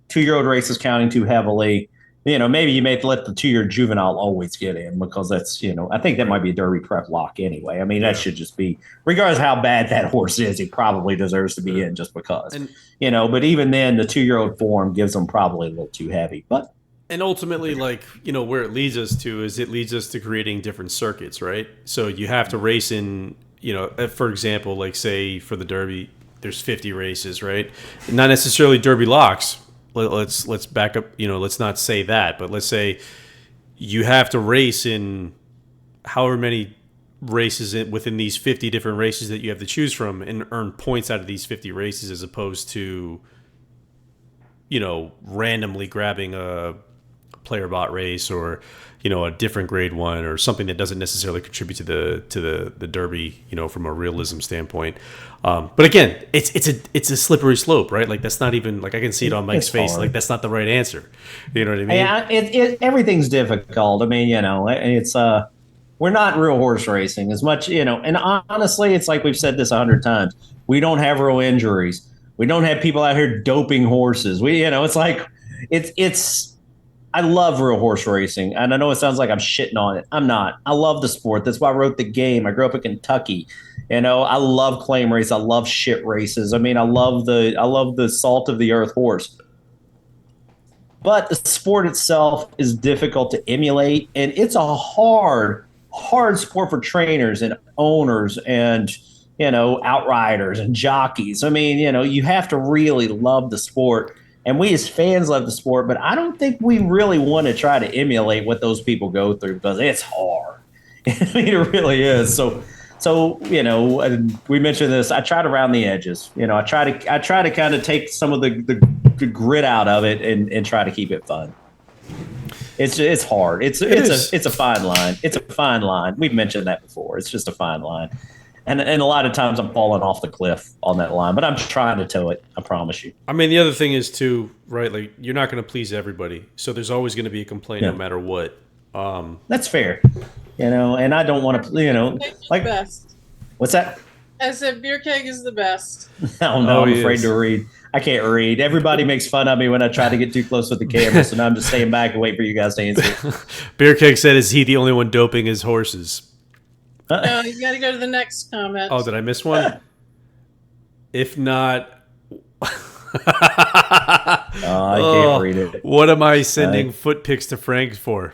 2-year-old races counting too heavily. Maybe you may let the 2-year juvenile always get in because that's, I think that might be a Derby prep lock anyway. I mean, that should just be, regardless of how bad that horse is, he probably deserves to be in just because. But even then, the 2-year-old form gives them probably a little too heavy. And ultimately, where it leads us to is it leads us to creating different circuits, right? So you have to race in, for example, like say for the Derby, there's 50 races, right? Not necessarily Derby locks. Let's back up, let's not say that, but let's say you have to race in however many races within these 50 different races that you have to choose from and earn points out of these 50 races as opposed to, randomly grabbing a player bot race or, a different Grade One or something that doesn't necessarily contribute to the Derby, from a realism standpoint. But again, it's a slippery slope, right? Like that's not even like I can see it on Mike's face. Hard. Like that's not the right answer. You know what I mean? Yeah, everything's difficult. I mean, it's we're not real horse racing as much, and honestly, it's like we've said this 100 times. We don't have real injuries. We don't have people out here doping horses. It's like it's. I love real horse racing, and I know it sounds like I'm shitting on it. I'm not. I love the sport. That's why I wrote the game. I grew up in Kentucky. I love claim race. I love shit races. I mean, I love the salt of the earth horse. But the sport itself is difficult to emulate, and it's a hard sport for trainers and owners and outriders and jockeys. I mean, you have to really love the sport. And we as fans love the sport, but I don't think we really want to try to emulate what those people go through because it's hard. I mean, it really is. So and we mentioned this. I try to round the edges. I try to kind of take some of the grit out of it and try to keep it fun. It's hard. It's a fine line. It's a fine line. We've mentioned that before. It's just a fine line. And a lot of times I'm falling off the cliff on that line, but I'm trying to toe it. I promise you. I mean, the other thing is too, right? Like you're not going to please everybody, so there's always going to be a complaint no matter what. That's fair, And I don't want to, like best. What's that? I said beer keg is the best. Oh no, I'm afraid to read. I can't read. Everybody makes fun of me when I try to get too close with the camera, so now I'm just staying back and wait for you guys to answer. Beer keg said, "Is he the only one doping his horses?" No, you got to go to the next comment. Oh, did I miss one? If not, I can't read it. What am I sending foot pics to Frank for?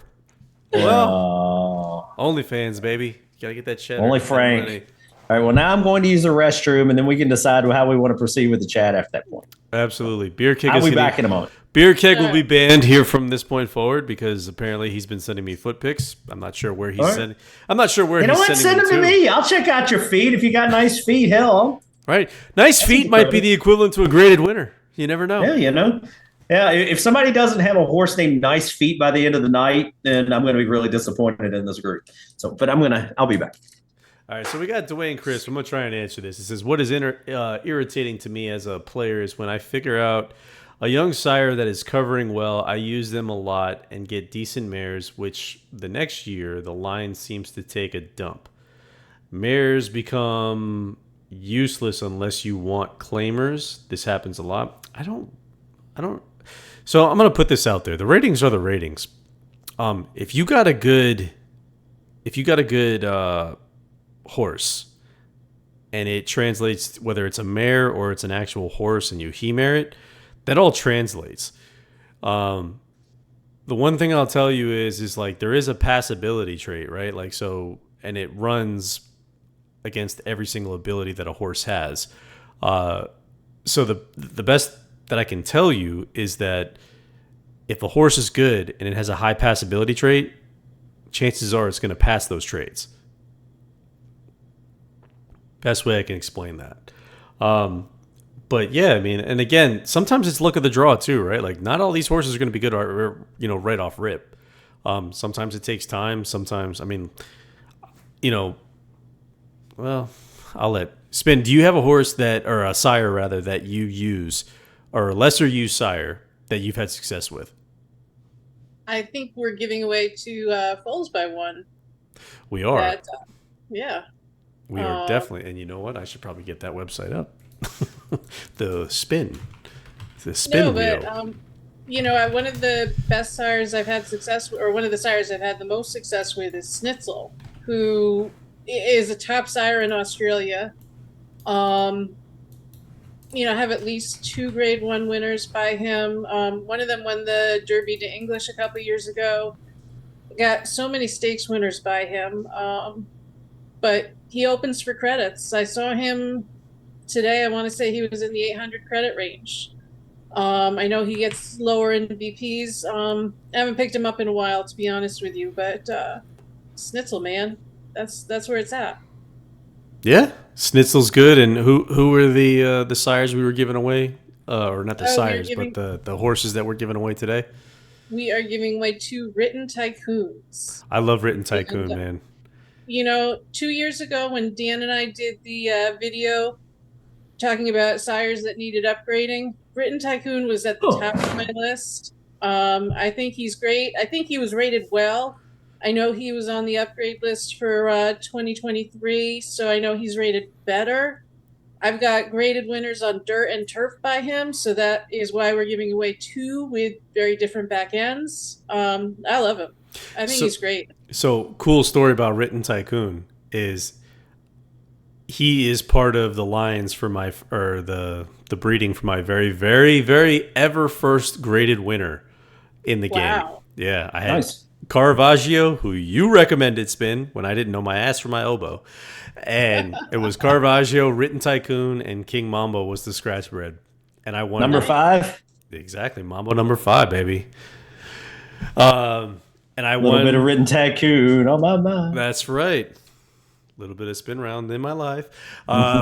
Well, OnlyFans, baby. You gotta get that chat. Only Frank. All right. Well, now I'm going to use the restroom, and then we can decide how we want to proceed with the chat after that point. Absolutely. Beer keg. I'll be back in a moment. Beer keg will be banned here from this point forward because apparently he's been sending me foot pics. I'm not sure where he's sending. I'm not sure where he's sending them to. Send them to me. I'll check out your feet if you got nice feet. Hell, right. Nice feet might be the equivalent to a graded winner. You never know. Yeah, Yeah, if somebody doesn't have a horse named Nice Feet by the end of the night, then I'm going to be really disappointed in this group. So, but I'll be back. All right, so we got Dwayne Chris. I'm going to try and answer this. He says, what is irritating to me as a player is when I figure out a young sire that is covering well, I use them a lot and get decent mares, which the next year the line seems to take a dump. Mares become useless unless you want claimers. This happens a lot. I don't. So I'm gonna put this out there. The ratings are the ratings. If you got a good horse, and it translates whether it's a mare or it's an actual horse, and you he-mare it, that all translates. The one thing I'll tell you is like there is a passability trait, right? Like so, and it runs against every single ability that a horse has. So the best that I can tell you is that if a horse is good and it has a high passability trait, chances are it's going to pass those traits. Best way I can explain that. But yeah, I mean, and again, sometimes it's luck of the draw too, right? Like not all these horses are going to be good, right off rip. Sometimes it takes time. Sometimes, I mean, well, I'll let Spin. Do you have a horse or a sire rather, that you use, or a lesser used sire that you've had success with? I think we're giving away 2 foals by one. We are. Yeah. We are definitely. And you know what? I should probably get that website up. The Spin No, wheel. But one of the best sires I've had success with, or one of the sires I've had the most success with, is Snitzel, who is a top sire in Australia. I have at least 2 Grade 1 winners by him. One of them won the Derby to English a couple years ago. Got so many stakes winners by him. But he opens for credits. I saw him today. I want to say he was in the 800 credit range. I know he gets lower in BPs. I haven't picked him up in a while, to be honest with you. But Snitzel, man, that's where it's at. Yeah, Snitzel's good. And who were the sires we were giving away? Or not the sires, but the horses that we're giving away today? We are giving away 2 Written Tycoons. I love Written Tycoon, man. 2 years ago when Dan and I did the video talking about sires that needed upgrading, Written Tycoon was at the top of my list. I think he's great. I think he was rated well. I know he was on the upgrade list for 2023, so I know he's rated better. I've got graded winners on dirt and turf by him, so that is why we're giving away 2 with very different back ends. I love him. I think he's great. So, cool story about Written Tycoon is he is part of the lines for the breeding for my very, very, very ever first graded winner in the game. Yeah, I had Caravaggio, who you recommended, Spin, when I didn't know my ass from my elbow. And it was Caravaggio, Written Tycoon, and King Mambo was the scratch bred. And I won. Number 5? Exactly. Mambo number 5, baby. And I won. A little bit of Written Tycoon on my mind. That's right. A little bit of Spinround in my life.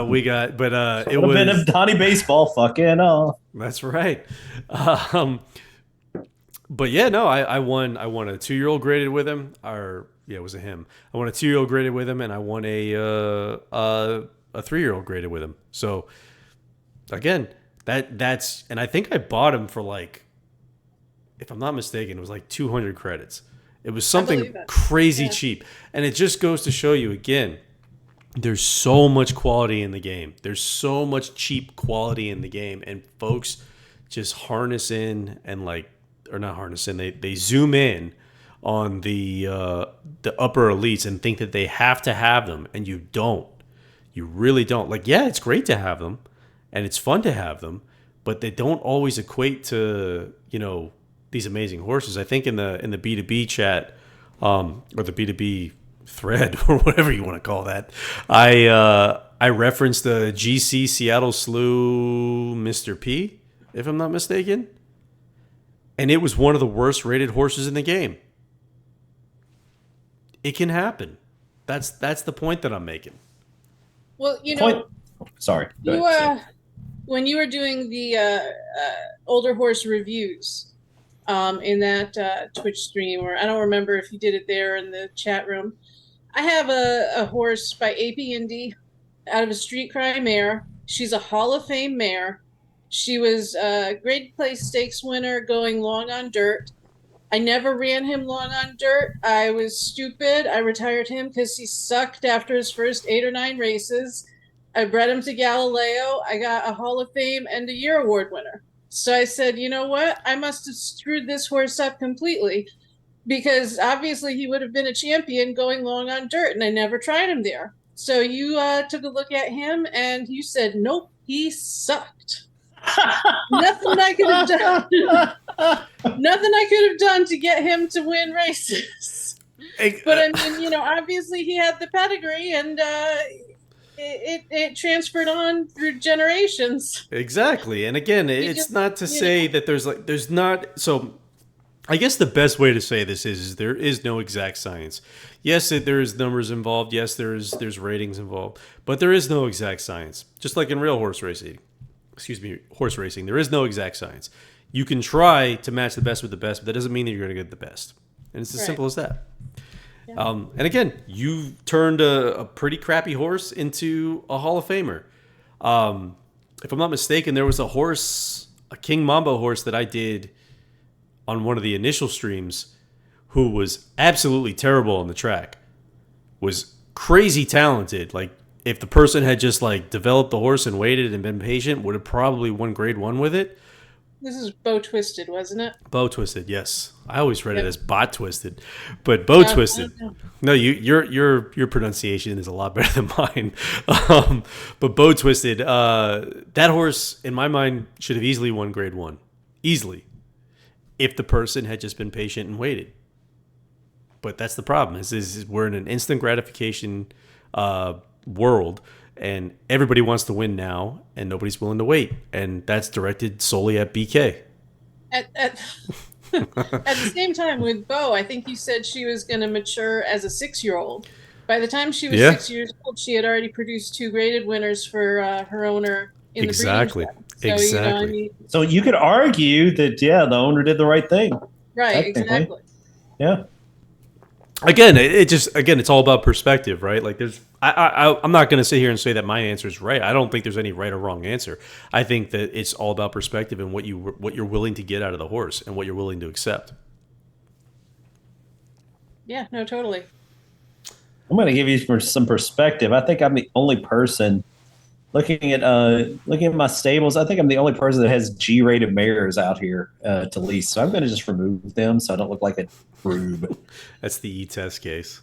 We got, but it was a bit of Donnie Baseball fucking off. That's right. But yeah, no, I won a 2-year-old graded with him. It was a him. I won a 2-year-old graded with him, and I won a 3-year-old graded with him. So again, that's and I think I bought him for like, if I'm not mistaken, it was like 200 credits. It was something crazy cheap. And it just goes to show you again, there's so much quality in the game. There's so much cheap quality in the game, and folks just harness in and not harness in. They zoom in on the upper elites and think that they have to have them, and you don't. You really don't. Like, yeah, it's great to have them, and it's fun to have them, but they don't always equate to these amazing horses. I think in the B2B chat, or the B2B thread, or whatever you want to call that, I referenced the GC Seattle Slew Mr. P, if I'm not mistaken. And it was one of the worst rated horses in the game. It can happen. That's the point that I'm making. Well, Sorry. When you were doing the older horse reviews in that Twitch stream, or I don't remember if you did it there in the chat room, I have a horse by AP Indy out of a Street Cry mare. She's a Hall of Fame mare. She was a grade place stakes winner going long on dirt. I never ran him long on dirt. I was stupid. I retired him because he sucked after his first 8 or 9 races. I bred him to Galileo. I got a Hall of Fame and a Year Award winner. So I said, you know what? I must have screwed this horse up completely because obviously he would have been a champion going long on dirt, and I never tried him there. So you took a look at him and you said, nope, he sucked. Nothing I could have done. Nothing I could have done to get him to win races. But I mean, you know, obviously he had the pedigree, and it transferred on through generations. Exactly. And again, it's not to say that there's not. So I guess the best way to say this is there is no exact science. Yes, there is numbers involved. Yes, there's ratings involved, but there is no exact science. Just like in real horse racing, there is no exact science. You can try to match the best with the best, but that doesn't mean that you're going to get the best. And it's as simple as that. Yeah. And again, you turned a pretty crappy horse into a Hall of Famer. If I'm not mistaken, there was a King Mambo horse that I did on one of the initial streams who was absolutely terrible on the track. Was crazy talented. Like, if the person had just like developed the horse and waited and been patient, would have probably won Grade 1 with it. This is Bow Twisted, wasn't it? Bow Twisted, yes. I always read it as Bot Twisted, but Bow Twisted. No, your pronunciation is a lot better than mine. But Bow Twisted, that horse in my mind should have easily won Grade 1, easily, if the person had just been patient and waited. But that's the problem. Is we're in an instant gratification world. And everybody wants to win now, and nobody's willing to wait. And that's directed solely at BK. At the same time with Bo, I think you said she was going to mature as a 6-year-old. By the time she was 6 years old, she had already produced 2 graded winners for her owner in the breeding so, exactly. You know, I mean, so you could argue that, the owner did the right thing. Right, exactly. Yeah. Again, it's all about perspective, right? Like I'm not going to sit here and say that my answer is right. I don't think there's any right or wrong answer. I think that it's all about perspective and what you're willing to get out of the horse and what you're willing to accept. Yeah, no, totally. I'm going to give you some perspective. I think I'm the only person looking at my stables. I think I'm the only person that has G-rated mares out here to lease. So I'm going to just remove them so I don't look like a rube. That's the E-test case.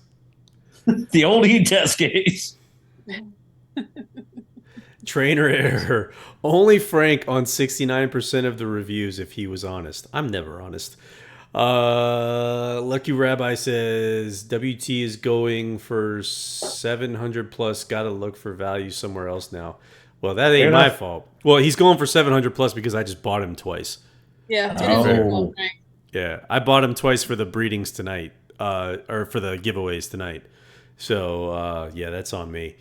The old E-test case. Trainer error. Only Frank on 69% of the reviews if he was honest. I'm never honest. Lucky Rabbi says WT is going for 700 plus. Gotta look for value somewhere else now. Well, that ain't my fault. Well, he's going for 700 plus because I just bought him twice. Yeah, it is your fault, Frank. Yeah, I bought him twice for the breedings tonight, or for the giveaways tonight. So yeah, that's on me.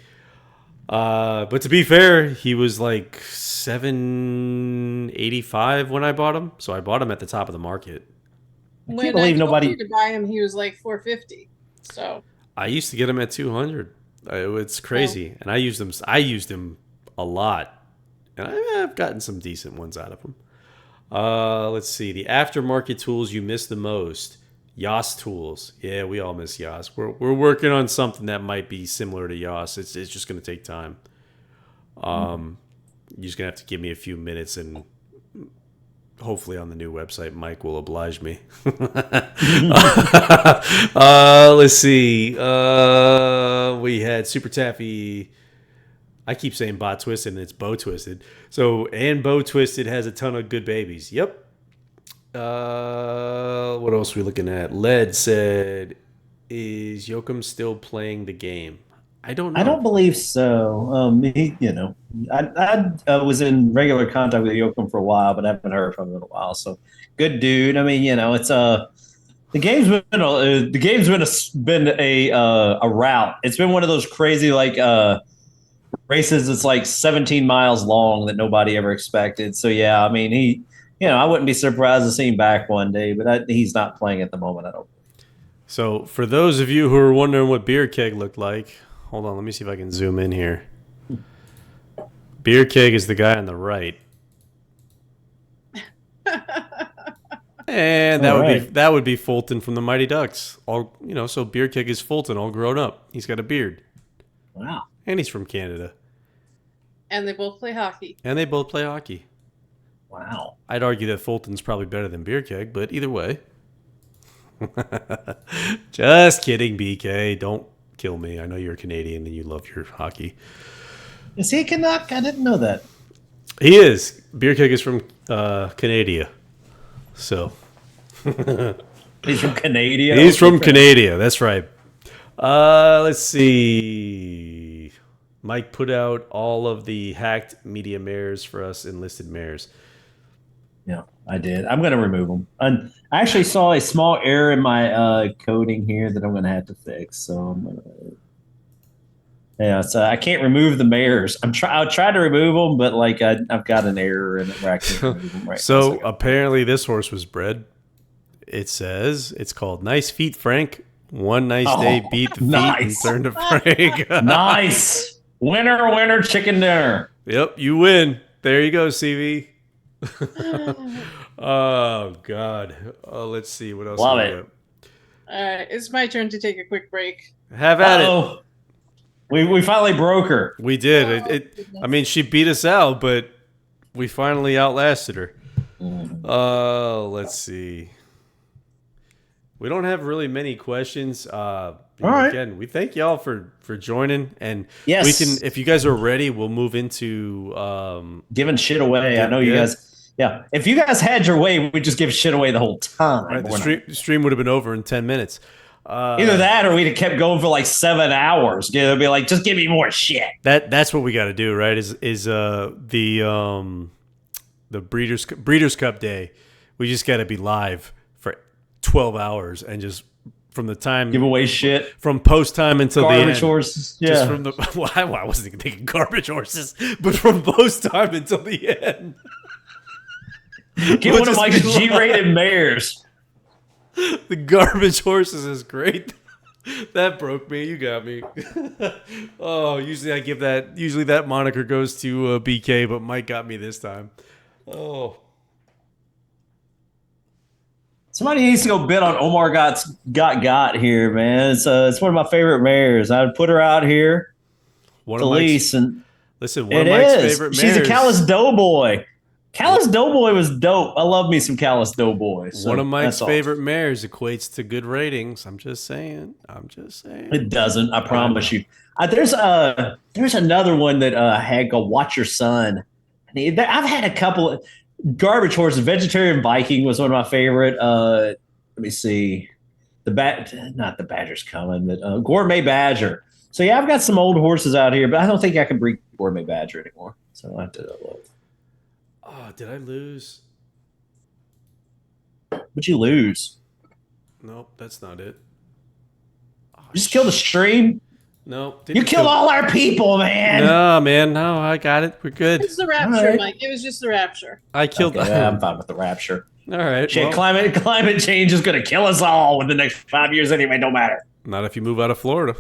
But to be fair, he was like 785 when I bought him, so I bought him at the top of the market. I can't believe nobody to buy him. He was like 450. So I used to get him at 200. It's crazy, and I used him a lot, and I've gotten some decent ones out of him. Let's see, the aftermarket tools you miss the most. Yas tools. Yeah, we all miss Yas. We're working on something that might be similar to Yas. It's just going to take time. You're just going to have to give me a few minutes, and hopefully on the new website, Mike will oblige me. Let's see. We had Super Taffy. I keep saying Bot Twisted, and it's Bow Twisted. So, and Bow Twisted has a ton of good babies. Yep. What else are we looking at? Led said, "Is Yoakum still playing the game?" I don't know. I don't believe so. I was in regular contact with Yoakum for a while, but I haven't heard from him in a while. So, good dude. I mean, it's the game's been a route. It's been one of those crazy races. It's like 17 miles long that nobody ever expected. So yeah, I mean I wouldn't be surprised to see him back one day, but he's not playing at the moment, I don't. So for those of you who are wondering what Beer Keg looked like, hold on, let me see if I can zoom in here. Beer Keg is the guy on the right. And that would be Fulton from the Mighty Ducks. So Beer Keg is Fulton all grown up. He's got a beard. Wow. And he's from Canada. And they both play hockey. And they both play hockey. Wow. I'd argue that Fulton's probably better than Beer Keg, but either way. Just kidding, BK. Don't kill me. I know you're Canadian and you love your hockey. Is he a Canuck? I didn't know that. He is. Beer Keg is from Canada. So. He's from Canada? He's from Canada. That's right. Let's see. Mike put out all of the hacked media mares for us enlisted mares. Yeah, I did. I'm going to remove them. I actually saw a small error in my coding here that I'm going to have to fix. So I'm going to. Yeah, so I can't remove the mares. I'll try to remove them, but like I've got an error in it where I can't remove them right so now. apparently this horse was bred. It says it's called Nice Feet Frank. One nice day beat the feet and turned to Frank. Nice. Winner, chicken dinner. Yep, you win. There you go, CV. Oh, God. Let's see. What else? Love it. All right, it's my turn to take a quick break. Have at it. We finally broke her. We did. I mean, she beat us out, but we finally outlasted her. Let's see. We don't have really many questions. All right. Again, we thank y'all for joining, and yes, we can. If you guys are ready, we'll move into giving shit away. I know you guys. Yeah, if you guys had your way, we'd just give shit away the whole time. Right, the stream would have been over in 10 minutes. Either that, or we'd have kept going for like 7 hours. You know, it'd be like, just give me more shit. That's what we got to do, right? Is the Breeders' Cup Day? We just got to be live for 12 hours and just from the time give away shit from post time until the end. Garbage horses, yeah. Just from the I wasn't even thinking garbage horses, but from post time until the end. Get one of my G-rated mares. The garbage horses is great. That broke me. You got me. Oh, usually that moniker goes to BK, but Mike got me this time. Oh. Somebody needs to go bid on Omar got here, man. It's one of my favorite mares. I'd put her out here to lease. And listen, one of Mike's favorite mares. She's a Callous Doughboy. Callous Doughboy was dope. I love me some Callous Doughboy. So one of Mike's favorite mares equates to good ratings. I'm just saying. It doesn't. I promise you. There's another one that I had called Watch Your Son. I've had a couple of garbage horses. Vegetarian Viking was one of my favorite. Let me see. Not the Badger's coming, but Gourmet Badger. So yeah, I've got some old horses out here, but I don't think I can breed Gourmet Badger anymore. So I have to look. Oh, did I lose? What'd you lose? Nope, that's not it. You just killed the stream? No. You killed all our people, man. No, man. No, I got it. We're good. It's the rapture, right. Mike. It was just the rapture. I killed I'm fine with the rapture. All right. Shit, climate change is going to kill us all in the next 5 years anyway. Don't matter. Not if you move out of Florida.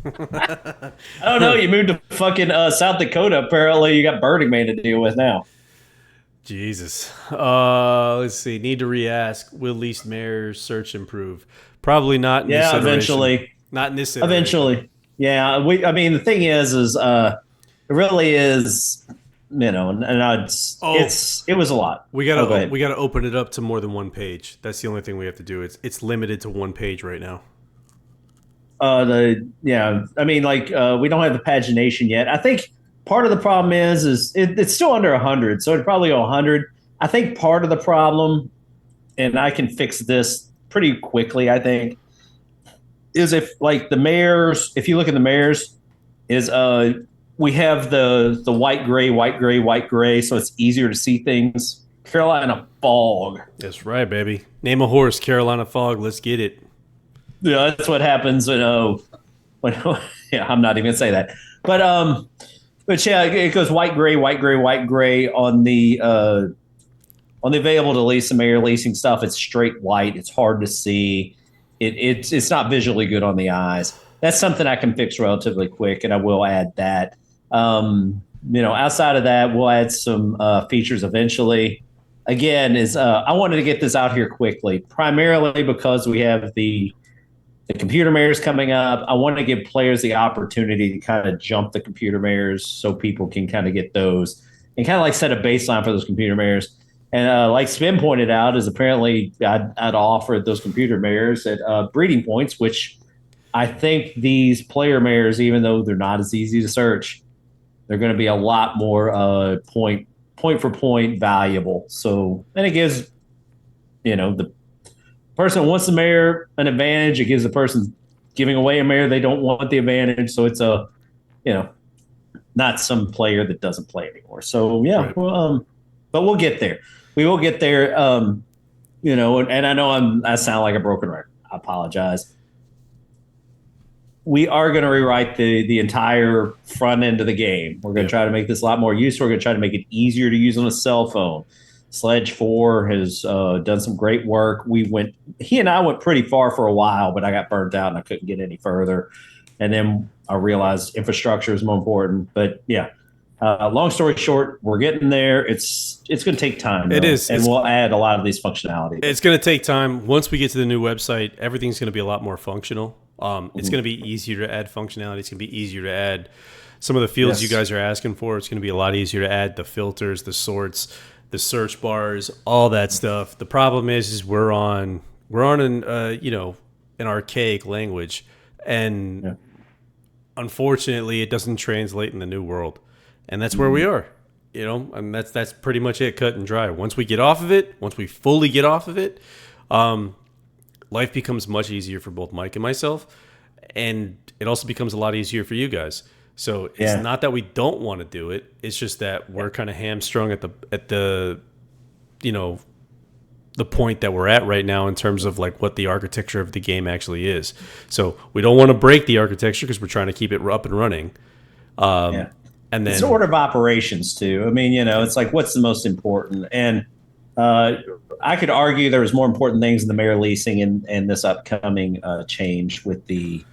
I don't know. You moved to fucking South Dakota. Apparently, you got Burning Man to deal with now. Jesus. Let's see. Need to re-ask. Will leased mares search improve? Probably not. Yeah, eventually. Not in this iteration. Eventually. Yeah. I mean, the thing is it really is. You know, and it was a lot. We gotta open it up to more than one page. That's the only thing we have to do. It's limited to one page right now. I mean, like we don't have the pagination yet. I think part of the problem is it's still under 100, so it'd probably go 100. I think part of the problem, and I can fix this pretty quickly, I think, is if like the mares, if you look at the mares, is we have the white gray, so it's easier to see things. Carolina Fog. That's right, baby. Name a horse, Carolina Fog. Let's get it. Yeah, that's what happens when yeah, I'm not even gonna say that. But yeah, it goes white gray on the available to lease and mare leasing stuff. It's straight white. It's hard to see. It's not visually good on the eyes. That's something I can fix relatively quick, and I will add that. Outside of that, we'll add some features eventually. Again, I wanted to get this out here quickly, primarily because we have The computer mirrors coming up. I want to give players the opportunity to kind of jump the computer mirrors so people can kind of get those and kind of like set a baseline for those computer mirrors. And like Spin pointed out, is apparently I'd offered those computer mirrors at breeding points, which I think these player mirrors, even though they're not as easy to search, they're going to be a lot more point for point valuable. So, and it gives, the person who wants the mirror an advantage. It gives the person giving away a mirror they don't want the advantage. So it's not some player that doesn't play anymore. So yeah, right. Well, but we'll get there. We will get there. And I know I sound like a broken record. I apologize. We are going to rewrite the entire front end of the game. We're going to try to make this a lot more useful. We're going to try to make it easier to use on a cell phone. Sledge 4 has done some great work. He and I went pretty far for a while, but I got burnt out and I couldn't get any further. And then I realized infrastructure is more important. But yeah, long story short, we're getting there. It's going to take time. It is. And we'll add a lot of these functionality. It's going to take time. Once we get to the new website, everything's going to be a lot more functional. It's going to be easier to add functionality. It's going to be easier to add some of the fields you guys are asking for. It's going to be a lot easier to add the filters, the sorts, the search bars, all that stuff. The problem is we're on an an archaic language, and unfortunately, it doesn't translate in the new world, and that's where we are. And that's pretty much it, cut and dry. Once we fully get off of it, life becomes much easier for both Mike and myself, and it also becomes a lot easier for you guys. So it's not that we don't want to do it. It's just that we're kind of hamstrung at the point that we're at right now in terms of like what the architecture of the game actually is. So we don't want to break the architecture because we're trying to keep it up and running. And then it's order of operations too. I mean, it's like what's the most important, and I could argue there was more important things in the mirror leasing and this upcoming change with the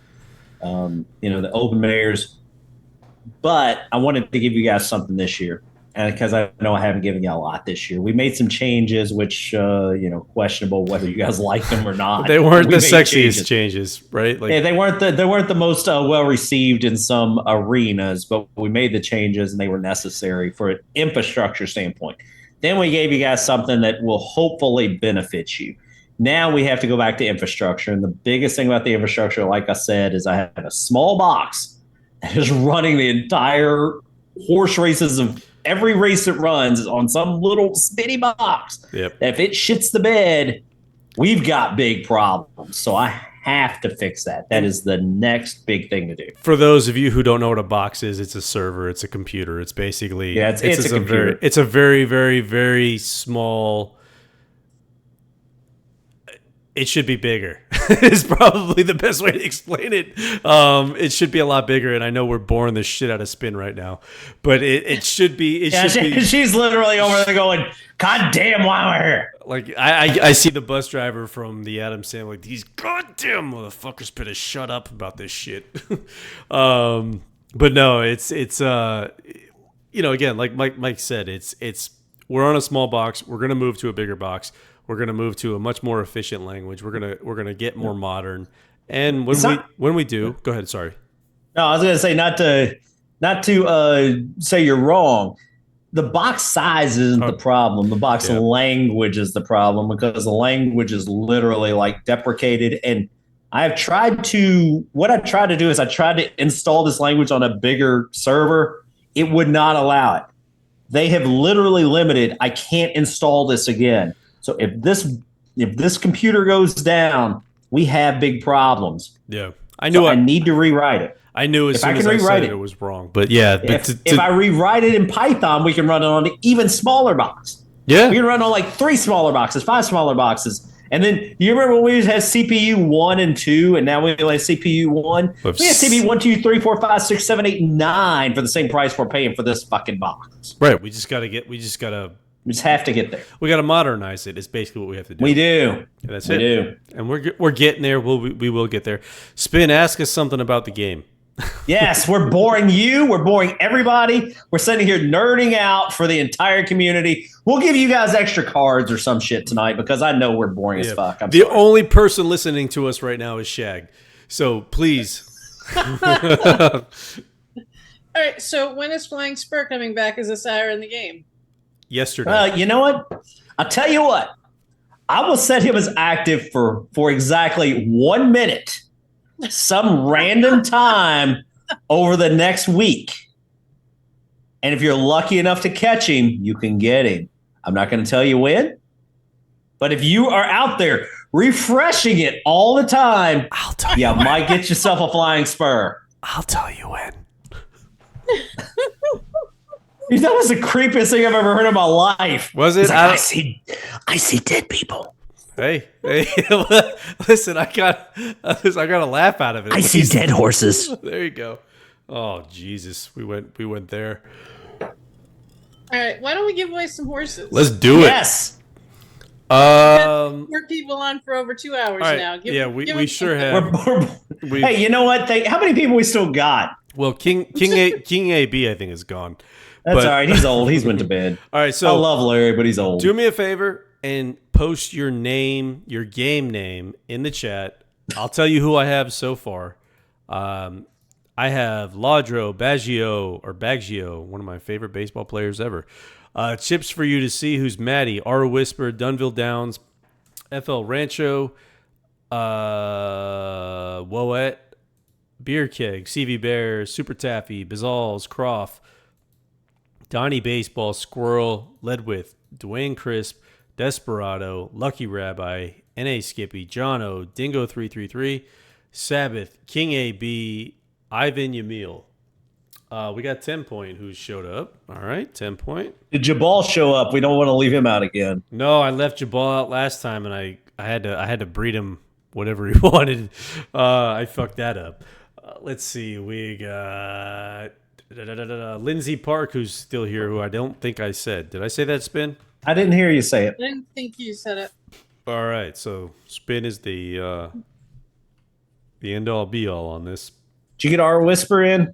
the open mirrors. But I wanted to give you guys something this year, and because I know I haven't given you a lot this year. We made some changes, which questionable whether you guys like them or not. They weren't the sexiest changes, right? Like, they weren't the most well received in some arenas, but we made the changes and they were necessary for an infrastructure standpoint. Then we gave you guys something that will hopefully benefit you. Now we have to go back to infrastructure, and the biggest thing about the infrastructure, like I said, is I have a small box is running the entire horse races of every race it runs on some little spitty box. Yep. If it shits the bed, we've got big problems. So I have to fix that. That is the next big thing to do. For those of you who don't know what a box is, it's a server, it's a computer. It's basically it's a computer. It's a very, very, very small. It should be bigger. Is probably the best way to explain it. It should be a lot bigger, and I know we're boring the shit out of Spin right now, but it should be. She's literally over there going, "God damn, why we're here!" Like I see the bus driver from the Adam Sandler, like these goddamn motherfuckers better shut up about this shit. But no, it's again, like Mike said, it's we're on a small box. We're gonna move to a bigger box. We're going to move to a much more efficient language. We're going to get more modern. And when we do, go ahead. Sorry. No, I was going to say not to say you're wrong. The box size isn't the problem. The box language is the problem, because the language is literally like deprecated. And what I tried to do is I tried to install this language on a bigger server. It would not allow it. They have literally limited, I can't install this again. So if this computer goes down, we have big problems. Yeah, I need to rewrite it. I knew as soon as I said it was wrong. But yeah, if I rewrite it in Python, we can run it on an even smaller box. Yeah, we can run on like 3 smaller boxes, 5 smaller boxes. And then you remember when we had CPU 1 and 2, and now we only have CPU 1? We have CPU 1, 2, 3, 4, 5, 6, 7, 8, 9 for the same price we're paying for this fucking box. Right. We just have to get there. We got to modernize it. It's basically what we have to do. We do. And that's it. We do. And we're getting there. We will get there. Spin, ask us something about the game. Yes, we're boring you. We're boring everybody. We're sitting here nerding out for the entire community. We'll give you guys extra cards or some shit tonight because I know we're boring as fuck. The only person listening to us right now is Shag. So please. All right. So when is Flying Spur coming back as a sire in the game? Yesterday. You know what? I'll tell you what. I will set him as active for exactly 1 minute, some random time over the next week. And if you're lucky enough to catch him, you can get him. I'm not going to tell you when. But if you are out there refreshing it all the time, you might get yourself a Flying Spur. I'll tell you when. That was the creepiest thing I've ever heard in my life. Was it? Like, I see dead people. Hey, listen, I got a laugh out of it. I see dead horses. There you go. Oh Jesus, we went there. All right, why don't we give away some horses? Let's do it. Yes. We're people on for over 2 hours now. We sure have. Hey, you know what? How many people we still got? Well, King AB I think is gone. That's all right. He's old. He's went to bed. All right, so I love Larry, but he's old. Do me a favor and post your name, your game name in the chat. I'll tell you who I have so far. I have Laudro Baggio, one of my favorite baseball players ever. Chips for you to see who's Maddie, R Whisper, Dunville Downs, FL Rancho, Woet, Beer Keg, CV Bear, Super Taffy, Bazals, Croft, Donnie Baseball, Squirrel, Ledwith, Dwayne Crisp, Desperado, Lucky Rabbi, NA Skippy, Jono, Dingo 333, Sabbath, King AB, Ivan Yamil. We got 10 Point who showed up. All right, 10 Point. Did Jabal show up? We don't want to leave him out again. No, I left Jabal out last time, and I had to breed him whatever he wanted. I fucked that up. Let's see. We got Lindsay Park, who's still here, who I don't think I said. Did I say that, Spin? I didn't hear you say it. I didn't think you said it. All right, so Spin is the end-all, be-all on this. Did you get our whisper in?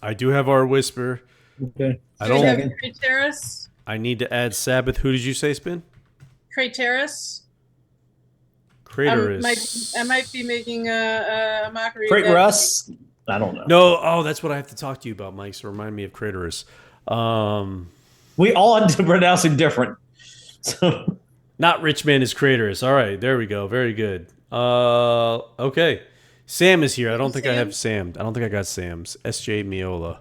I do have our whisper. Okay. I don't have Craterus. I need to add Sabbath. Who did you say, Spin? Craterus. Craterus. I might be making a mockery. Crate Russ? I don't know. No, oh, that's what I have to talk to you about, Mike. So remind me of Craterus. We all had to pronounce it different. So not Richman is Craterus. All right, there we go. Very good. Okay. Sam is here. I don't think I have Sam. I don't think I got Sam's. SJ Miola.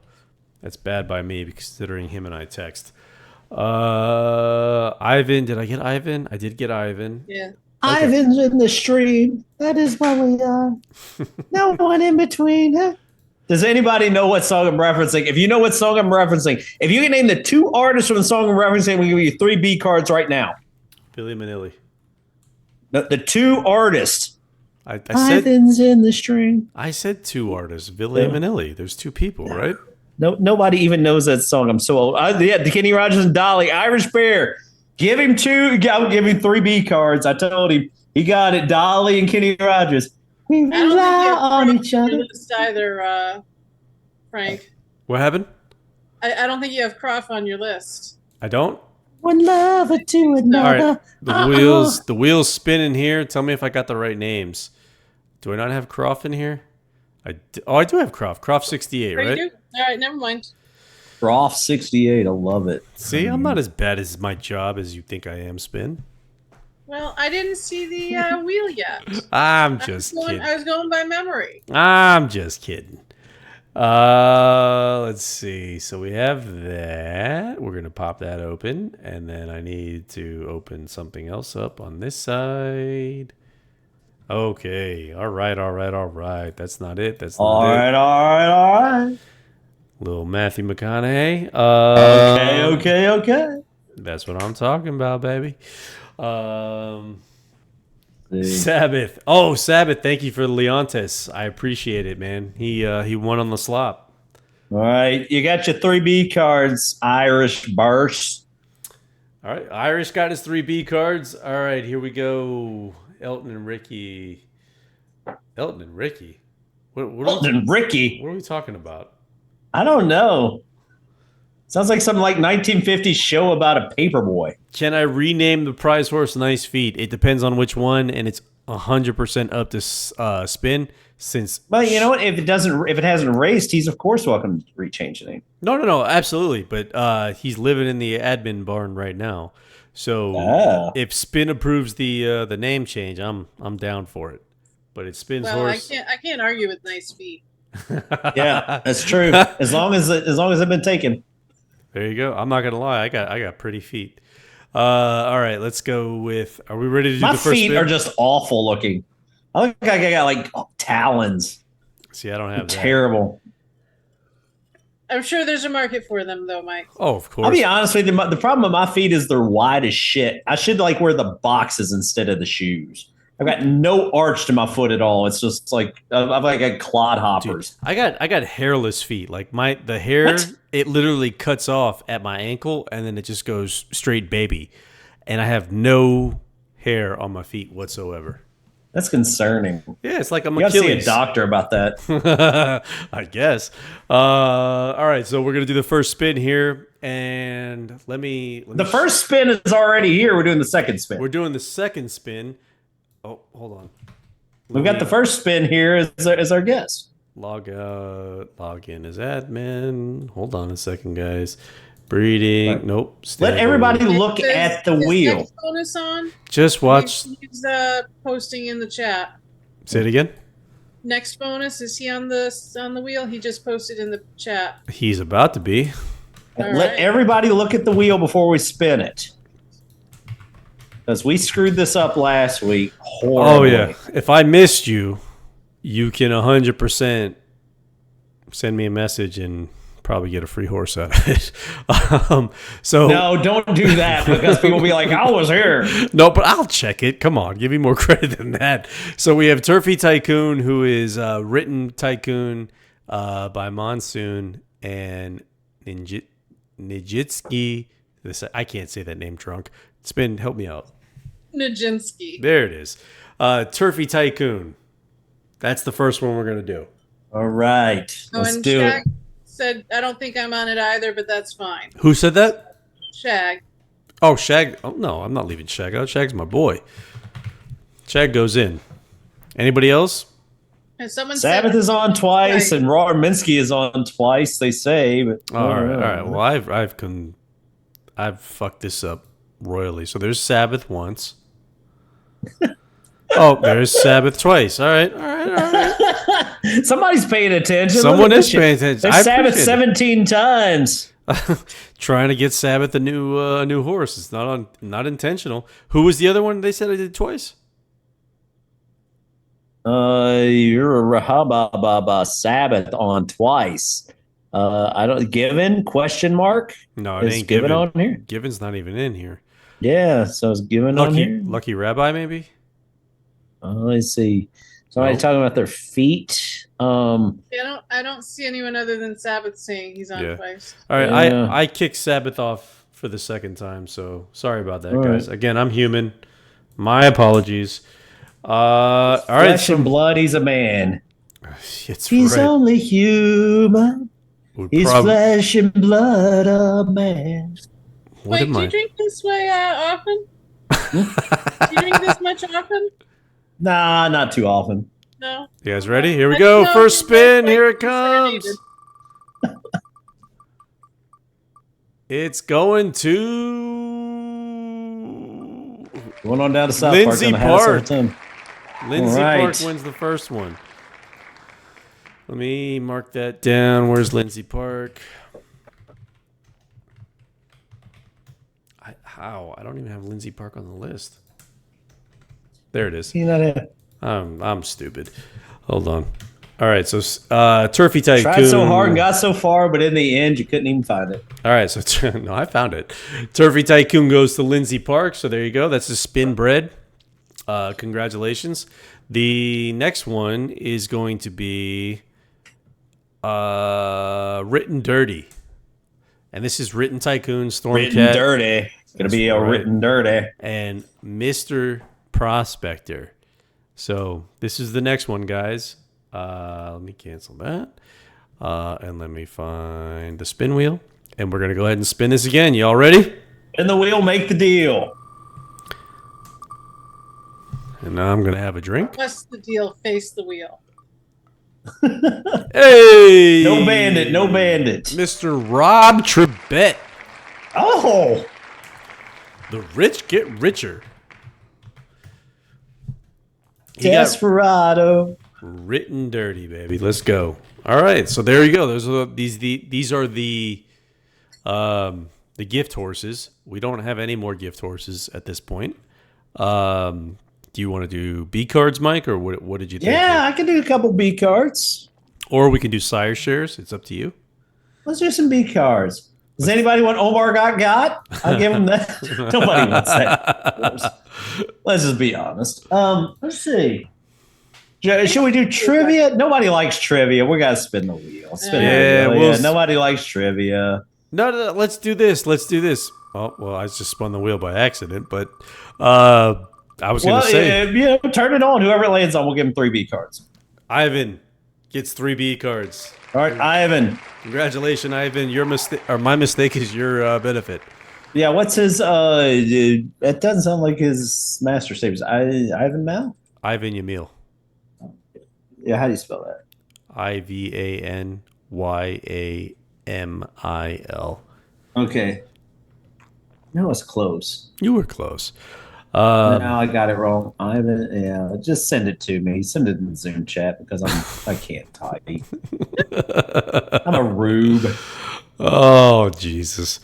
That's bad by me considering him and I text. Ivan. Did I get Ivan? I did get Ivan. Yeah. Okay. Ivan's in the stream. That is what we are. No one in between. Huh? Does anybody know what song I'm referencing? If you know what song I'm referencing, if you can name the two artists from the song I'm referencing, we'll give you 3 B cards right now. Billy Manilli. The two artists. I said Ivan's in the stream. I said 2 artists. Billy Manilli. There's 2 people, right? No, nobody even knows that song. I'm so old. The Kenny Rogers and Dolly, Irish Bear. Give him 2. I'll give him 3 B cards. I told him. He got it. Dolly and Kenny Rogers. We rely on each other. Either, Frank. What happened? I don't think you have Croft on your list. I don't? One lover to another. All right. The wheels spinning here. Tell me if I got the right names. Do I not have Croft in here? I do have Croft. Croft 68, right? You do? All right, never mind. Croft 68. I love it. See, I'm not as bad as my job as you think I am, Spin. Well, I didn't see the wheel yet. I'm just kidding. I was going by memory. I'm just kidding. Let's see. So we have that. We're going to pop that open. And then I need to open something else up on this side. Okay. All right. That's not it. All right. Little Matthew McConaughey. Okay. That's what I'm talking about, baby. Sabbath. Oh, Sabbath. Thank you for Leontes. I appreciate it, man. He won on the slop. All right. You got your 3 B cards, Irish Burst. All right. Irish got his 3 B cards. All right. Here we go. Elton and Ricky. Elton and Ricky? Elton and Ricky? What are we talking about? I don't know. Sounds like some 1950s show about a paperboy. Can I rename the prize horse Nice Feet? It depends on which one, and it's 100% up to spin since. But you know what? If it hasn't raced, he's of course welcome to rechange the name. No, absolutely. But he's living in the admin barn right now. So if Spin approves the name change, I'm down for it. But it's Spin's horse. I can't argue with nice feet. Yeah, that's true. As long as they've been taken. There you go. I'm not gonna lie. I got pretty feet. All right, let's go with. Are we ready to do the first spin? My feet are just awful looking. I look like I got like talons. See, I don't have that. Terrible. I'm sure there's a market for them, though, Mike. Oh, of course. I'll be honest with you. The problem with my feet is they're wide as shit. I should like wear the boxes instead of the shoes. I've got no arch to my foot at all. It's just like I've like got clodhoppers. Dude, I got hairless feet. Like the hair, it literally cuts off at my ankle and then it just goes straight baby, and I have no hair on my feet whatsoever. That's concerning. Yeah, it's like I'm Achilles. You got to see a doctor about that. I guess. All right, so we're gonna do the first spin here, and let me. The first spin is already here. We're doing the second spin. We're doing the second spin. Oh, hold on. We've got the first spin here as our guest. Log in as admin. Hold on a second, guys. Breeding. Right. Nope. Let everybody look at the wheel. Next bonus on? Just watch. He's posting in the chat. Say it again. Next bonus, is he on the wheel? He just posted in the chat. He's about to be. Let everybody look at the wheel before we spin it. Because we screwed this up last week horribly. Oh, yeah. If I missed you, you can 100% send me a message and probably get a free horse out of it. No, don't do that because people will be like, I was here. No, but I'll check it. Come on. Give me more credit than that. So we have Turfy Tycoon, who is written Tycoon by Monsoon, and Nijitsky. I can't say that name drunk. Spin, help me out. Nijinsky. There it is. Turfy Tycoon. That's the first one we're going to do. All right. Let's do Shag it. Said, I don't think I'm on it either, but that's fine. Who said that? Shag. Oh, Shag. Oh, no, I'm not leaving Shag out. Shag's my boy. Shag goes in. Anybody else? And someone Sabbath is on twice, and Raw Minsky is on twice, they say. But all right. Well, I've fucked this up royally. So there's Sabbath once. Oh, there's Sabbath twice. All right. Somebody's paying attention. Someone is paying attention. There's Sabbath 17 times. Trying to get Sabbath a new horse. It's not intentional. Who was the other one they said I did twice? You're a Rahababa Sabbath on twice. I don't Given question mark. No, it ain't Given on here. Given's not even in here. Yeah, so it's Given on here. Lucky Rabbi, maybe. Let's see. Somebody talking about their feet. I don't see anyone other than Sabbath saying he's on twice. All right, I kicked Sabbath off for the second time, so sorry about that, guys. Again, I'm human. My apologies. All right, flesh and blood. He's a man. He's only human. He's flesh and blood, a man. Wait, do you drink this way often? Do you drink this much often? Nah, not too often. No. You guys ready? Here we go. First spin. Here it comes. It's going to going on down to South Lindsay Park. Lindsay Park wins the first one. Let me mark that down. Where's Lindsay Park? I don't even have Lindsay Park on the list. There it is. I'm stupid. Hold on. All right, so Turfy Tycoon. Tried so hard and got so far, but in the end, you couldn't even find it. All right, so no, I found it. Turfy Tycoon goes to Lindsay Park, so there you go. That's a spin bred. Congratulations. The next one is going to be Written Dirty. And this is Written Tycoon, Stormcat. Written Dirty. It's going to be a Written Dirty. And Mr. Prospector. So this is the next one, guys. Let me cancel that. And let me find the spin wheel. And we're going to go ahead and spin this again. Y'all ready? And the wheel, make the deal. And now I'm gonna have a drink. What's the deal? Face the wheel. Hey! No bandit, no bandit. Mr. Rob Trebet. Oh! The rich get richer. Desperado. Written dirty, baby. Let's go. All right, so there you go. These are the gift horses. We don't have any more gift horses at this point. Do you want to do B cards, Mike, or what did you think? Yeah, I can do a couple B cards. Or we can do sire shares. It's up to you. Let's do some B cards. Does anybody want Omar got? I'll give him that. Nobody wants that. Let's just be honest. Let's see. Should we do trivia? Nobody likes trivia. We got to spin the wheel. Nobody likes trivia. No, let's do this. Oh, well, I just spun the wheel by accident, but I was going to say. Turn it on. Whoever it lands on, we'll give him 3 B cards. Ivan gets 3 B cards. All right, Ivan. Congratulations, Ivan. Your mistake, or my mistake, is your benefit. Yeah, what's his? It doesn't sound like his master savers. Ivan Mal. Ivan Yamil. Yeah, how do you spell that? IvanYamil. Okay. No, it's close. You were close. No, I got it wrong. Ivan, yeah, just send it to me. Send it in the Zoom chat because I can't type. I'm a rube. Oh, Jesus.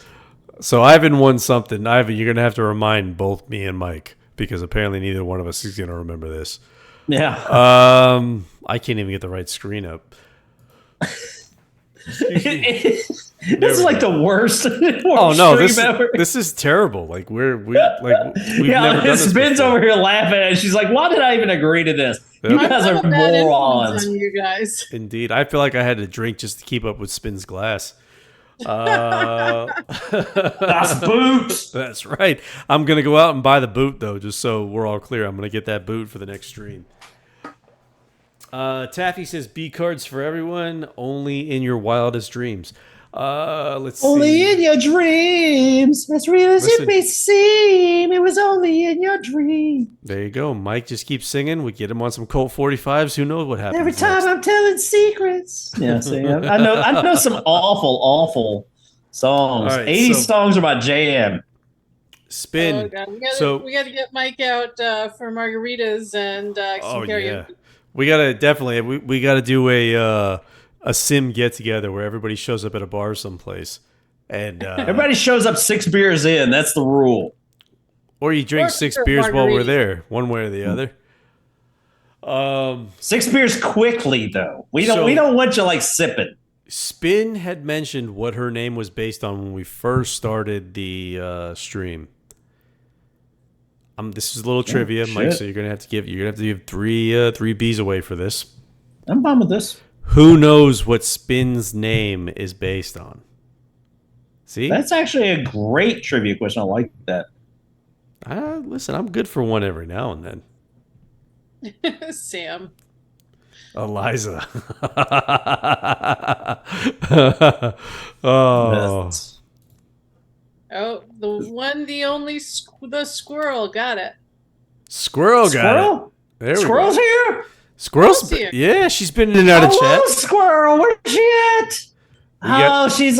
So Ivan won something. Ivan, you're going to have to remind both me and Mike because apparently neither one of us is going to remember this. Yeah. I can't even get the right screen up. This is like the worst. Oh no, this is terrible. Like we've never done this Spin's over here laughing and she's like, "Why did I even agree to this? You guys are morons." You guys. Indeed, I feel like I had to drink just to keep up with Spin's glass. That's boots. That's right. I'm gonna go out and buy the boot though, just so we're all clear. I'm gonna get that boot for the next stream. Taffy says B cards for everyone, only in your wildest dreams. Let's see. Only in your dreams, as real as it may seem. It was only in your dream. There you go. Mike just keeps singing. We get him on some Colt 45s. Who knows what happens every time next. I'm telling secrets. Yeah, see, I know some awful songs. Right, 80s songs are my jam. Spin. We got to get Mike out for margaritas and some karaoke. Yeah. We gotta we gotta do a sim get together where everybody shows up at a bar someplace, and everybody shows up 6 beers in. That's the rule. Or you drink 6 beers while we're there, one way or the other. 6 beers quickly though. We don't want you like sipping. Spin had mentioned what her name was based on when we first started the stream. This is a little trivia, Mike. So you're gonna have to give 3 Bs away for this. I'm fine with this. Who knows what Spin's name is based on? See, that's actually a great trivia question. I like that. Listen, I'm good for one every now and then. Sam. Eliza. Oh. Oh, the one, the only, the squirrel got it. Squirrel got it. There Squirrel's we go. Here? Squirrel's here. Yeah, she's been in and out of chat. Squirrel, where's she at? She's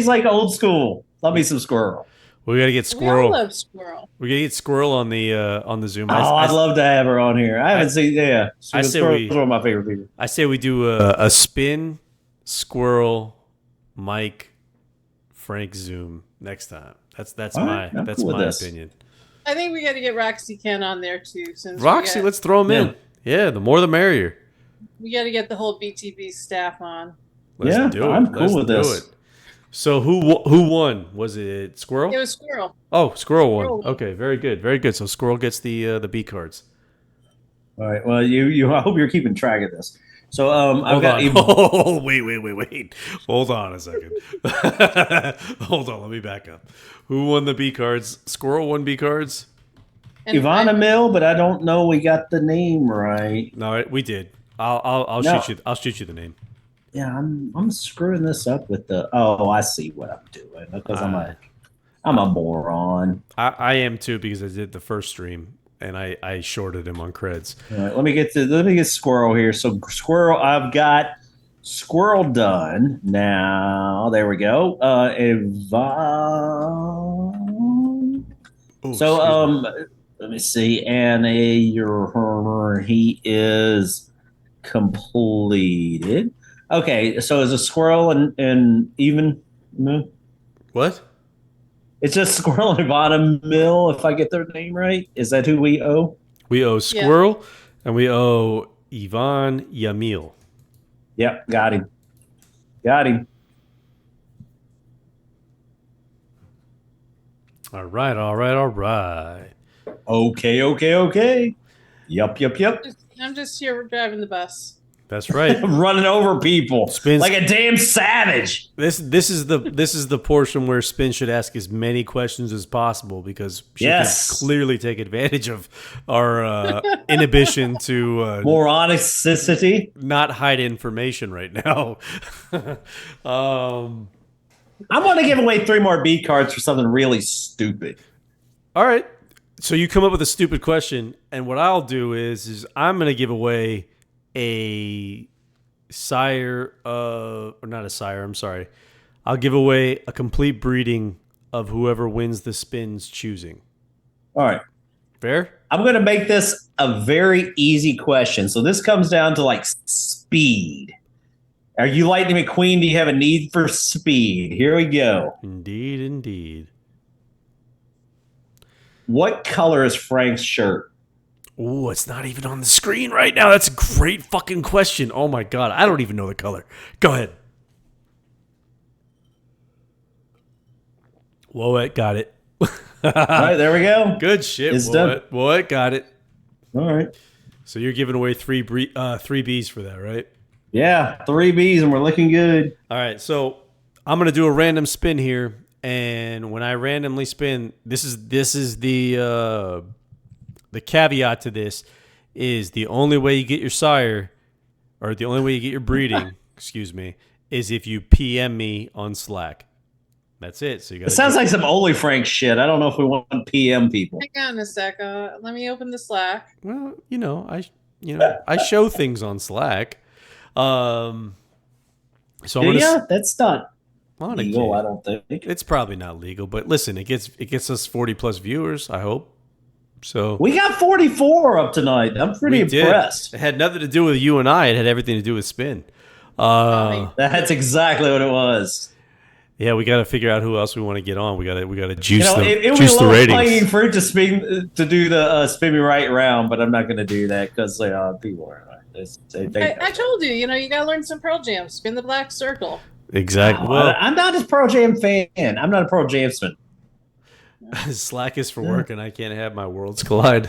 like old school. Love me some squirrel. We gotta get squirrel. We all love squirrel. We gotta get squirrel on the Zoom. I'd love to have her on here. I haven't seen. Yeah, squirrel's one of my favorite people. I say we do a spin, squirrel, Mike, Frank Zoom next time. That's my opinion. I think we got to get Roxy Ken on there too. Since Roxy, let's throw him in. Yeah, the more the merrier. We got to get the whole BTB staff on. Let's do it. I'm cool with this. So who won? Was it Squirrel? It was Squirrel. Oh, Squirrel won. Okay, very good, very good. So Squirrel gets the B cards. All right. Well, I hope you're keeping track of this. So I've got. Oh, wait. Hold on a second. Hold on. Let me back up. Who won the B cards? Squirrel won B cards. Ivana Mill, but I don't know. We got the name right. No, we did. I'll shoot you the name. Yeah, I'm screwing this up with the. Oh, I see what I'm doing because I'm a moron. I am too because I did the first stream and I shorted him on creds. All right, let me get Squirrel here. So Squirrel, I've got Squirrel done. Now there we go. Yvonne. So let me see. Anna, he is completed. Okay, so is a Squirrel and even What? It's just Squirrel and Ivana Mill, if I get their name right. Is that who we owe? We owe Squirrel, and we owe Ivan Yamil. Yep, got him. Got him. All right. Okay. Yup. I'm just here driving the bus. That's right. Running over people like a damn savage. This is the portion where Spin should ask as many questions as possible because she can clearly take advantage of our inhibition to more honesty, not hide information right now. I'm going to give away 3 more B cards for something really stupid. All right. So you come up with a stupid question, and what I'll do is I'm going to give away a sire or not a sire, I'm sorry. I'll give away a complete breeding of whoever wins the spin's choosing. All right. Fair? I'm going to make this a very easy question. So this comes down to like speed. Are you Lightning McQueen? Do you have a need for speed? Here we go. Indeed. What color is Frank's shirt? Oh, it's not even on the screen right now. That's a great fucking question. Oh my God. I don't even know the color. Go ahead. Woet got it. All right, there we go. Good shit, it's done. Woet got it. All right. So you're giving away three Bs for that, right? Yeah, 3 Bs and we're looking good. All right, so I'm going to do a random spin here. And when I randomly spin, this is the caveat to this is the only way you get your sire, or the only way you get your breeding, excuse me, is if you PM me on Slack. That's it. So you got. It sounds like some Only Frank shit. I don't know if we want PM people. Hang on a sec. Let me open the Slack. Well, I show things on Slack. So that's not legal. I don't think it's probably not legal. But listen, it gets us 40+ viewers. I hope. So we got 44 up tonight. I'm pretty impressed. It had nothing to do with you and I. It had everything to do with Spin. That's exactly what it was. Yeah, we got to figure out who else we want to get on. We got to juice the ratings. Playing for it to do the spin me right round, but I'm not going to do that because people are. I told you, you got to learn some Pearl Jam. Spin the black circle. Exactly. Well, I'm not a Pearl Jam fan. I'm not a Pearl Jam fan. Slack is for work, and I can't have my worlds collide.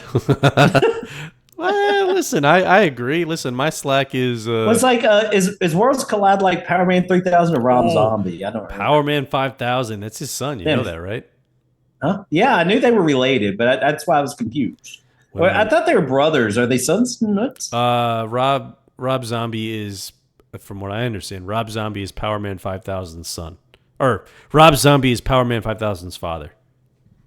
Well, listen, I agree. Listen, my Slack is. What's like? Is Worlds Collide like Power Man 3000 or Rob Zombie? I don't. Power Man 5000. That's his son. You know that, right? Huh? Yeah, I knew they were related, but that's why I was confused. Well, I thought they were brothers. Are they sons? Nuts? Rob Zombie is, from what I understand, Rob Zombie is Power Man 5000's son, or Rob Zombie is Power Man 5000's father.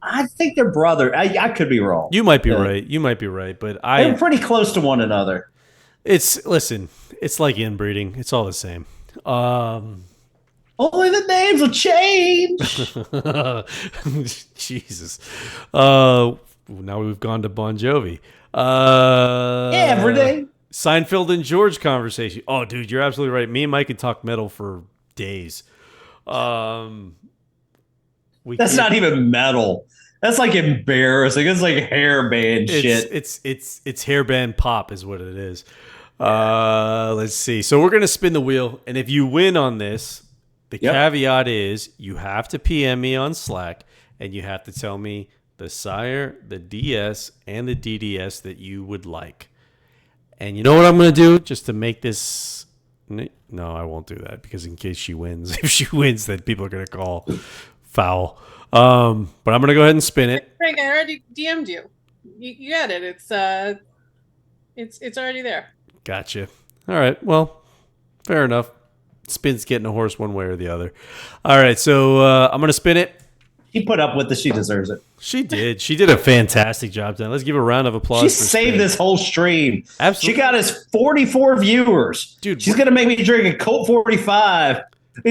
I think they're brother. I could be wrong. You might be right. But they're pretty close to one another. It's like inbreeding. It's all the same. Only the names will change. Jesus. Now we've gone to Bon Jovi. Every day. Seinfeld and George conversation. Oh, dude, you're absolutely right. Me and Mike can talk metal for days. That's not even metal. That's like embarrassing. It's like hair band shit. It's hairband pop is what it is. Let's see. So we're gonna spin the wheel, and if you win on this, the caveat is you have to PM me on Slack, and you have to tell me the sire, the DS, and the DDS that you would like. And you know what I'm gonna do just to make this. No, I won't do that because in case she wins, if she wins, then people are gonna call foul. But I'm gonna go ahead and spin it. Frank, I already DM'd you. You got it. It's already there. Gotcha. All right. Well, fair enough. Spin's getting a horse one way or the other. All right. So I'm gonna spin it. She put up with it. She deserves it. She did. She did a fantastic job then. Let's give a round of applause. She saved this whole stream. Absolutely. She got us 44 viewers. Dude, she's gonna make me drink a Colt 45.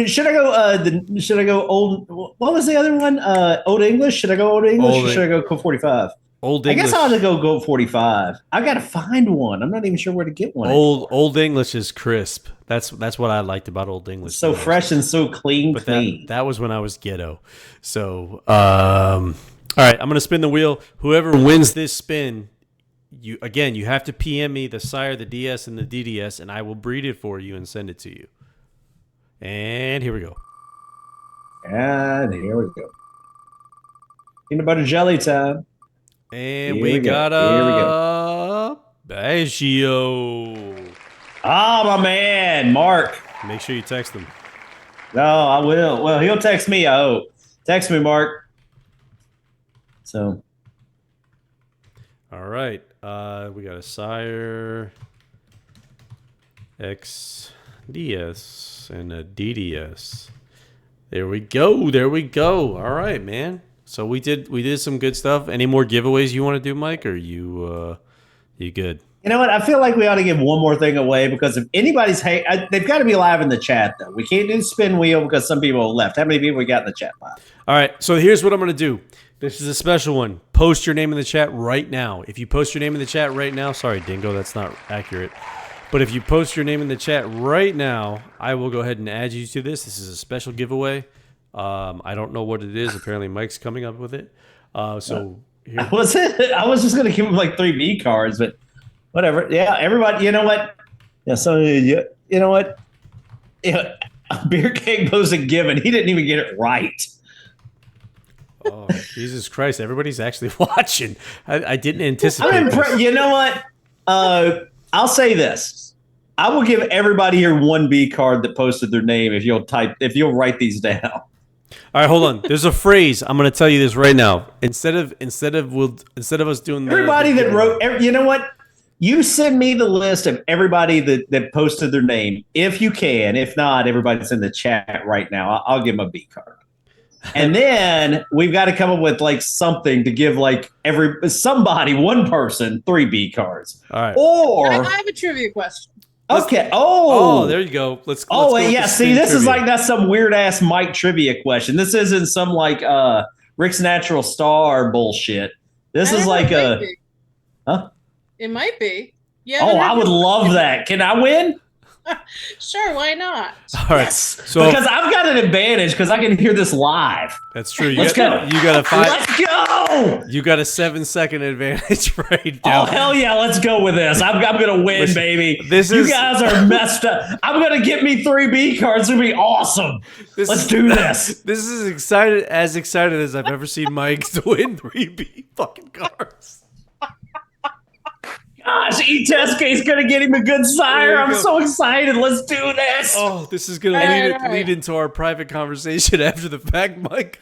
Should I go? Should I go old? What was the other one? Old English. Should I go Old English or should I go Colt 45? Old English. I guess I'll have to go 45. I gotta find one. I'm not even sure where to get one. Old English is crisp. That's what I liked about Old English. So fresh and so clean. That was when I was ghetto. So, all right, I'm gonna spin the wheel. Whoever wins this spin, you have to PM me the Sire, the DS, and the DDS, and I will breed it for you and send it to you. And here we go. And here we go. Peanut butter jelly time. And we got a Baggio. Ah, my man, Mark. Make sure you text him. No, I will. Well, he'll text me, I hope. Text me, Mark. So. All right. We got a Sire, XDS, and a DDS. There we go. There we go. All right, man. So we did some good stuff. Any more giveaways you want to do, Mike? Or you good? You know what? I feel like we ought to give one more thing away because if anybody's they've got to be live in the chat though. We can't do spin wheel because some people have left. How many people we got in the chat live? All right. So here's what I'm gonna do. This is a special one. Post your name in the chat right now. If you post your name in the chat right now, sorry, Dingo, that's not accurate. But if you post your name in the chat right now, I will go ahead and add you to this. This is a special giveaway. I don't know what it is. Apparently, Mike's coming up with it. So here. Was it? I was just going to give him like 3 B cards, but whatever. Yeah, everybody. You know what? Yeah. So you know what? Yeah, Beer King posted given. He didn't even get it right. Oh, Jesus Christ! Everybody's actually watching. I didn't anticipate. You know what? I'll say this. I will give everybody here 1 B card that posted their name if you'll write these down. All right, hold on. There's a phrase. I'm going to tell you this right now. Instead of us doing everybody that wrote, you know what? You send me the list of everybody that posted their name if you can. If not, everybody's in the chat right now. I'll give them a B card. And then we've got to come up with like something to give like somebody, one person, 3 B cards. All right. Or I have a trivia question. Okay. There you go. Let's yeah. See, this is like that's some weird ass Mike trivia question. This isn't some like Rick's Natural Star bullshit. This is like huh? It might be. Yeah. Oh, I would love that. Can I win? Sure, why not? All right. Yes. So because I've got an advantage because I can hear this live. That's true. Let's go. You got a 5. Let's go. You got a 7-second advantage right now. Oh hell yeah! Let's go with this. I'm gonna win, baby. You guys are messed up. I'm gonna get me 3 B cards. It'll be awesome. Let's do this. This is excited as I've ever seen Mike to win 3 B fucking cards. Gosh, E-Test is going to get him a good Sire. I'm so excited. Let's do this. Oh, this is going to lead into our private conversation after the fact, Mike.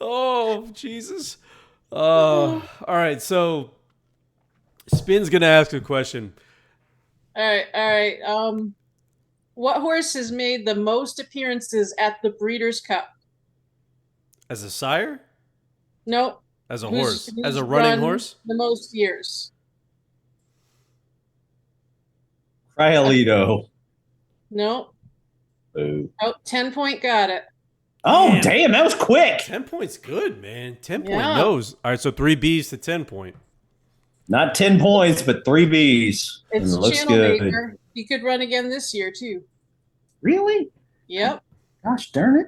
Oh, Jesus. All right, so Spin's going to ask a question. All right. What horse has made the most appearances at the Breeders' Cup? As a sire? Nope. As a horse? As a running horse? The most years. Cryolito. Nope. Ooh. Oh, 10-point got it. Oh, damn, that was quick. 10 points good, man. 10-point knows. All right, so 3 Bs to 10-point. Not 10 points, but 3 Bs. It's it looks Channel good. Maker. He could run again this year, too. Really? Yep. Gosh darn it.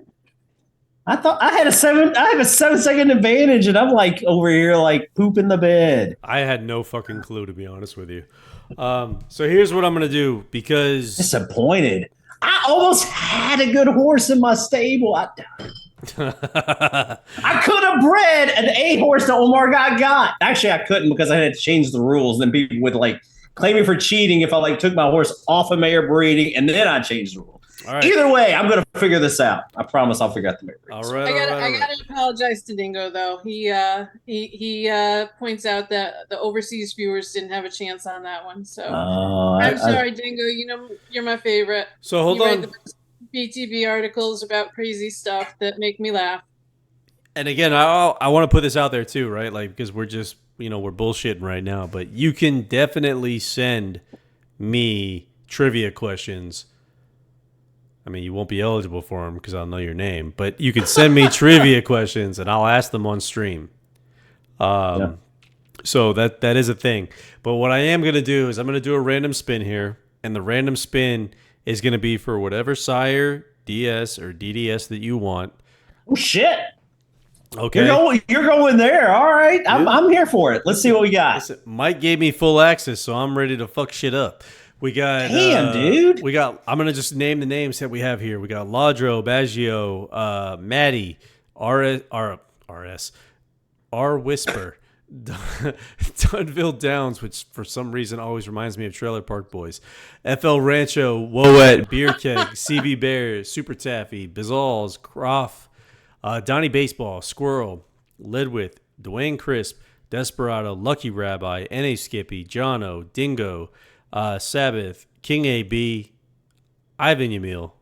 I thought I have a 7-second advantage, and I'm like over here like pooping the bed. I had no fucking clue, to be honest with you. So here's what I'm gonna do because disappointed. I almost had a good horse in my stable. I could have bred an A horse that Omar got. Actually, I couldn't because I had to change the rules. Then people would like claim me for cheating if I like took my horse off of mare breeding, and then I changed the rules. Right. Either way, I'm going to figure this out. I promise I'll figure out the memories. All right. I got to apologize to Dingo though. He points out that the overseas viewers didn't have a chance on that one. So I'm sorry, Dingo. You know you're my favorite. So hold on. BTB articles about crazy stuff that make me laugh. And again, I want to put this out there too, right? Like, because we're just, we're bullshitting right now, but you can definitely send me trivia questions. I mean, you won't be eligible for them because I'll know your name, but you can send me trivia questions and I'll ask them on stream. So that is a thing. But what I am going to do is I'm going to do a random spin here, and the random spin is going to be for whatever Sire, DS, or DDS that you want. Oh, shit. Okay. You're going there. All right. I'm here for it. Let's see what we got. Listen, Mike gave me full access, so I'm ready to fuck shit up. We got dude. I'm gonna just name the names that we have here. We got Ladro, Baggio, Maddie, R Whisper, Dunville Downs, which for some reason always reminds me of Trailer Park Boys, FL Rancho, Woet, Beer Keg, CV Bear, Super Taffy, Bizalls, Croft, Donnie Baseball, Squirrel, Ledwith, Dwayne Crisp, Desperado, Lucky Rabbi, N.A. Skippy, Jono, Dingo, Sabbath, King AB, Ivan Yamil,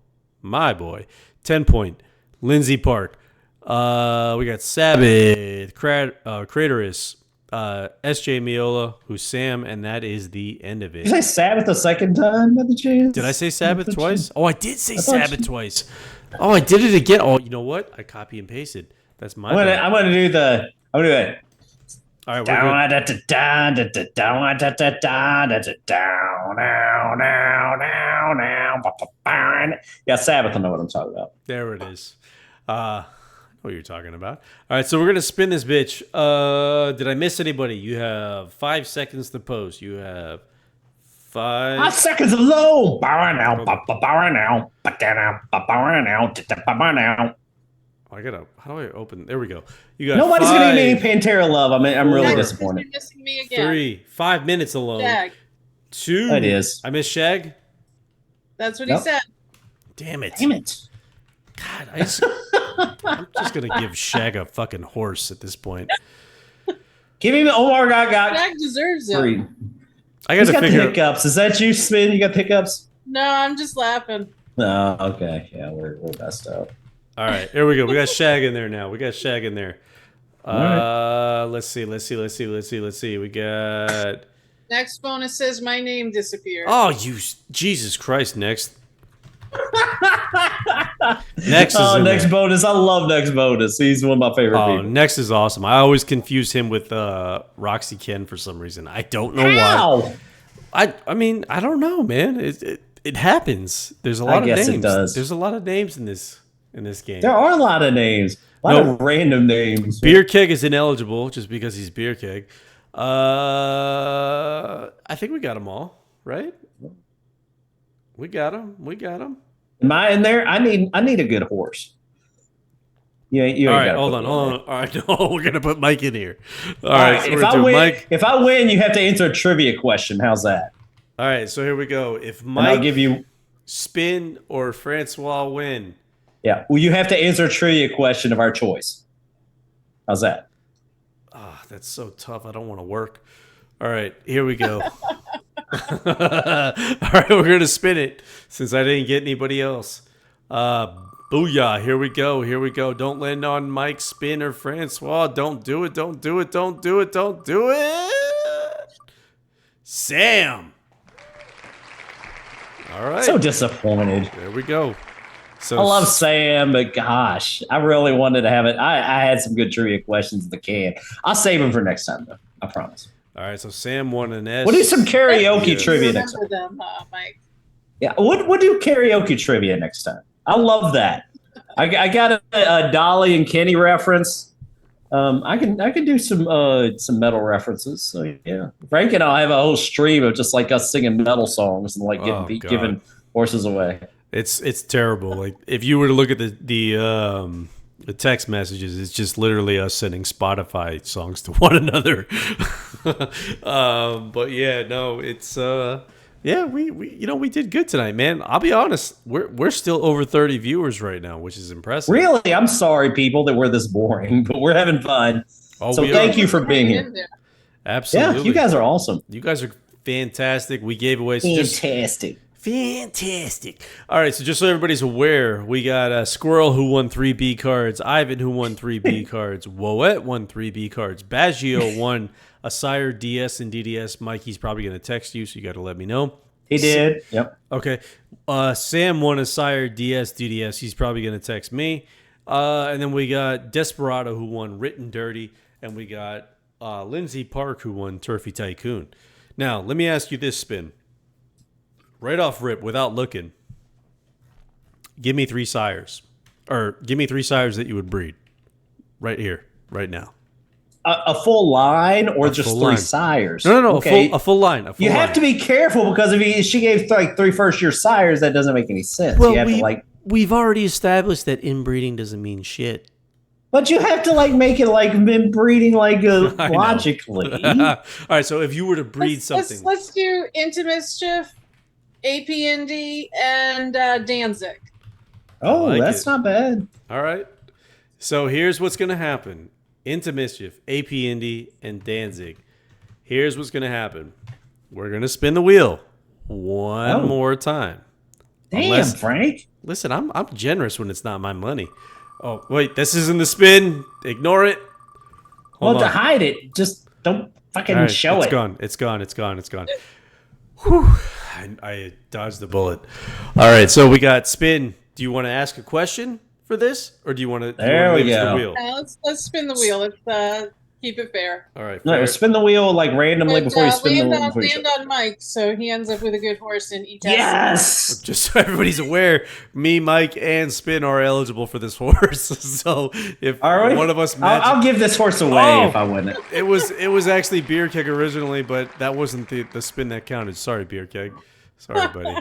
my boy, 10 Point, Lindsay Park. We got Sabbath, Craterus, SJ Miola, who's Sam, and that is the end of it. Did I say Sabbath a second time by the chance? Did I say Sabbath twice? Oh, I did say Sabbath twice. Oh, I did it again. Oh, you know what? I copy and pasted. That's my bad. I'm gonna do it. All right, yeah, Sabbath. I know what I'm talking about. There it is. I know what you're talking about. All right, so we're gonna spin this bitch. Did I miss anybody? You have 5 seconds to post. You have 5 seconds alone. How do I open? There we go. You got Nobody's gonna give me any Pantera love. I'm really disappointed. You're missing me again. 3, 5 minutes alone. Shag. 2. That is. I missed Shag. That's what he said. Damn it. God, I'm just gonna give Shag a fucking horse at this point. Give him Omar got Shag deserves it. 3. I got to figure the hiccups. Is that you, Spin? You got hiccups? No, I'm just laughing. No, okay. Yeah, we're messed up. All right, here we go. We got Shag in there now. Let's see. We got Next bonus says my name disappeared. Oh, Jesus Christ, next. Next is next bonus. I love next bonus. He's one of my favorite people. Next is awesome. I always confuse him with Roxy Ken for some reason. I don't know why. I mean, I don't know, man. It happens. There's a lot of names. It does. There's a lot of names in this game. There are a lot of names. A lot of random names. Beer Keg is ineligible just because he's Beer Keg. I think we got them all, right? We got them. Am I in there? I need a good horse. You all right, hold on. All right, no, we're gonna put Mike in here. All right, so if I win, you have to answer a trivia question. How's that? All right, so here we go. If Mike, I'll give you Spin or Francois win. Yeah, well, you have to answer a trivia question of our choice. How's that? That's so tough. I don't want to work. All right, here we go. All right, we're going to spin it since I didn't get anybody else. Booyah. Here we go. Don't land on Mike, Spin, or Francois. Don't do it. Sam. All right. So disappointed. There we go. So I love Sam, but gosh, I really wanted to have it. I had some good trivia questions in the can. I'll save them for next time, though. I promise. All right, so Sam won an S. We'll do some karaoke trivia next time. Them, Mike. Yeah, we'll do karaoke trivia next time. I love that. I got a Dolly and Kenny reference. I can do some metal references. So yeah, Frank and I have a whole stream of just like us singing metal songs and like giving horses away. It's terrible. Like if you were to look at the text messages, it's just literally us sending Spotify songs to one another. But yeah, no, it's we did good tonight, man. I'll be honest, we're still over 30 viewers right now, which is impressive. Really, I'm sorry, people, that we're this boring, but we're having fun. So thank you for being here. Absolutely, yeah, you guys are awesome. You guys are fantastic. We gave away fantastic. Fantastic. All right, so just so everybody's aware, we got Squirrel who won 3 B cards, Ivan who won 3 B cards, Woet won 3 B cards, Baggio won a Sire DS and DDS. Mikey's probably going to text you, so you got to let me know. He did. Yep. Okay. Sam won a Sire DS DDS. He's probably going to text me. And then we got Desperado who won Written Dirty, and we got Lindsay Park who won Turfy Tycoon. Now, let me ask you this, Spin. Right off rip, without looking, give me 3 sires. Or give me 3 sires that you would breed. Right here, right now. A full line or just 3 line. sires? No. Okay. A full line. You have to be careful because if she gave like 3 first-year sires, that doesn't make any sense. Well, you have to we've already established that inbreeding doesn't mean shit. But you have to make it inbreeding logically. All right, so if you were to breed something, let's do Into Mischief, APND, and Danzig. Oh, that's not bad. All right. So here's what's going to happen. Into Mischief, AP Indy, and Danzig. Here's what's going to happen. We're going to spin the wheel one more time. Damn, Frank. Listen, I'm generous when it's not my money. Oh, wait, this isn't the spin. Ignore it. Hold on. To hide it, just don't fucking show it. It's gone. Whew. I dodged the bullet. All right, so we got spin. Do you want to ask a question for this, or do you want to leave the wheel? Let's spin the wheel. Let's keep it fair. All right. No, spin the wheel randomly before you spin the wheel. Land on Mike, so he ends up with a good horse in each. Yes. Just so everybody's aware, me, Mike, and Spin are eligible for this horse. So if one of us, I'll give this horse away if I win it. It was actually Beer Keg originally, but that wasn't the spin that counted. Sorry, Beer Keg. Sorry, buddy.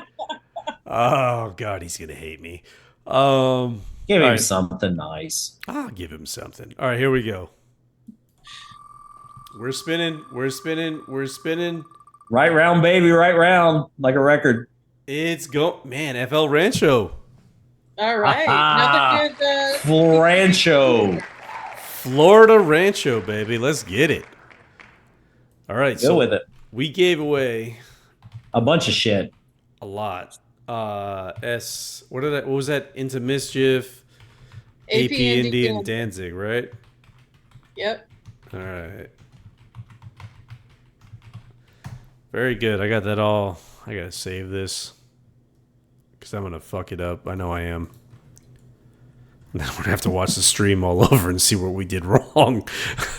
Oh God, he's gonna hate me. Give him something nice. I'll give him something. All right, here we go. We're spinning. Right round, baby, right round, like a record. It's man, FL Rancho. All right, another good Rancho. Florida Rancho, baby. Let's get it. All right, go with it. We gave away a bunch of shit. A lot. What was that? Into Mischief, AP Indy, and Danzig, right? Yep. All right. Very good. I got that all. I gotta save this because I'm gonna fuck it up. I know I am. And then I'm gonna have to watch the stream all over and see what we did wrong.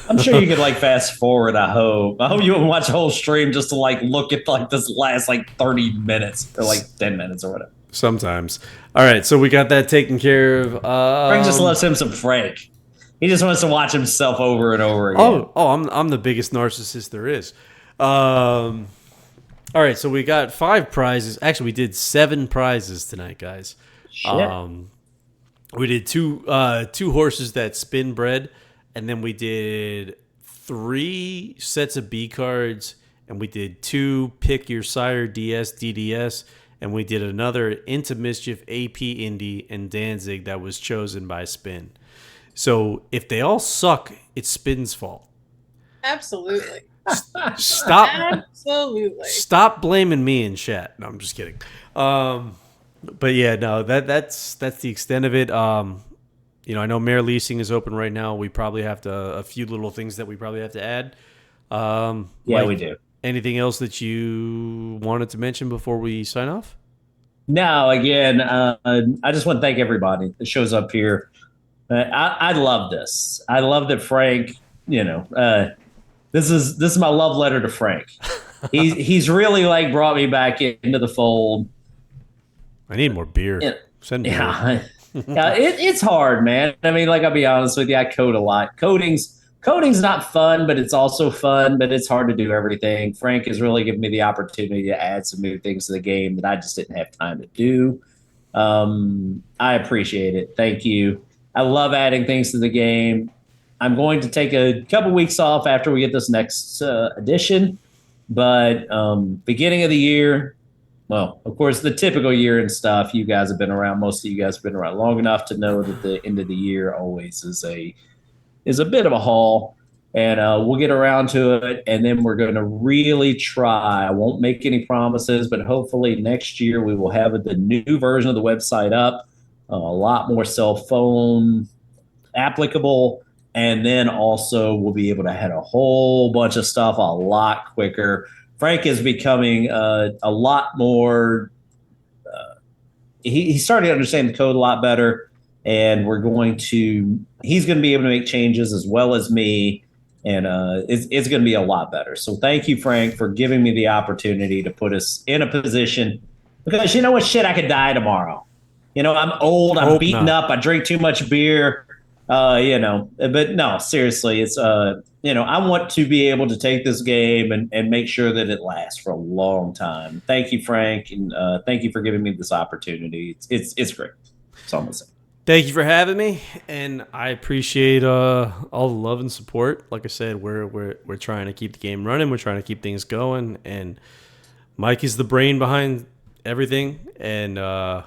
I'm sure you could fast forward. I hope you would watch the whole stream just to look at this last 30 minutes or 10 minutes or whatever. Sometimes. All right, so we got that taken care of. Frank just loves him some Frank. He just wants to watch himself over and over again. I'm the biggest narcissist there is. All right, so we got 5 prizes. Actually, we did 7 prizes tonight, guys. Shit. We did two horses that spin bred, and then we did 3 sets of B cards, and we did 2 pick your sire DS DDS, and we did another Into Mischief AP Indy and Danzig that was chosen by Spin. So if they all suck, it's Spin's fault. Absolutely. Stop blaming me in chat. No, I'm just kidding. But yeah, no, that's the extent of it. I know Mare Leasing is open right now. We probably have a few little things that we probably have to add. We do. Anything else that you wanted to mention before we sign off? No, again, I just want to thank everybody that shows up here. I love this. I love that Frank, this is my love letter to Frank. He's really brought me back into the fold. I need more beer. Send me beer. It's hard, man. I mean, I'll be honest with you, I code a lot. Coding's not fun, but it's also fun, but it's hard to do everything. Frank has really given me the opportunity to add some new things to the game that I just didn't have time to do. I appreciate it. Thank you. I love adding things to the game. I'm going to take a couple weeks off after we get this next edition, but beginning of the year, well, of course, the typical year and stuff, you guys have been around. Most of you guys have been around long enough to know that the end of the year always is a bit of a haul. and we'll get around to it. And then we're going to really try. I won't make any promises, but hopefully next year we will have the new version of the website up, a lot more cell phone applicable. And then also we'll be able to have a whole bunch of stuff a lot quicker. Frank is becoming a lot more. He's starting to understand the code a lot better, and he's going to be able to make changes as well as me, and it's going to be a lot better. So thank you, Frank, for giving me the opportunity to put us in a position, because you know what, shit, I could die tomorrow. I'm old, I'm beaten up, I drink too much beer, but no, seriously, it's I want to be able to take this game and make sure that it lasts for a long time. Thank you, Frank, and thank you for giving me this opportunity. It's great. That's all I'm gonna say. Thank you for having me, and I appreciate all the love and support. Like I said, we're trying to keep the game running. We're trying to keep things going, and Mike is the brain behind everything. And I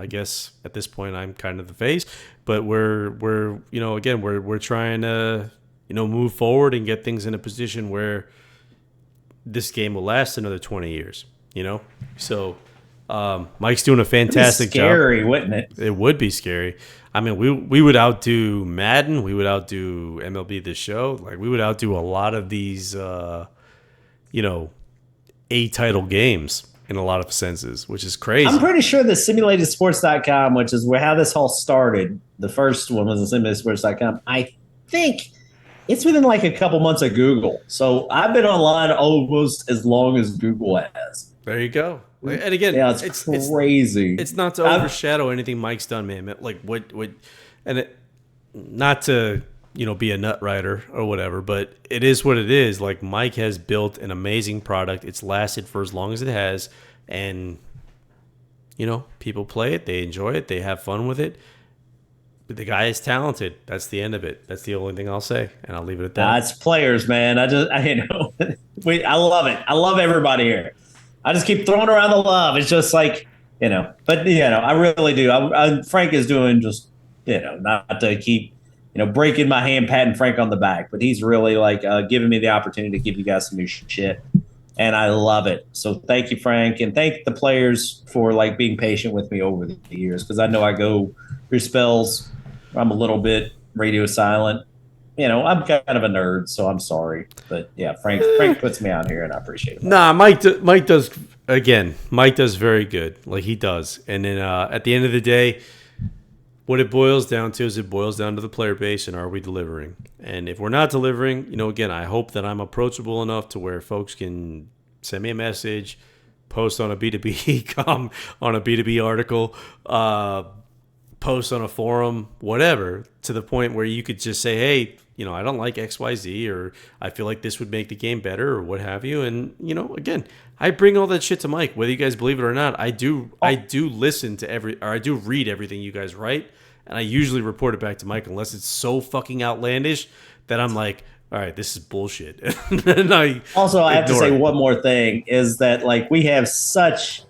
guess at this point I'm kind of the face, but we're trying to move forward and get things in a position where this game will last another 20 years. So. Mike's doing a fantastic job. Scary, wouldn't it? It would be scary. I mean, we would outdo Madden. We would outdo MLB The Show. Like, we would outdo a lot of these, A-title games in a lot of senses, which is crazy. I'm pretty sure that simulatedsports.com, which is how this all started, the first one was simulatedsports.com, I think it's within like a couple months of Google. So I've been online almost as long as Google has. There you go. And again, yeah, it's crazy. It's not to overshadow anything Mike's done, man. Like not to be a nut writer or whatever, but it is what it is. Like, Mike has built an amazing product. It's lasted for as long as it has, and people play it, they enjoy it, they have fun with it. But the guy is talented. That's the end of it. That's the only thing I'll say, and I'll leave it at that. It's players, man. I love it. I love everybody here. I just keep throwing around the love. It's just like, but I really do. Frank is doing just, not to keep, breaking my hand, patting Frank on the back, but he's really like giving me the opportunity to give you guys some new shit. And I love it. So thank you, Frank. And thank the players for like being patient with me over the years. Cause I know I go through spells where I'm a little bit radio silent. I'm kind of a nerd, so I'm sorry. But yeah, Frank puts me out here, and I appreciate it. Nah, Mike does very good. Like, he does. And then at the end of the day, what it boils down to is it boils down to the player base, and are we delivering? And if we're not delivering, again, I hope that I'm approachable enough to where folks can send me a message, post on a B2B on a B2B article, post on a forum, whatever, to the point where you could just say, hey, I don't like XYZ, or I feel like this would make the game better, or what have you. And, again, I bring all that shit to Mike, whether you guys believe it or not. I do listen to I do read everything you guys write, and I usually report it back to Mike unless it's so fucking outlandish that I'm like, all right, this is bullshit. And I have to say one more thing is that, like, we have such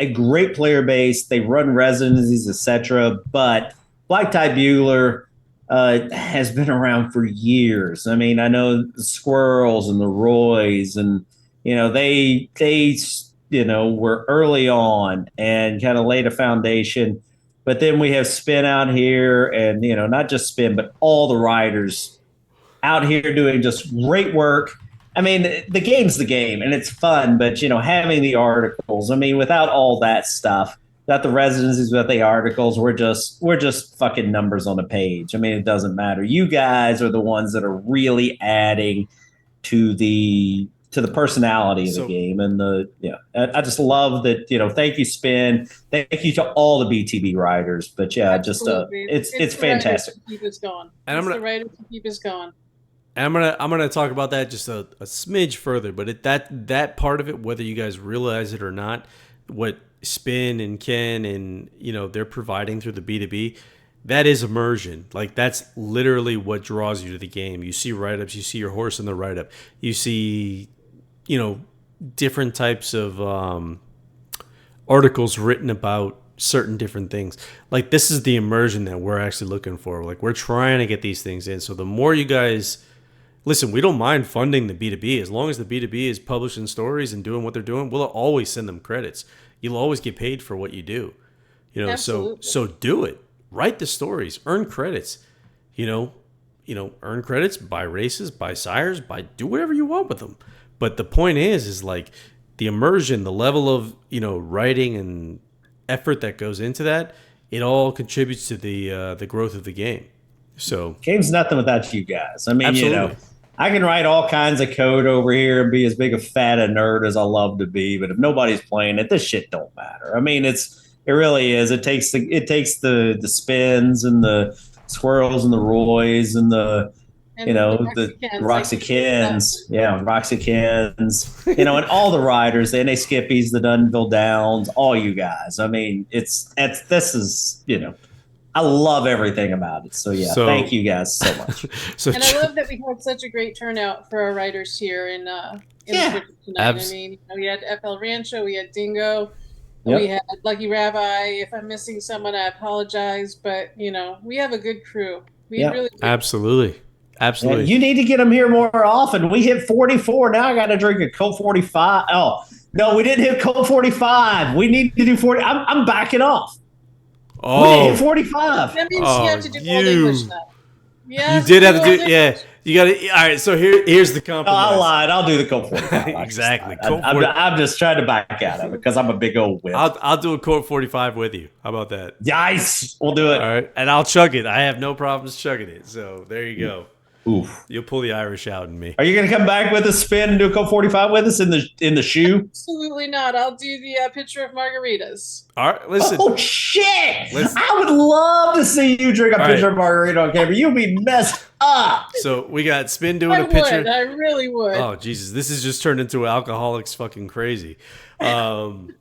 a great player base. They run residencies, etc. But Black Tie Bugler has been around for years. I mean, I know the Squirrels and the Roys, and they were early on and kind of laid a foundation. But then we have Spin out here, and not just Spin, but all the writers out here doing just great work. I mean, the game's the game, and it's fun, but, having the articles, I mean, without all that stuff, without the residencies, without the articles, we're just fucking numbers on a page. I mean, it doesn't matter. You guys are the ones that are really adding to the personality of the game. And I just love that, thank you, Spin. Thank you to all the BTB writers. But yeah, absolutely. It's fantastic. Keep us going. And the writers to keep us going. And I'm gonna talk about that just a smidge further, but that part of it, whether you guys realize it or not, what Spin and Ken and they're providing through the B2B, that is immersion. Like, that's literally what draws you to the game. You see write-ups, you see your horse in the write-up, you see different types of articles written about certain different things. Like, this is the immersion that we're actually looking for. Like, we're trying to get these things in. So the more you guys listen, we don't mind funding the B2B as long as the B2B is publishing stories and doing what they're doing. We'll always send them credits. You'll always get paid for what you do. So do it. Write the stories, earn credits. Earn credits, buy races, buy sires, do whatever you want with them. But the point is like the immersion, the level of writing and effort that goes into that. It all contributes to the growth of the game. So game's nothing without you guys. I mean, absolutely. I can write all kinds of code over here and be as big a fat a nerd as I love to be, but if nobody's playing it, this shit don't matter. I mean, it really is. It takes the spins and the swirls and the Roys and the Roxykins, Roxykins, and all the riders, the NA Skippies, the Dunville Downs, all you guys. I mean, this is I love everything about it. So thank you guys so much. And I love that we had such a great turnout for our riders here in tonight. I mean, we had FL Rancho, we had Dingo, we had Lucky Rabbi. If I'm missing someone, I apologize, but we have a good crew. We really do. Absolutely. Yeah, you need to get them here more often. We hit 44. Now I got to drink a Colt 45. Oh, no, we didn't hit Colt 45. We need to do 40. I'm backing off. Oh, we didn't hit 45. That means you have to do Old English now. Yeah, you did have to do it. Yeah. You got to. All right. So here's the compromise. No, I lied. I'll do the Colt 45. Exactly. I'm just trying to back out of it because I'm a big old whip. I'll do a Colt 45 with you. How about that? Nice. We'll do it. All right. And I'll chug it. I have no problems chugging it. So there you go. Oof. You'll pull the Irish out in me. Are you going to come back with a spin and do a Colt 45 with us in the shoe? Absolutely not. I'll do the picture of margaritas. All right, listen. Oh, shit. I would love to see you drink a picture of margarita on camera. You'll be messed up. So we got Spin doing a picture. I really would. Oh, Jesus. This is just turned into alcoholics fucking crazy. Mike's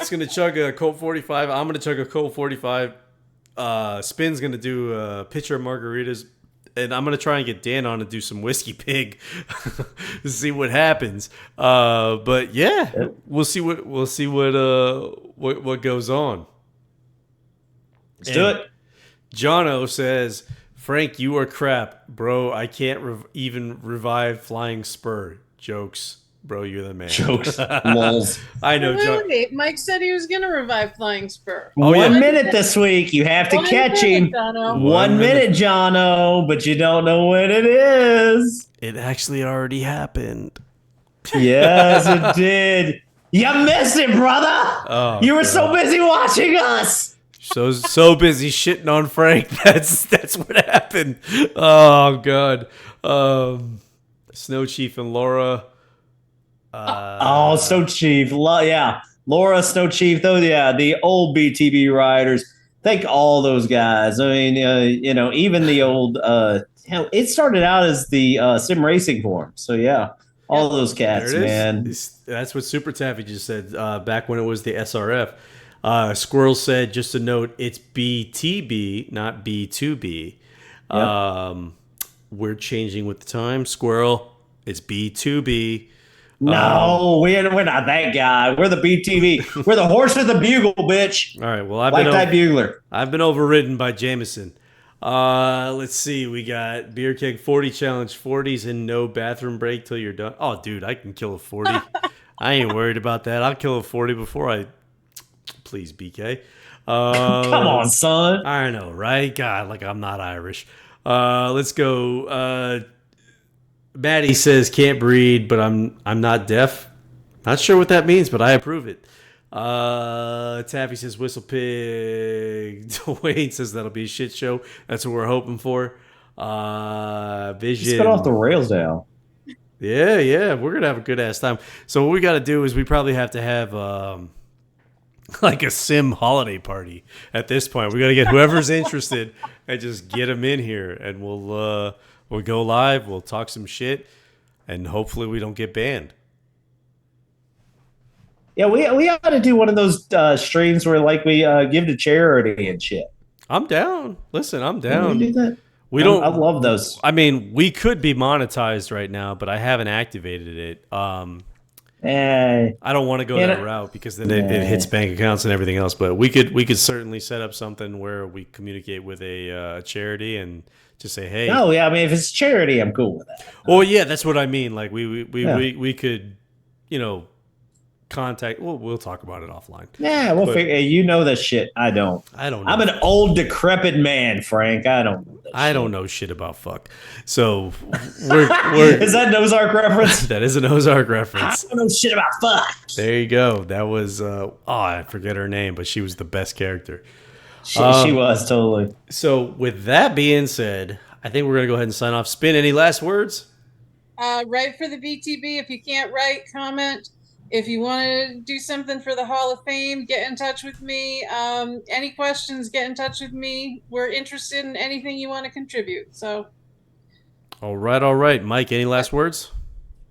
going to chug a Colt 45. I'm going to chug a Colt 45. Spin's going to do a picture of margaritas. And I'm gonna try and get Dan on to do some Whiskey Pig to see what happens. But yeah, we'll see what goes on. Let's do it. Jono says, "Frank, you are crap, bro. I can't even revive Flying Spur. Jokes, bro. You're the man. Jokes, lols. I know. Wait. Mike said he was gonna revive Flying Spur. Oh, 1 minute this week. You have to catch him. 1 minute, Jono, but you don't know when it is. It actually already happened. Yes, it did. You missed it, brother. Oh, you were so busy watching us. So busy shitting on Frank. That's what happened. Oh God. Snow Chief and Laura. Snow Chief. Laura, Snow Chief. The old BTB riders. Thank all those guys. I mean, even the old. It started out as the sim racing forum. So all those cats, man. That's what Super Taffy just said back when it was the SRF. Squirrel said, just a note, it's BTB, not B2B. Yep. We're changing with the time. Squirrel, it's B2B. No, we're not that guy. We're the BTV. We're the horse with the bugle, bitch. All right. Well, I've been overridden by Jameson. Let's see. We got Beer Keg 40 challenge, 40s and no bathroom break till you're done. Oh, dude, I can kill a 40. I ain't worried about that. I'll kill a 40 before I. Please, BK. Come on, son. I know, right? God, like I'm not Irish. Let's go. Maddie says can't breed, but I'm not deaf. Not sure what that means, but I approve it. Taffy says whistle pig. Dwayne says that'll be a shit show. That's what we're hoping for. Vision. Just got off the rails now. Yeah, we're gonna have a good ass time. So what we got to do is we probably have to have like a sim holiday party at this point. We got to get whoever's interested and just get them in here, and we'll go live. We'll talk some shit, and hopefully we don't get banned. Yeah, we ought to do one of those streams where like we give to charity and shit. I'm down. Listen, I'm down. Can we do that? I love those. I mean, we could be monetized right now, but I haven't activated it. I don't want to go that route because then it hits bank accounts and everything else. But we could certainly set up something where we communicate with a charity and just say, hey. Oh yeah, I mean, if it's charity, I'm cool with that. Well, yeah, that's what I mean. Like we could, contact. We'll talk about it offline. Yeah, we'll figure. You know that shit. I don't. Know. I'm an old, decrepit man, Frank. I don't know that I don't know shit about fuck. So we're is that an Ozark reference? That is an Ozark reference. I don't know shit about fuck. There you go. That was I forget her name, but she was the best character. She was totally. So with that being said, I think we're gonna go ahead and sign off. Spin, any last words? Write for the BTB. If you can't write, comment. If you want to do something for the Hall of Fame, get in touch with me. Any questions, get in touch with me. We're interested in anything you want to contribute. So, all right. Mike, any last words?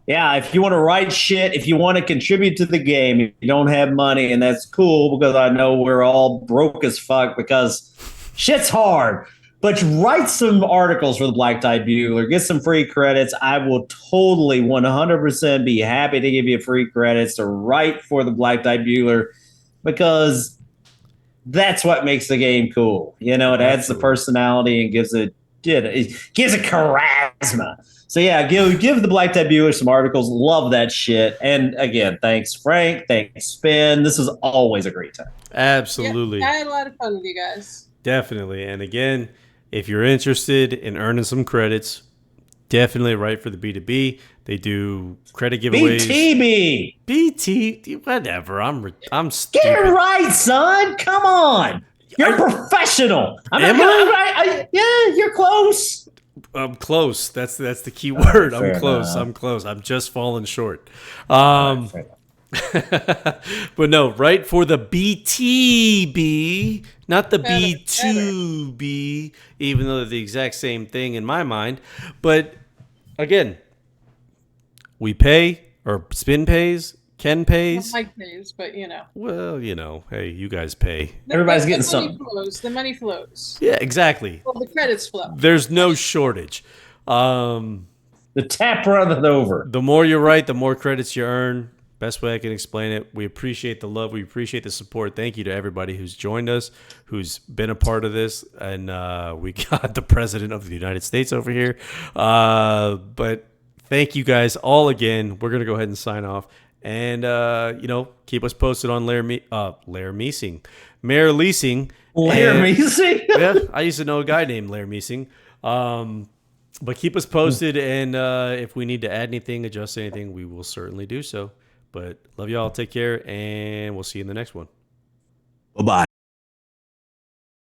Yeah, if you want to write shit, if you want to contribute to the game, if you don't have money, and that's cool because I know we're all broke as fuck because shit's hard. But write some articles for the Black Tie Bugler. Get some free credits. I will totally 100% be happy to give you free credits to write for the Black Tie Bugler because that's what makes the game cool. It adds the personality and gives it charisma. So yeah, give the Black Tie Bugler some articles. Love that shit. And again, thanks Frank. Thanks Spin. This is always a great time. Absolutely. Yeah, I had a lot of fun with you guys. Definitely. And again, if you're interested in earning some credits, definitely write for the B2B. They do credit giveaways. BT, whatever. I'm stupid. Get it right, son. Come on. You're a professional. Yeah, you're close. I'm close. That's the key word. I'm close. I'm close. I'm just falling short. But no, right for the BTB, not the B2B, even though they're the exact same thing in my mind. But again, we pay, or Spin pays, Ken pays. Mike pays, but Well, hey, you guys pay. Everybody's getting something. The money flows. Yeah, exactly. Well, the credits flow. There's no shortage. The tap runneth over. The more you write, the more credits you earn. Best way I can explain it. We appreciate the love. We appreciate the support. Thank you to everybody who's joined us, who's been a part of this. And we got the President of the United States over here. But thank you guys all again. We're going to go ahead and sign off. And, keep us posted on Mayor Meesing. Mayor Leasing. Lair Meesing? Yeah, I used to know a guy named Lair Meesing. But keep us posted. And if we need to add anything, adjust anything, we will certainly do so. But love y'all. Take care, and we'll see you in the next one. Bye-bye.